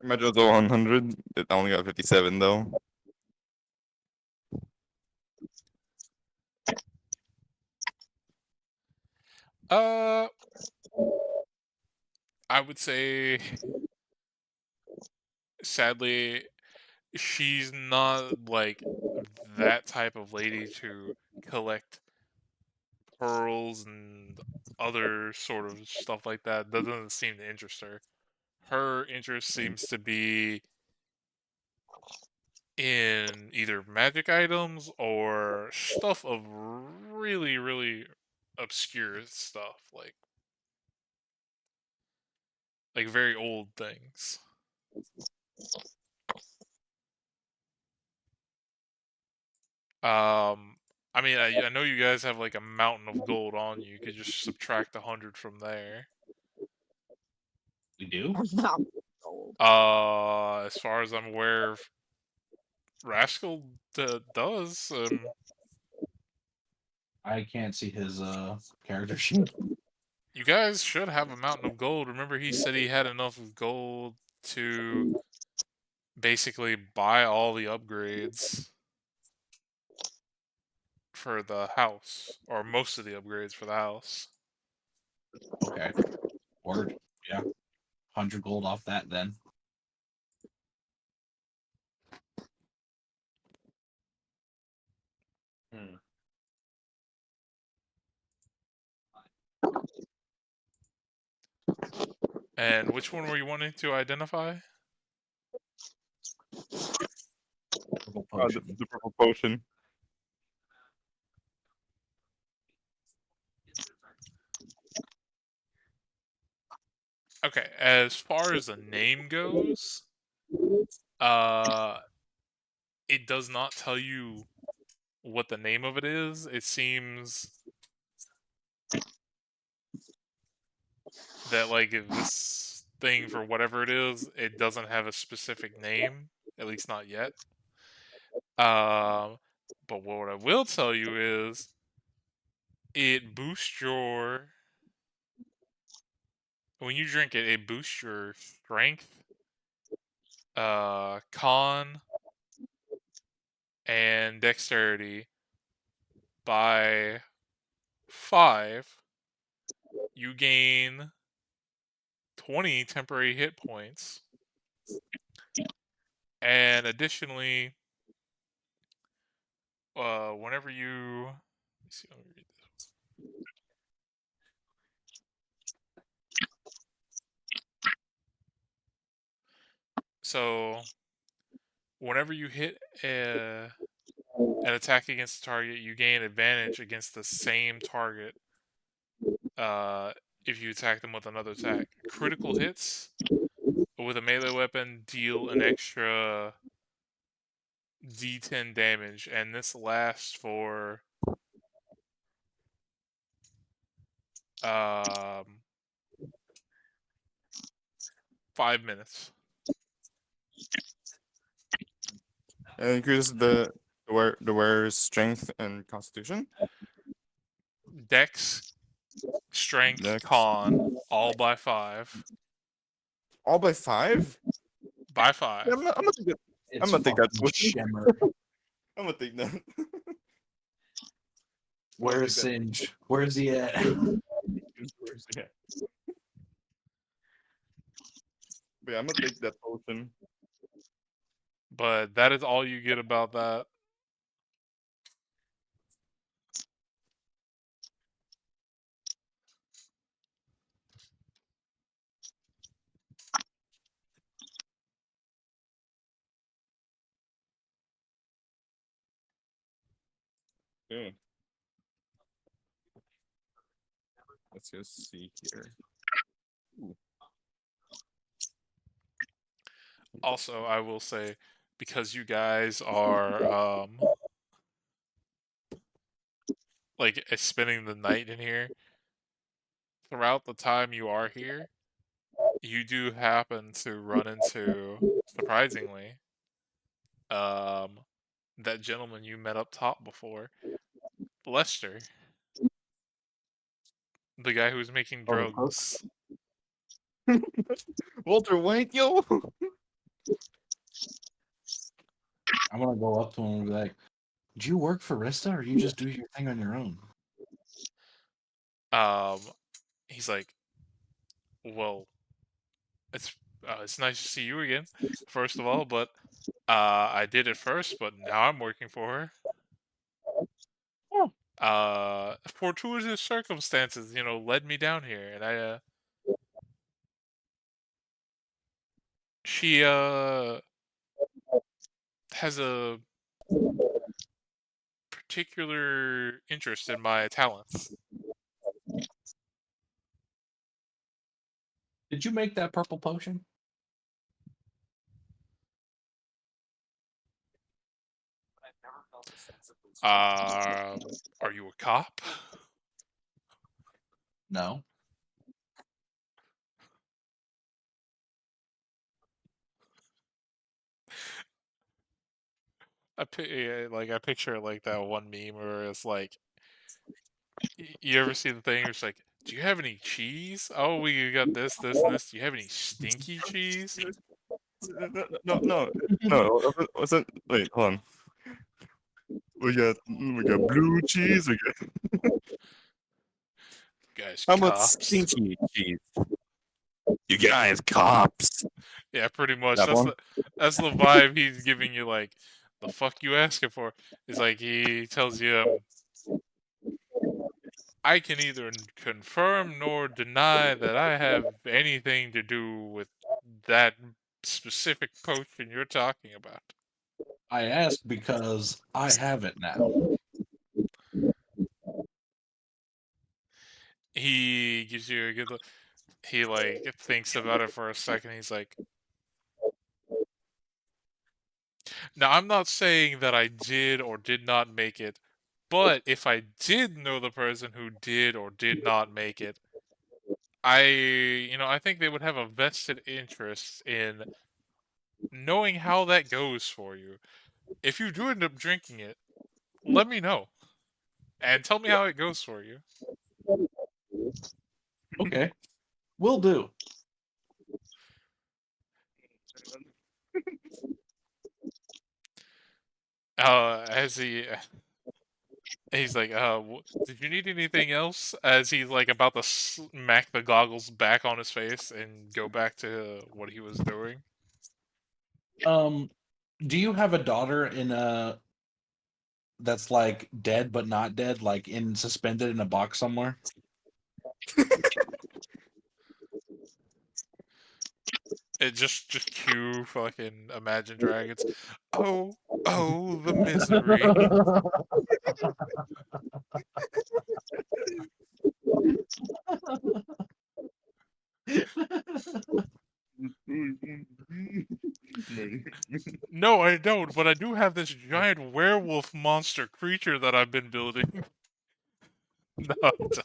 C: Imagine it's 100. It only got 57 though.
A: I would say, sadly, she's not that type of lady to collect pearls and other sort of stuff like that. That doesn't seem to interest her. Her interest seems to be in either magic items or stuff of really, really obscure stuff, like very old things. I mean, I know you guys have like a mountain of gold on you. You could just subtract 100 from there.
B: We do.
A: As far as I'm aware, Rascal does.
B: I can't see his character sheet.
A: You guys should have a mountain of gold. Remember, he said he had enough gold to basically buy all the upgrades for the house, or most of the upgrades for the house.
B: Okay. Word. Yeah. 100 gold off that then.
A: And which one were you wanting to identify?
B: Purple
C: The,
B: potion.
C: the purple potion.
A: Okay, as far as the name goes, it does not tell you what the name of it is. It seems that if this thing, for whatever it is, it doesn't have a specific name, at least not yet. But what I will tell you is it boosts your, when you drink it, it boosts your strength, con, and dexterity by 5. You gain 20 temporary hit points. And additionally, whenever you, let me read this. So whenever you hit an attack against a target, you gain advantage against the same target if you attack them with another attack. Critical hits with a melee weapon deal an extra D10 damage, and this lasts for um 5 minutes.
C: It increases the wearer's strength and constitution.
A: Dex, strength,
C: Dex.
A: con, all by 5.
C: All by 5?
A: By 5.
C: Yeah, I'm gonna take that.
B: It's
C: I'm gonna take that
B: fucking
C: potion.
B: Shimmer.
C: I'm gonna take that.
B: Where's Singe? Where's he at?
C: Yeah. But yeah, I'm gonna take that potion.
A: But that is all you get about that.
C: Okay. Let's just see here. Ooh.
A: Also, I will say, because you guys are like spending the night in here, throughout the time you are here, you do happen to run into, surprisingly, that gentleman you met up top before, Lester, the guy who was making
B: Oh, the perk?
A: drugs.
C: Walter White, yo.
B: I'm gonna go up to him and be like, "Do you work for Rista, or you just do your thing on your own?"
A: He's like, well, it's nice to see you again, first of all, but I did it first, but now I'm working for her. Fortuitous circumstances, led me down here, and she has a particular interest in my talents.
B: Did you make that purple potion?
A: Are you a cop?
B: No.
A: I picture like that one meme where it's like, you ever see the thing where it's like, do you have any cheese? Oh, we got this, this, and this. Do you have any stinky cheese?
C: No. What's that? Wait, hold on. We got blue cheese. We got
A: Guys,
C: how much
A: cops.
C: stinky cheese? You guys, cops.
A: Yeah, pretty much.
C: That one?
A: That's the vibe he's giving you. Like, the fuck you asking for? It's like he tells you, I can neither confirm nor deny that I have anything to do with that specific potion you're talking about.
B: I asked because I have it now.
A: He gives you a good look. He like thinks about it for a second. He's like, now I'm not saying that I did or did not make it, but if I did know the person who did or did not make it, I think they would have a vested interest in knowing how that goes for you. If you do end up drinking it, let me know. And tell me how it goes for you.
B: Okay. Will do.
A: As he's like, did you need anything else? As he's like about to smack the goggles back on his face and go back to what he was doing.
B: Do you have a daughter in a that's like dead but not dead, like suspended in a box somewhere?
A: It just cue fucking Imagine Dragons. Oh, oh, the misery. No, I don't, but I do have this giant werewolf monster creature that I've been building. No, I don't.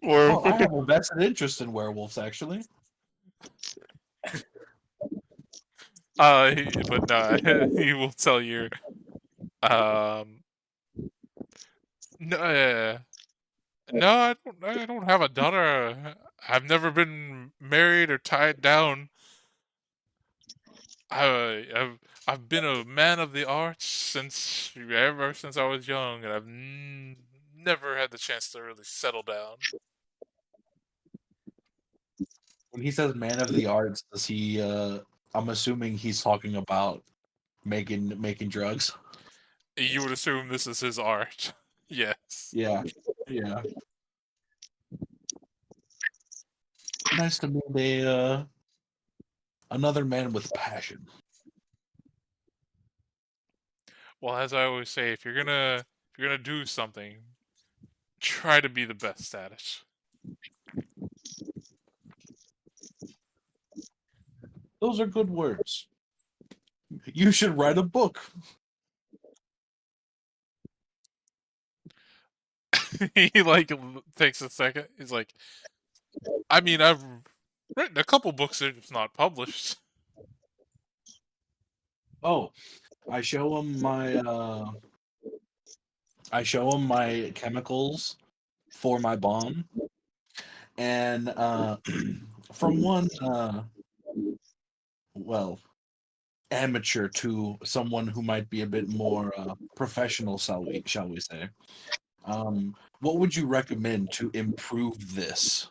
B: Oh, I have a vested interest in werewolves, actually.
A: But no, he will tell you. Um, no, no, I don't have a daughter. I've never been married or tied down. I've been a man of the arts ever since I was young, and I've never had the chance to really settle down.
B: When he says man of the arts, does he I'm assuming he's talking about making drugs.
A: You would assume this is his art. Yes.
B: Yeah. Yeah. Nice to meet another man with passion.
A: Well, as I always say, if you're gonna do something, try to be the best at it.
B: Those are good words. You should write a book.
A: He like takes a second. He's like, I mean, I've written a couple books that are just not published.
B: Oh, I show him my chemicals for my bomb, and from one well, amateur to someone who might be a bit more professional, shall we say? What would you recommend to improve this?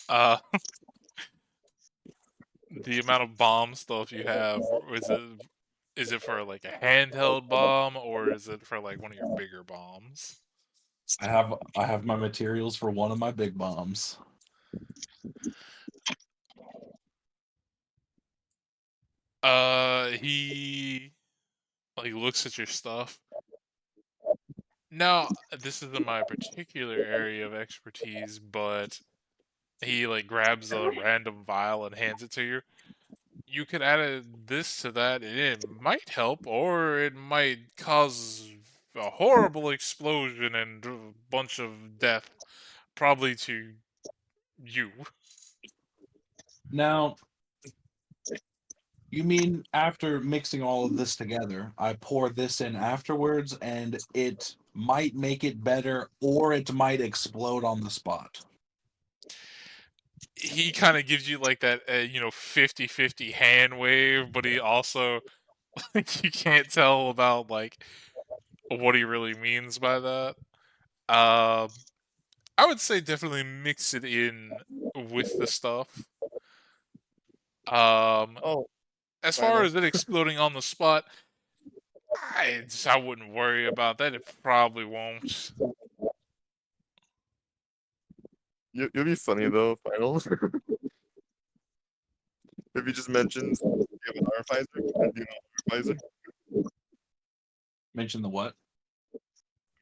A: Uh, the amount of bomb stuff you have, is it for like a handheld bomb or is it for like one of your bigger bombs?
B: I have my materials for one of my big bombs.
A: He like looks at your stuff. Now, this isn't my particular area of expertise, but he like grabs a random vial and hands it to you. You could add this to that, and it might help, or it might cause a horrible explosion and a bunch of death, probably to you.
B: Now, you mean after mixing all of this together, I pour this in afterwards, and it might make it better, or it might explode on the spot.
A: He kind of gives you like that, 50-50 hand wave, but he also, like, you can't tell about, like, what he really means by that. Um, I would say definitely mix it in with the stuff. Um,
C: Oh,
A: as far
C: final.
A: as it exploding on the spot, I wouldn't worry about that. It probably won't.
C: You'll be funny though, final. If you just mentioned you have an artificer and you know artificer,
B: Mention the what?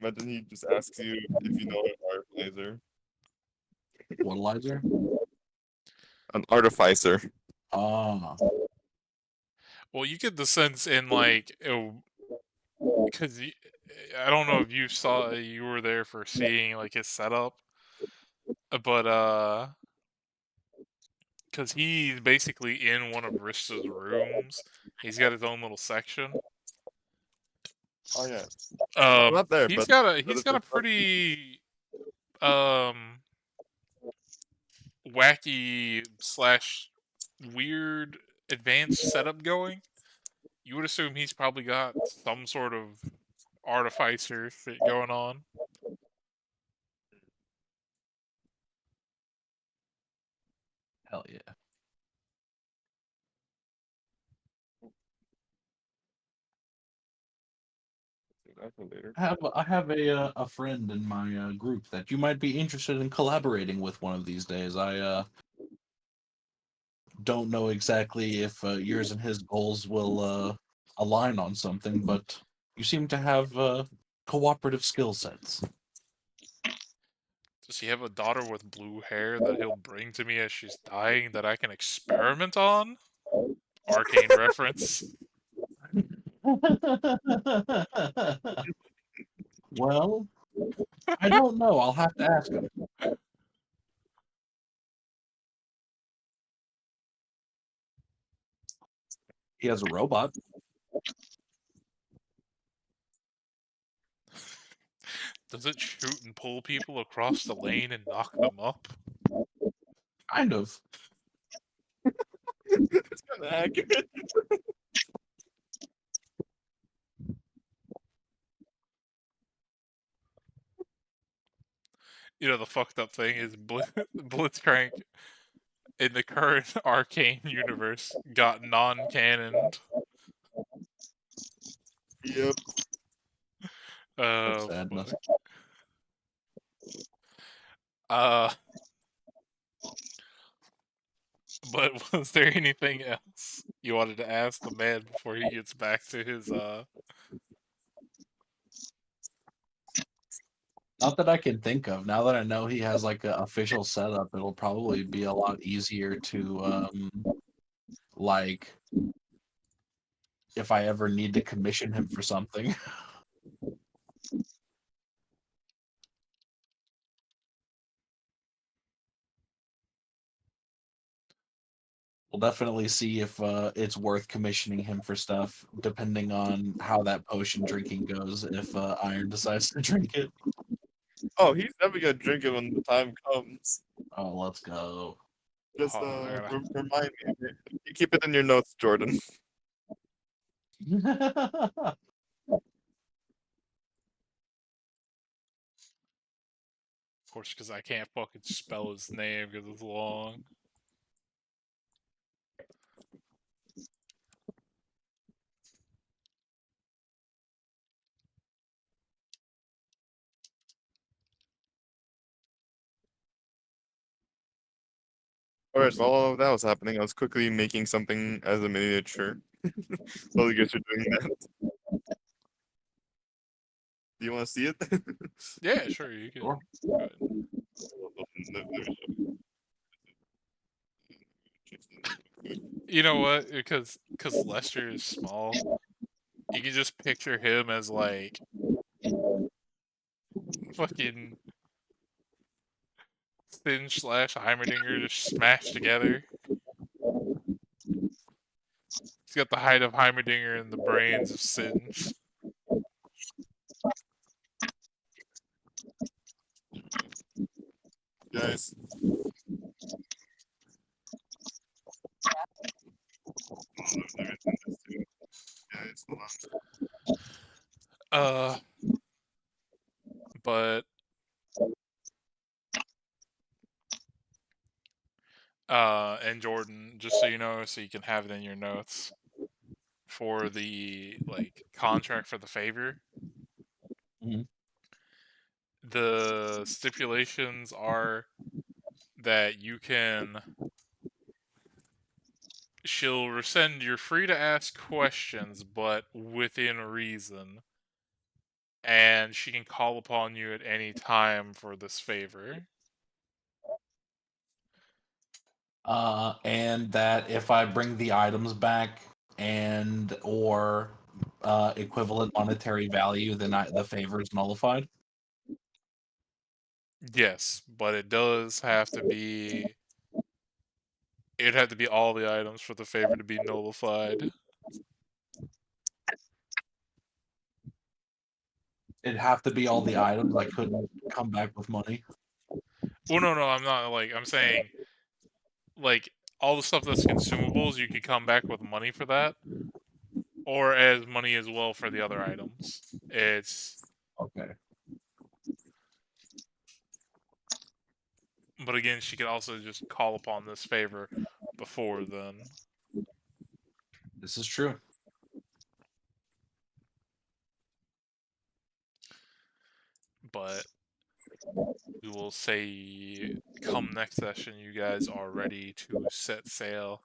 C: imagine he just asks you if you know an artificer.
B: Whatalizer?
C: An artificer.
B: Ah,
A: Well, you get the sense in like, because I don't know if you were there for seeing like his setup, but because he's basically in one of Rista's rooms. He's got his own little section.
C: Oh yeah. I'm not there,
A: He's
C: but
A: got a
C: but
A: he's
C: it's
A: got a pretty wacky slash weird advanced setup going. You would assume he's probably got some sort of artificer shit going on.
B: hell yeah.
C: after later.
B: I have a friend in my group that you might be interested in collaborating with one of these days. I don't know exactly if yours and his goals will align on something, but you seem to have cooperative skill sets.
A: Does he have a daughter with blue hair that he'll bring to me as she's dying that I can experiment on? Arcane reference.
B: Well, I don't know. I'll have to ask him. He has a robot.
A: Does it shoot and pull people across the lane and knock them up?
B: Kind of.
C: It's kind of accurate.
A: You know, the fucked up thing is Blitzcrank in the current Arcane universe got non-canoned.
C: Yep.
B: That's
A: Oh,
B: sadness.
A: fuck. Uh, but was there anything else you wanted to ask the man before he gets back to his
B: Not that I can think of. Now that I know he has like an official setup, it'll probably be a lot easier to like if I ever need to commission him for something. We'll definitely see if it's worth commissioning him for stuff, depending on how that potion drinking goes. If Iron decides to drink it,
C: Oh, he's never gonna drink it when the time comes.
B: oh, let's go.
C: Just
A: Hold on, I gotta-
C: remind me. You keep it in your notes, Jordan.
A: of course, because I can't fucking spell his name because it's long.
C: Alright, while all of that was happening, I was quickly making something as a miniature. While you guys are doing that. Do you want to see it?
A: Yeah, sure, you can.
B: Sure.
A: Go ahead. You know what? Because Lester is small, you can just picture him as like fucking Singe slash Heimerdinger just smashed together. He's got the height of Heimerdinger and the brains of Singe.
C: Guys. Guys, hold on.
A: But and Jordan, just so you know, so you can have it in your notes for the like contract for the favor.
B: Mhm.
A: The stipulations are that you can. She'll rescind. You're free to ask questions, but within reason. And she can call upon you at any time for this favor.
B: And that if I bring the items back and or equivalent monetary value, then the favor is nullified.
A: Yes, but it does have to be. It'd have to be all the items for the favor to be nullified.
B: It'd have to be all the items. I couldn't come back with money.
A: Well, no, I'm not like I'm saying like all the stuff that's consumables. You could come back with money for that, or as money as well for the other items. It's
B: Okay.
A: but again, she could also just call upon this favor before then.
B: This is true.
A: but we will say come next session you guys are ready to set sail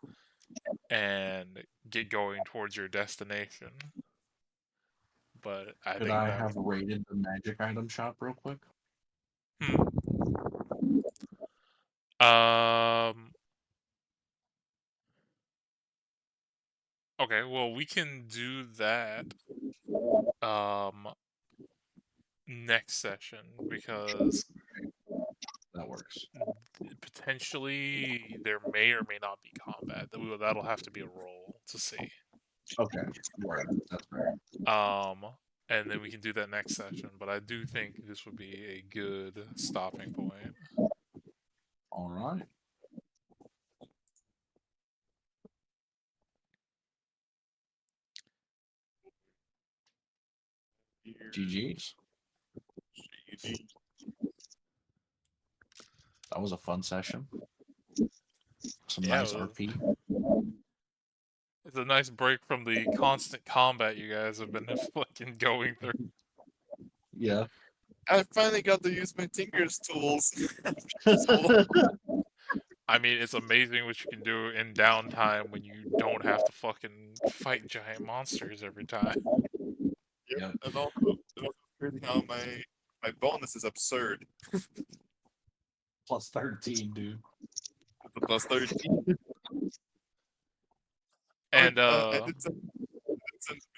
A: and get going towards your destination. But I
B: Could
A: think
B: I
A: that
B: have raided the magic item shop real quick?
A: Okay, well we can do that next session because
B: That works.
A: potentially there may or may not be combat. That'll have to be a roll to see.
B: Okay, right. That's fair.
A: And then we can do that next session. But I do think this would be a good stopping point.
B: All right. GG's. That was a fun session. Some
A: Yeah,
B: nice
A: it was.
B: RP.
A: It's a nice break from the constant combat you guys have been fucking going through.
B: Yeah.
C: I finally got to use my Tinker's tools.
A: I mean, it's amazing what you can do in downtime when you don't have to fucking fight giant monsters every time.
B: Yeah.
C: And also crazy how my bonus is absurd.
B: Plus 13, dude.
C: The plus 13.
A: And
C: I did some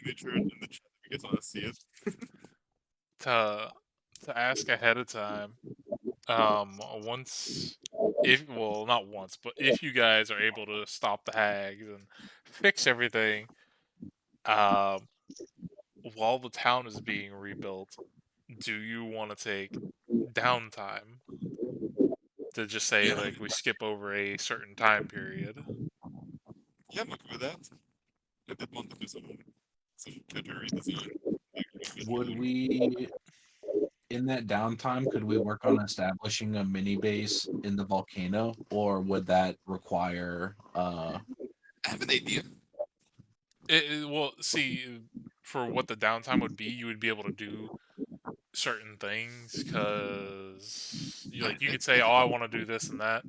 C: miniature in the chat if you guys want to see it.
A: to ask ahead of time, once not once, but if you guys are able to stop the hags and fix everything, while the town is being rebuilt, do you want to take downtime to just say
C: Yeah.
A: like we skip over a certain time period?
C: Yeah, I'm okay with that. I did want to do some Twitter redesign.
B: Would we, in that downtime, could we work on establishing a mini base in the volcano, or would that require
C: I have an idea.
A: Well, see, for what the downtime would be, you would be able to do certain things because you could say, "Oh, I want to do this and that."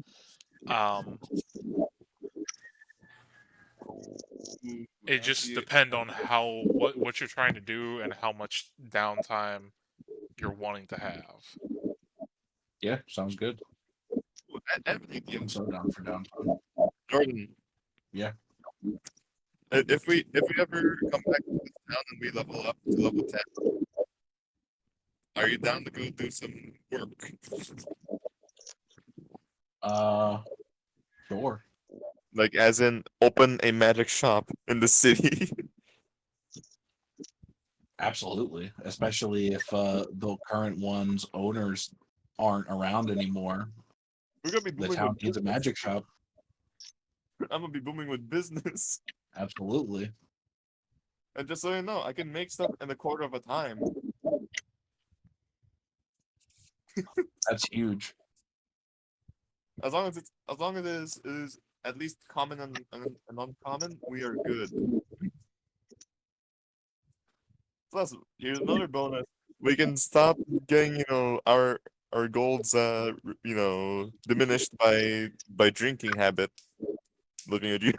A: It just depend on what you're trying to do and how much downtime you're wanting to have.
B: Yeah, sounds good.
C: I have an idea.
B: I'm so down for downtime.
C: Jordan.
B: Yeah.
C: If we ever come back to this town and we level up to level 10, are you down to go do some work?
B: Sure.
C: Like as in open a magic shop in the city.
B: Absolutely. Especially if the current one's owners aren't around anymore.
C: We're gonna be
B: The
C: booming
B: town
C: with
B: needs a
C: business.
B: magic shop.
C: I'm gonna be booming with business.
B: Absolutely.
C: And just so you know, I can make stuff in a quarter of a time.
B: That's huge.
C: As long as it is at least common and uncommon, we are good. Plus, here's another bonus. We can stop getting, our golds diminished by drinking habit. Looking at you.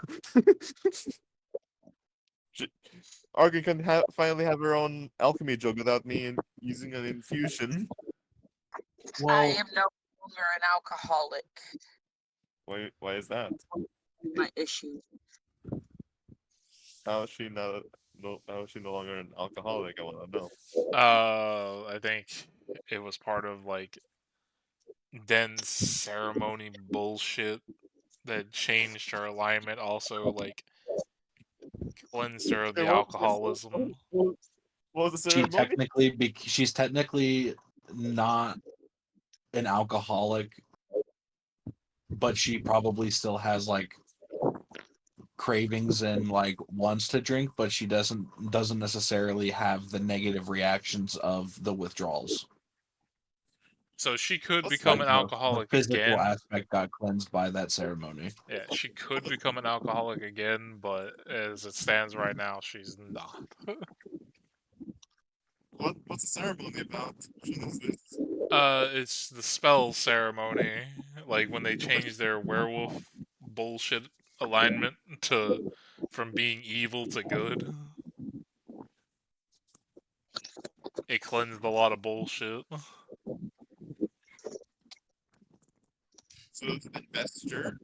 C: Argy can finally have her own alchemy jug without me using an infusion.
E: I
B: Well,
E: am no longer an alcoholic.
C: Why is that?
E: My issue.
C: How is she no longer an alcoholic? I want to know.
A: I think it was part of Den's ceremony bullshit that changed her alignment. Also, cleansed her of the alcoholism.
C: What was the ceremony?
B: she's technically not an alcoholic, but she probably still has cravings and wants to drink, but she doesn't necessarily have the negative reactions of the withdrawals.
A: So she could
C: What's
A: become
C: that?
A: an alcoholic
B: The physical
A: again.
B: aspect got cleansed by that ceremony.
A: Yeah, she could become an alcoholic again, but as it stands right now, she's not.
C: What's the ceremony about? Which one is this?
A: It's the spell ceremony. Like when they change their werewolf bullshit alignment to from being evil to good. It cleansed a lot of bullshit.
C: So it's investiture,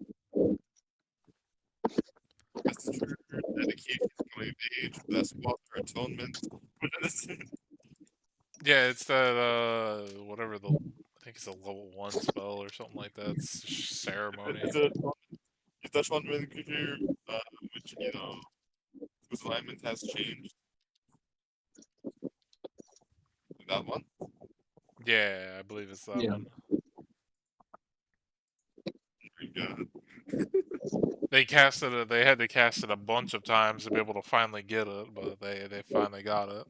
C: dedication, coming of age, blessed water, atonement. What is it?
A: Yeah, it's that whatever the I think it's a level 1 spell or something like that. It's ceremony.
C: Is that one when creature, which whose alignment has changed? That one.
A: Yeah, I believe it's that
B: Yeah.
A: one.
C: Very good.
A: They casted it. They had to cast it a bunch of times to be able to finally get it, but they finally got it.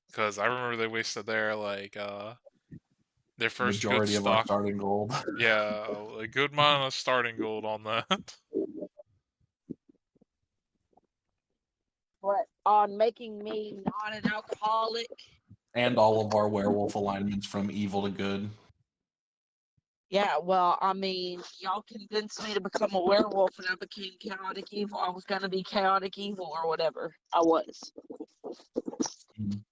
A: Because I remember they wasted their first good
B: Majority of our
A: stock.
B: starting gold.
A: Yeah, a good amount of starting gold on that.
E: What on making me not an alcoholic?
B: And all of our werewolf alignments from evil to good.
E: Yeah, well, I mean, y'all convinced me to become a werewolf and I became chaotic evil. I was gonna be chaotic evil or whatever. I was.
B: Mhm.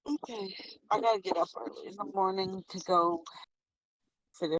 E: Okay. I gotta get up early in the morning to go finish